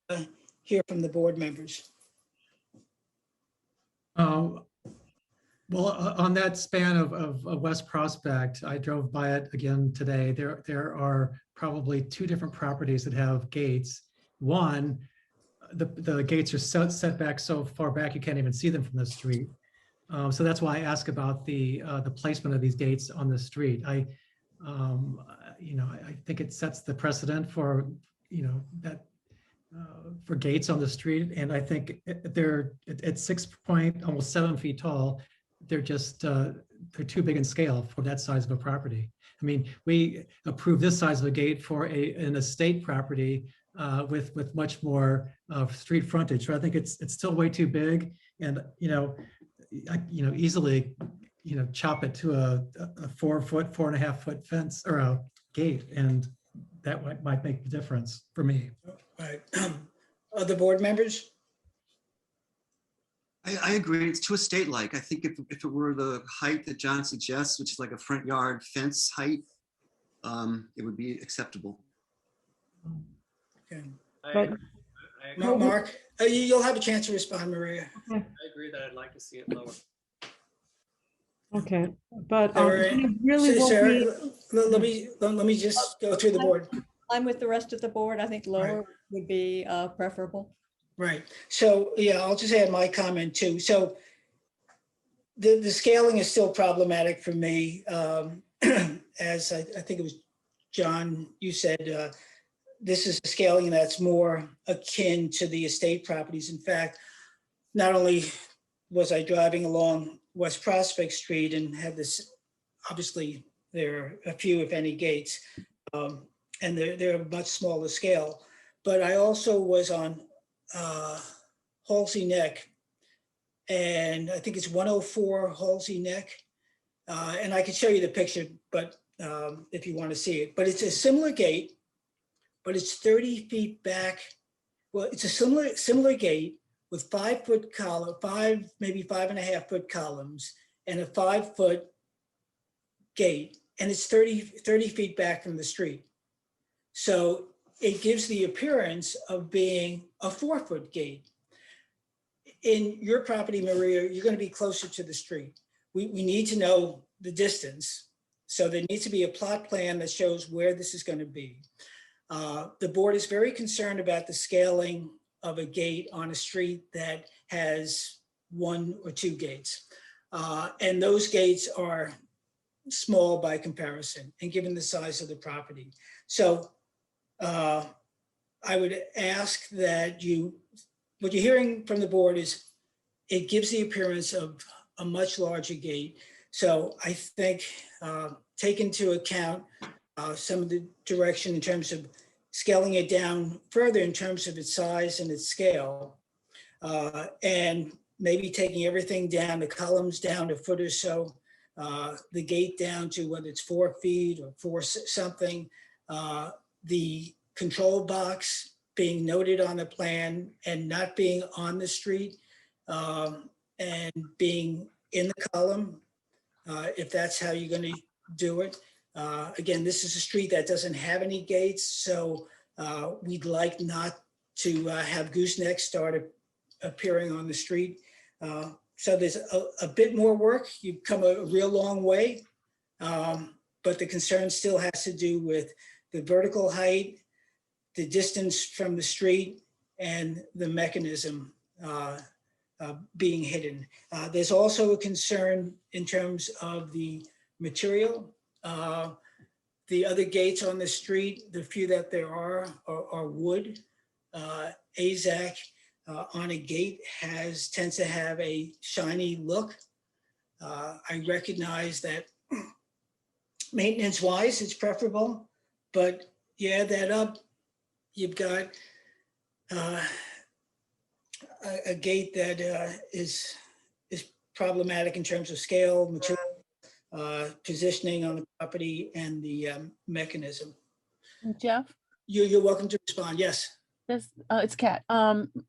hear from the board members. Well, on that span of West Prospect, I drove by it again today. There are probably 2 different properties that have gates. One, the gates are set back so far back you can't even see them from the street. So that's why I ask about the placement of these gates on the street. I think it sets the precedent for that for gates on the street, and I think they're at 6 point, almost 7 feet tall. They're just they're too big in scale for that size of a property. I mean, we approved this size of a gate for an estate property with much more street frontage. So I think it's still way too big, and easily chop it to a 4-foot, 4.5-foot fence or a gate, and that might make the difference for me. Right. Other board members? I agree. It's too estate-like. I think if it were the height that John suggests, which is like a front yard fence height, it would be acceptable. Okay. But Mark, you'll have a chance to respond, Maria. I agree that I'd like to see it lower. Okay, but All right. really won't Sarah, be. let me just go through the board. I'm with the rest of the board. I think lower would be preferable. Right. So, yeah, I'll just add my comment too. So the scaling is still problematic for me. As I think it was John, you said, this is a scaling that's more akin to the estate properties. In fact, not only was I driving along West Prospect Street and had this, obviously there are a few, if any, gates, and they're a much smaller scale, but I also was on Halsey Neck, and I think it's 104 Halsey Neck. And I can show you the picture, but if you want to see it, but it's a similar gate, but it's 30 feet back. Well, it's a similar gate with 5-foot column, maybe 5.5 foot columns and a 5-foot gate. And it's 30 feet back from the street. So it gives the appearance of being a 4-foot gate. In your property, Maria, you're going to be closer to the street. We need to know the distance. So there needs to be a plot plan that shows where this is going to be. The board is very concerned about the scaling of a gate on a street that has 1 or 2 gates. And those gates are small by comparison and given the size of the property. So I would ask that what you're hearing from the board is it gives the appearance of a much larger gate. So I think take into account some of the direction in terms of scaling it down further in terms of its size and its scale, and maybe taking everything down, the columns down a foot or so, the gate down to whether it's 4 feet or 4 something, the control box being noted on the plan and not being on the street, and being in the column, if that's how you're going to do it. Again, this is a street that doesn't have any gates, so we'd like not to have goosenecks start appearing on the street. So there's a bit more work. You've come a real long way, but the concern still has to do with the vertical height, the distance from the street, and the mechanism being hidden. There's also a concern in terms of the material. The other gates on the street, the few that there are wood. AZAC on a gate tends to have a shiny look. I recognize that maintenance wise, it's preferable, but you add that up, you've got a gate that is problematic in terms of scale, material, positioning on the property, and the mechanism. Jeff? You're welcome to respond. Yes. It's Kat.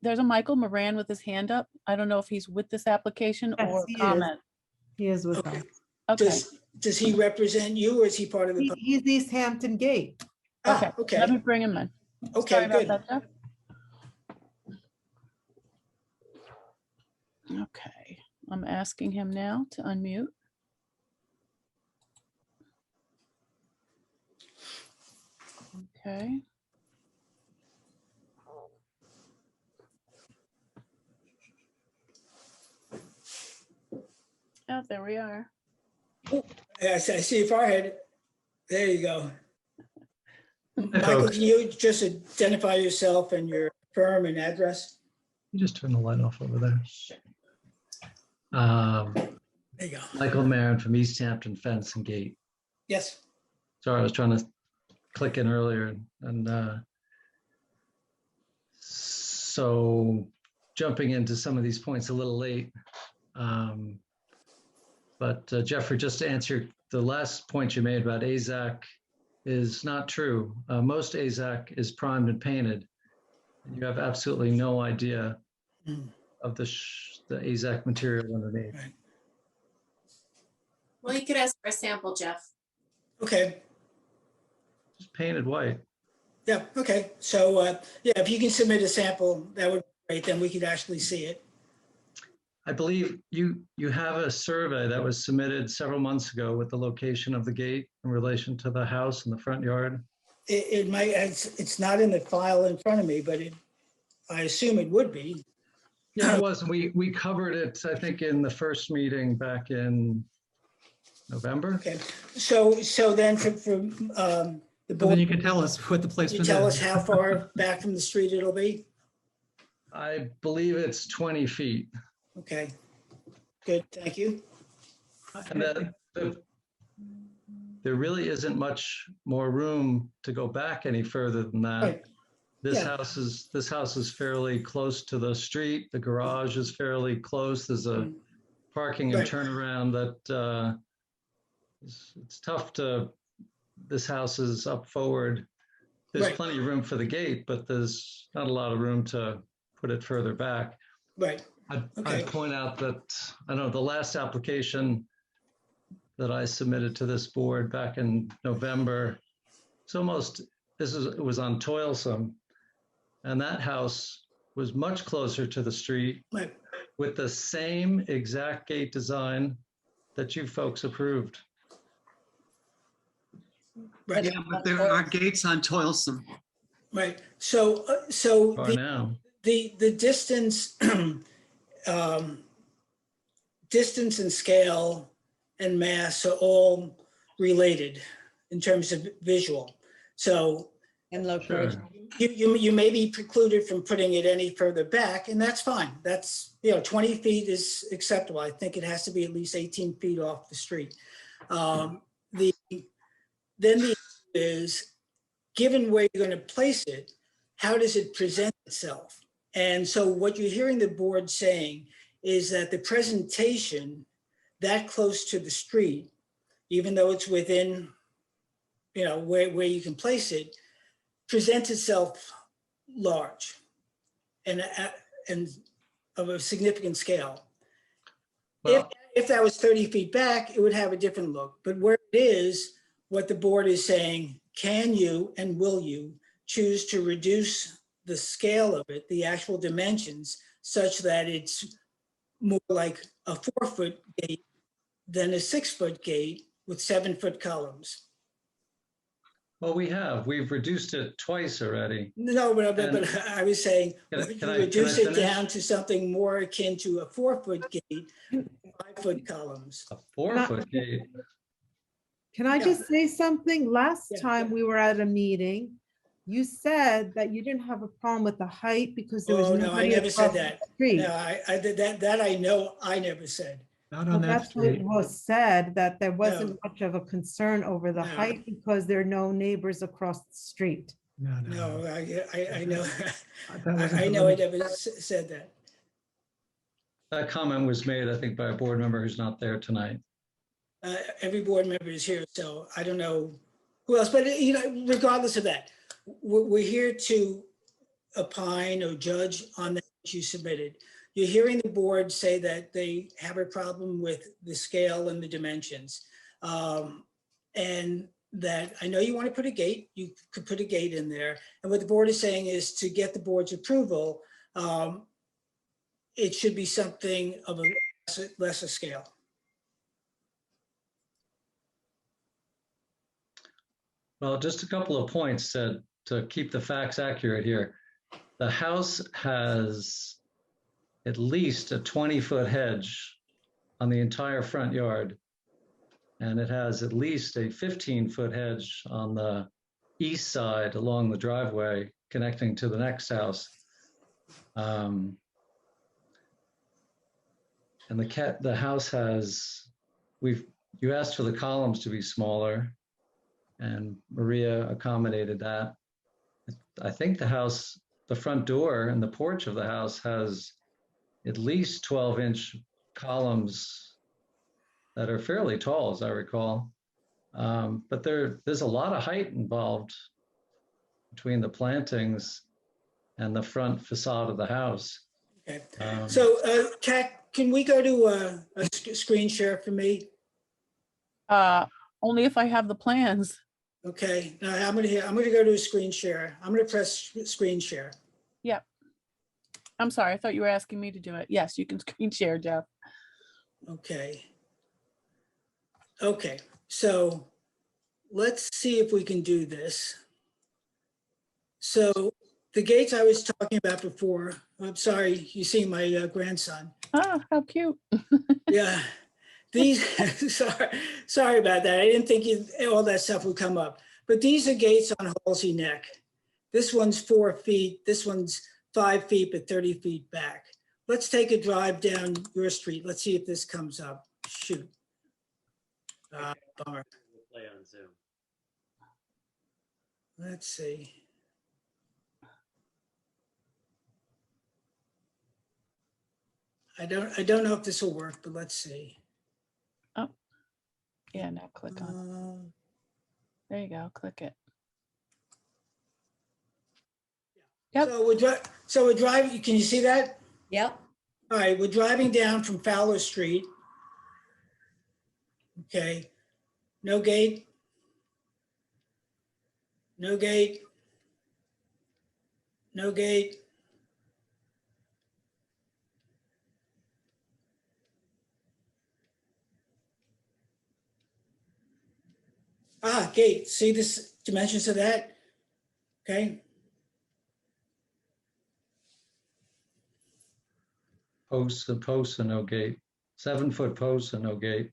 There's a Michael Moran with his hand up. I don't know if he's with this application Yes, or he is. comment. He is with Okay. us. Okay. Does he represent you, or is he part of the? He's East Hampton Gate. Ah, okay. Let me bring him in. Okay, Sorry about good. that, Jeff. Okay, I'm asking him now to unmute. Okay. Oh, there we are. Yeah, I see your forehead. There you go. Michael, can you just identify yourself and your firm and address? You just turn the light off over there. There you go. Michael Marin from East Hampton Fence and Gate. Yes. Sorry, I was trying to click in earlier, and so jumping into some of these points a little late. But Jeffrey, just to answer the last point you made about AZAC is not true. Most AZAC is primed and painted. You have absolutely no idea of the AZAC material underneath. Right. Well, you could ask for a sample, Jeff. Okay. Just painted white. Yeah. Okay. So yeah, if you can submit a sample, that would be great. Then we could actually see it. I believe you have a survey that was submitted several months ago with the location of the gate in relation to the house and the front yard. It might, it's not in the file in front of me, but I assume it would be. Yeah, it was. We covered it, I think, in the first meeting back in November. Okay, so then from the So then board, you can tell us what the you placement tell us is. how far back from the street it'll be? I believe it's 20 feet. Okay, good, thank you. And there really isn't much more room to go back any further than that. Right. This Yeah. house is fairly close to the street. The garage is fairly close. There's a parking and Right. turnaround that it's tough to. This house is up forward. There's Right. plenty of room for the gate, but there's not a lot of room to put it further back. Right. Okay. I'd point out that, I don't know, the last application that I submitted to this board back in November, it was on Toilsome, and that house was much closer to the street Right. with the same exact gate design that you folks approved. Right. Yeah, but there are gates on Toilsome. Right, so Or now. the distance, distance and scale and mass are all related in terms of visual. So And location. you may be precluded from putting it any further back, and that's fine. That's, 20 feet is acceptable. I think it has to be at least 18 feet off the street. Then the issue is, given where you're going to place it, how does it present itself? And so what you're hearing the board saying is that the presentation that close to the street, even though it's within, where you can place it, presents itself large and of a significant scale. Well, If that was 30 feet back, it would have a different look. But where it is, what the board is saying, can you and will you choose to reduce the scale of it, the actual dimensions, such that it's more like a 4-foot gate than a 6-foot gate with 7-foot columns? Well, we've reduced it twice already. No, but I was saying, Can I- would can you I- reduce can I it finish? down to something more akin to a 4-foot gate, 5-foot columns? A 4-foot gate. Can I Yeah. just say something? Last Yeah. time we were at a meeting, you said that you didn't have a problem with the height because there was Oh, no, I nobody never said across the that. street. No, I did that I know I never said. Not Well, on that that's what street. was said, that there wasn't No. much of a concern over the No. height because there are no neighbors across the street. No. No, I know, That wasn't I the know I limit. never said that. That comment was made, I think, by a board member who's not there tonight. Every board member is here, so I don't know who else, but regardless of that, we're here to opine or judge on that which you submitted. You're hearing the board say that they have a problem with the scale and the dimensions. And that I know you want to put a gate, you could put a gate in there. And what the board is saying is to get the board's approval, it should be something of a lesser scale. Well, just a couple of points to keep the facts accurate here. The house has at least a 20-foot hedge on the entire front yard. And it has at least a 15-foot hedge on the east side along the driveway connecting to the next house. And the house has, you asked for the columns to be smaller, and Maria accommodated that. I think the front door and the porch of the house has at least 12-inch columns that are fairly tall, as I recall. But there's a lot of height involved between the plantings and the front facade of the house. Okay. So, Kat, can we go to a screen share for me? Only if I have the plans. Okay, now I'm gonna go to a screen share. I'm gonna press screen share. Yep. I'm sorry, I thought you were asking me to do it. Yes, you can screen share, Jeff. Okay. Okay, so let's see if we can do this. So the gates I was talking about before, I'm sorry, you see my grandson. Oh, how cute. Yeah, these, sorry about that. I didn't think all that stuff would come up. But these are gates on Halsey Neck. This one's 4 feet, this one's 5 feet, but 30 feet back. Let's take a drive down your street. Let's see if this comes up. Shoot. Bummer. Play on Zoom. Let's see. I don't know if this will work, but let's see. Oh, yeah, now click on. There you go, click it. Yep. So we're driving, can you see that? Yep. All right, we're driving down from Fowler Street. Okay, no gate. No gate. No gate. Ah, gate, see this dimensions of that? Okay, Posts and no gate. 7-foot posts and no gate.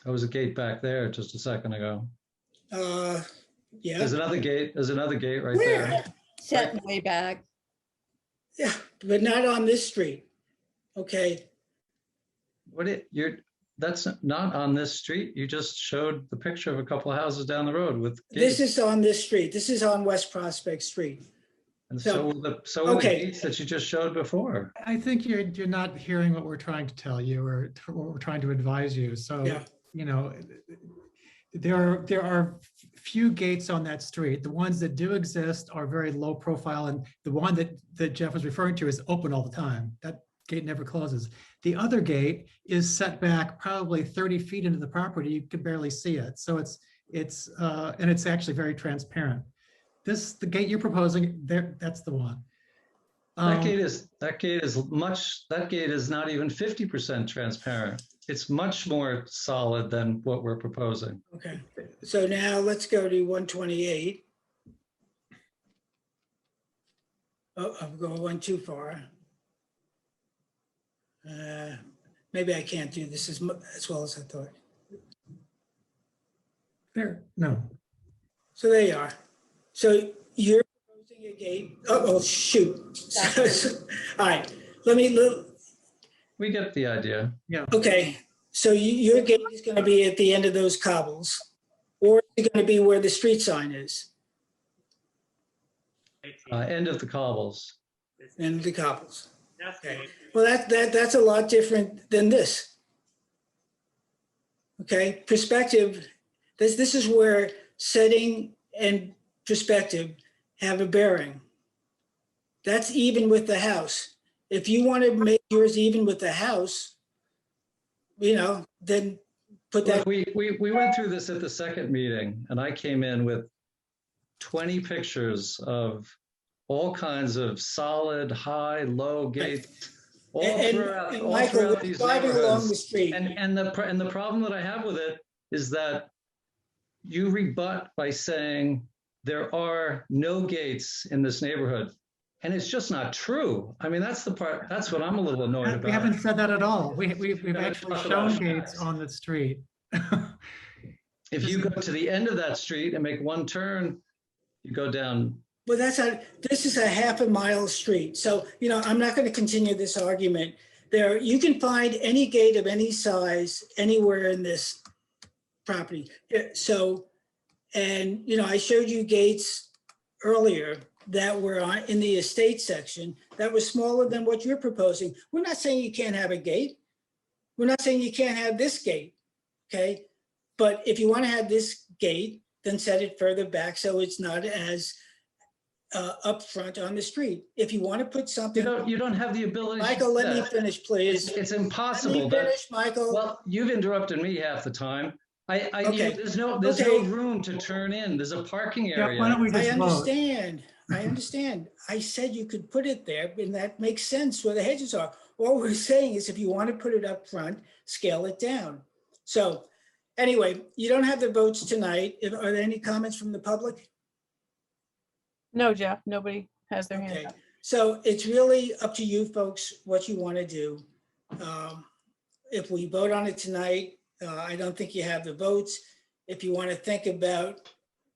There was a gate back there just a second ago. yeah. There's another gate. There's another gate right Where? there. Set way back. Yeah, but not on this street. Okay, That's not on this street. You just showed the picture of a couple of houses down the road with this gates. is on this street. This is on West Prospect Street. And so were the okay. gates that you just showed before. I think you're not hearing what we're trying to tell you or what we're trying to advise you. So, Yeah. you know, there are few gates on that street. The ones that do exist are very low profile, and the one that Jeff was referring to is open all the time. That gate never closes. The other gate is set back probably 30 feet into the property. You could barely see it. So it's actually very transparent. The gate you're proposing there, that's the one. That gate is not even 50% transparent. It's much more solid than what we're proposing. Okay, so now let's go to 128. Oh, I'm going one too far. Maybe I can't do this as well as I thought. There, no. So there you are. So you're proposing a gate. Oh, shoot. All right, We get the idea. Yeah. okay. So your gate is going to be at the end of those cobbles, or is it going to be where the street sign is? End of the cobbles. End of the cobbles. Okay. Well, that's a lot different than this. Okay, perspective. This is where setting and perspective have a bearing. That's even with the house. If you want to make yours even with the house, you know, then put that. Look, we went through this at the second meeting, and I came in with 20 pictures of all kinds of solid, high, low gates all throughout these driving along the neighborhoods. street. And the problem that I have with it is that you rebut by saying there are no gates in this neighborhood. And it's just not true. I mean, that's the part, that's what I'm a little annoyed about. We haven't said that at all. We've actually shown gates on the street. If you go to the end of that street and make one turn, you go down. Well, this is a half a mile street. So, you know, I'm not going to continue this argument. You can find any gate of any size anywhere in this property. So, and, you know, I showed you gates earlier that were in the estate section that was smaller than what you're proposing. We're not saying you can't have a gate. We're not saying you can't have this gate, okay? But if you want to have this gate, then set it further back so it's not as up front on the street. If you want to put something. You don't have the ability. Michael, let me finish, please. It's impossible. Let me finish, Michael. Well, you've interrupted me half the time. Okay. There's no room to turn in. There's a parking area. Why don't we just vote? I understand. I said you could put it there, and that makes sense where the hedges are. All we're saying is if you want to put it up front, scale it down. So Anyway, you don't have the votes tonight. Are there any comments from the public? No, Jeff, nobody has their hand Okay, up. so it's really up to you folks what you want to do. If we vote on it tonight, I don't think you have the votes. If you want to think about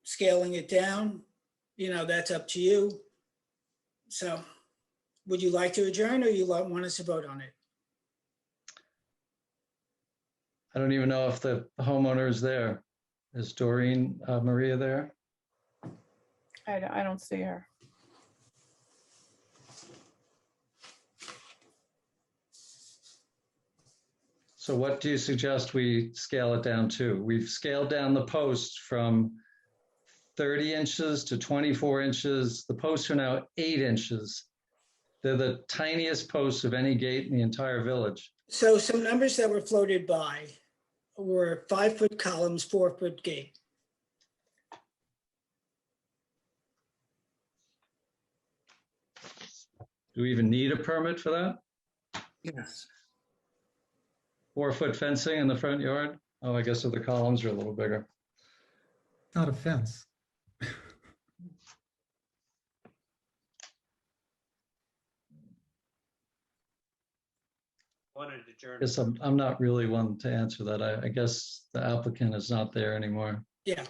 scaling it down, that's up to you. So would you like to adjourn or you want us to vote on it? I don't even know if the homeowner is there. Is Doreen Maria there? I don't see her. So what do you suggest we scale it down to? We've scaled down the post from 30 inches to 24 inches. The posts are now 8 inches. They're the tiniest posts of any gate in the entire village. So some numbers that were floated by were 5-foot columns, 4-foot gate. Do we even need a permit for that? Yes. 4-foot fencing in the front yard? Oh, I guess so the columns are a little bigger. Not a fence. Wanted to adjourn. I guess I'm not really one to answer that. I guess the applicant is not there anymore. Yeah.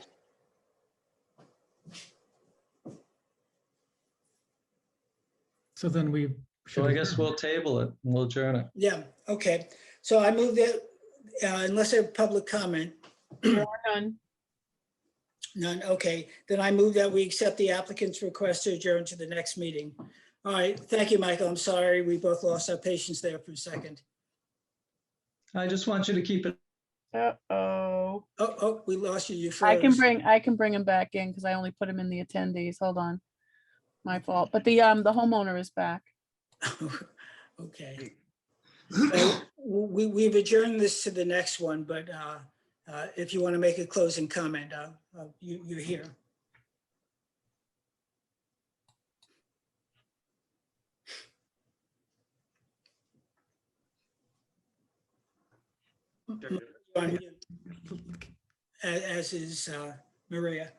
So then we should. So I guess we'll table it and we'll adjourn it. Yeah, okay. So I move that, unless there's public comment, None. none, okay. Then I move that we accept the applicant's request to adjourn to the next meeting. All right, thank you, Michael. I'm sorry, we both lost our patience there for a second. I just want you to keep it. Uh-oh. Oh, we lost you. You froze. I can bring him back in because I only put him in the attendees. Hold on. My fault. But the homeowner is back. Okay. So we've adjourned this to the next one, but if you want to make a closing comment, you're here. On mute. As is Maria.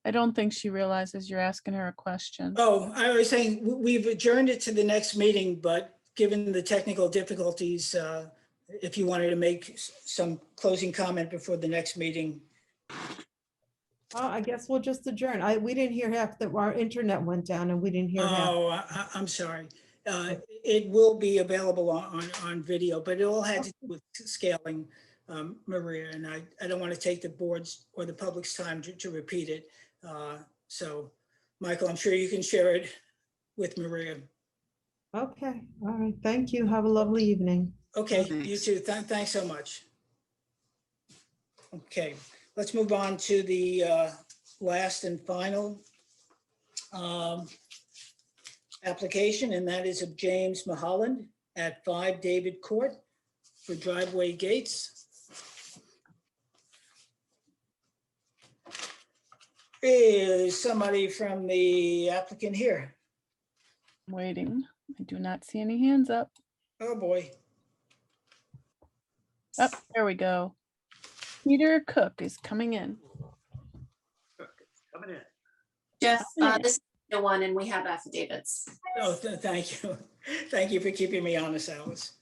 I don't think she realizes you're asking her a question. Oh, I was saying, we've adjourned it to the next meeting, but given the technical difficulties, if you wanted to make some closing comment before the next meeting. Oh, I guess we'll just adjourn. We didn't hear half that our internet went down and we didn't hear half. Oh, I'm sorry. It will be available on video, but it all had to do with scaling, Maria, and I don't want to take the board's or the public's time to repeat it. So, Michael, I'm sure you can share it with Maria. Okay, all right. Thank you. Have a lovely evening. Okay, you too. Thanks so much. Okay, let's move on to the last and final application, and that is of James Mulholland at 5 David Court for driveway gates. Is somebody from the applicant here? Waiting. I do not see any hands up. Oh, boy. Oh, there we go. Peter Cook is coming in. Coming in. Jeff, this is the one and we have affidavits. Oh, thank you. Thank you for keeping me honest, Alice.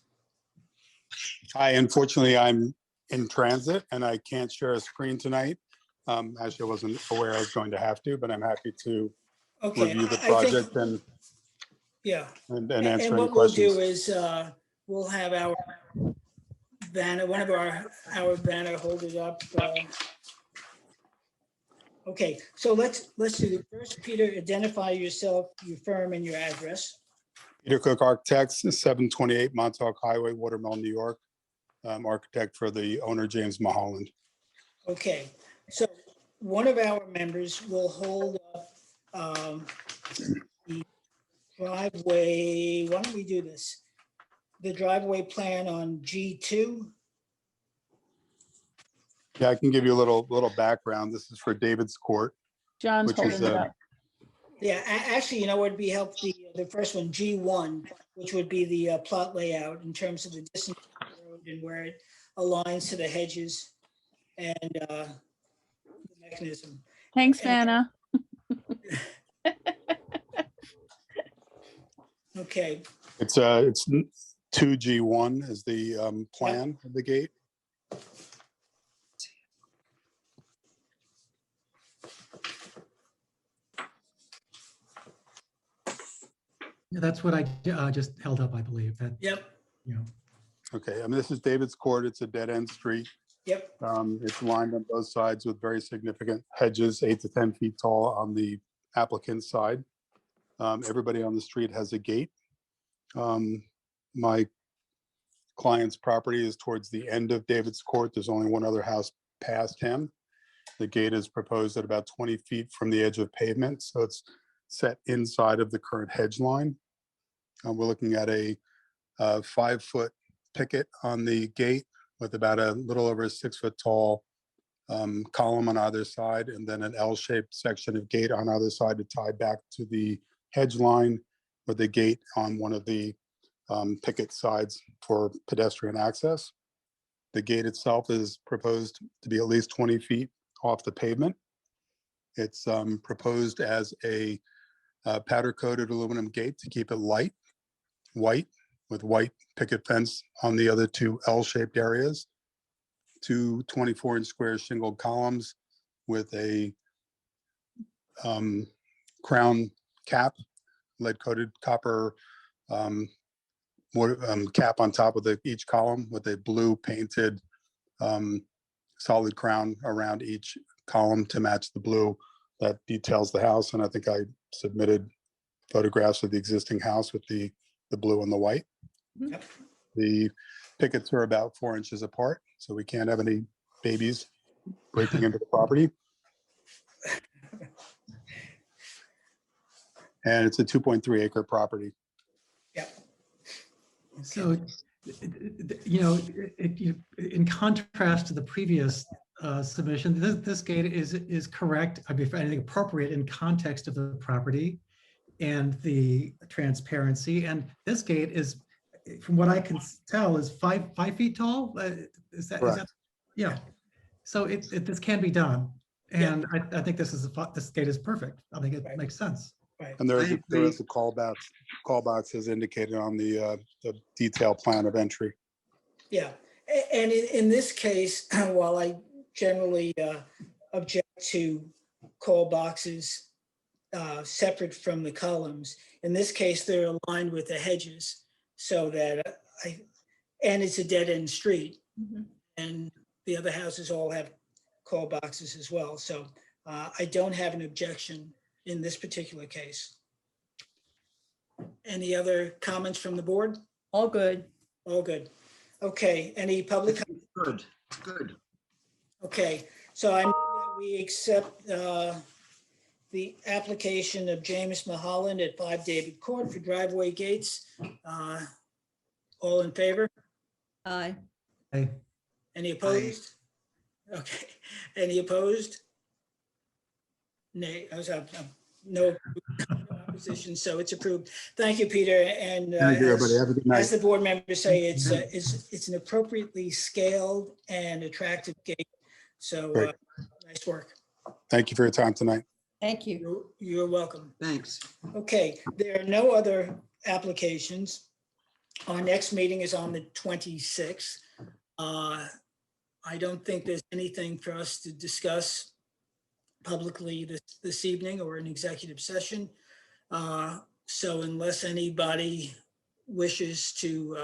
Hi, unfortunately, I'm in transit and I can't share a screen tonight. Actually, I wasn't aware I was going to have to, but I'm happy to review the project and Yeah. and answer any what questions. we'll do is we'll have our banner, one of our banner holders up. Okay, so let's do the first. Peter, identify yourself, your firm, and your address. Peter Cook Architects, 728 Montauk Highway, Watermill, New York. Architect for the owner, James Mulholland. Okay, so one of our members will hold up the driveway. Why don't we do this? The driveway plan on G2. Yeah, I can give you a little background. This is for David's Court. John's which is, holding it up. Yeah, actually, you know what would be helpful? The first one, G1, which would be the plot layout in terms of the distance from the road and where it aligns to the hedges and the mechanism. Thanks, And- Vanna. Okay, It's 2G1 is the plan of the gate. Yeah, that's what I just held up, I believe, that, yep, you know. Okay, I mean, this is David's Court. It's a dead-end street. yep, It's lined on both sides with very significant hedges, 8 to 10 feet tall on the applicant's side. Everybody on the street has a gate. My client's property is towards the end of David's Court. There's only one other house past him. The gate is proposed at about 20 feet from the edge of pavement, so it's set inside of the current hedge line. We're looking at a 5-foot picket on the gate with about a little over a 6-foot tall column on either side, and then an L-shaped section of gate on either side to tie back to the hedge line, with the gate on one of the picket sides for pedestrian access. The gate itself is proposed to be at least 20 feet off the pavement. It's proposed as a powder-coated aluminum gate to keep it light, white, with white picket fence on the other 2 L-shaped areas. 2 24-inch square shingled columns with a crown cap, lead-coated copper cap on top of each column with a blue painted solid crown around each column to match the blue that details the house. And I think I submitted photographs of the existing house with the blue and the white. Yep. The pickets are about 4 inches apart, so we can't have any babies breaking into the property. And it's a 2.3 acre property. So, you know, in contrast to the previous submission, this gate is correct. I mean, if anything, appropriate in context of the property and the transparency. And this gate is, from what I can tell, is five feet tall. Is that, yeah. So this can be done. And I think this gate is perfect. I think it makes sense. Right. And there is a call box as indicated on the detail plan of entry. yeah. And in this case, while I generally object to call boxes separate from the columns, in this case, they're aligned with the hedges so that and it's a dead end street. Mm-hmm. And the other houses all have call boxes as well. So I don't have an objection in this particular case. Any other comments from the board? All good. All good. Okay, any public? Good, good. Okay, so I move that we accept the application of James Mulholland at 5 David Court for driveway gates. All in favor? Aye. Hey, Any opposed? Okay, any opposed? Nay, no opposition, so it's approved. Thank you, Peter, and Thank you, everybody. Have a good night. as the board members say, it's an appropriately scaled and attractive gate. So Great. nice work. Thank you for your time tonight. Thank you. You're welcome. Thanks. Okay, there are no other applications. Our next meeting is on the 26th. I don't think there's anything for us to discuss publicly this evening or in executive session. So unless anybody wishes to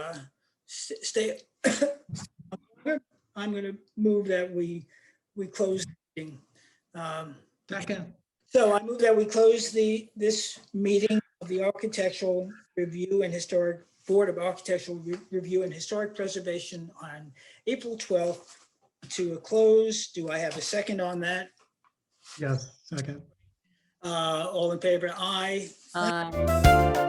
stay, I'm going to move that we close the meeting. second. So I move that we close this meeting of the Architectural Review and Historic Board of Architectural Review and Historic Preservation on April 12th to a close. Do I have a second on that? Yes, second. All in favor? Aye. Aye.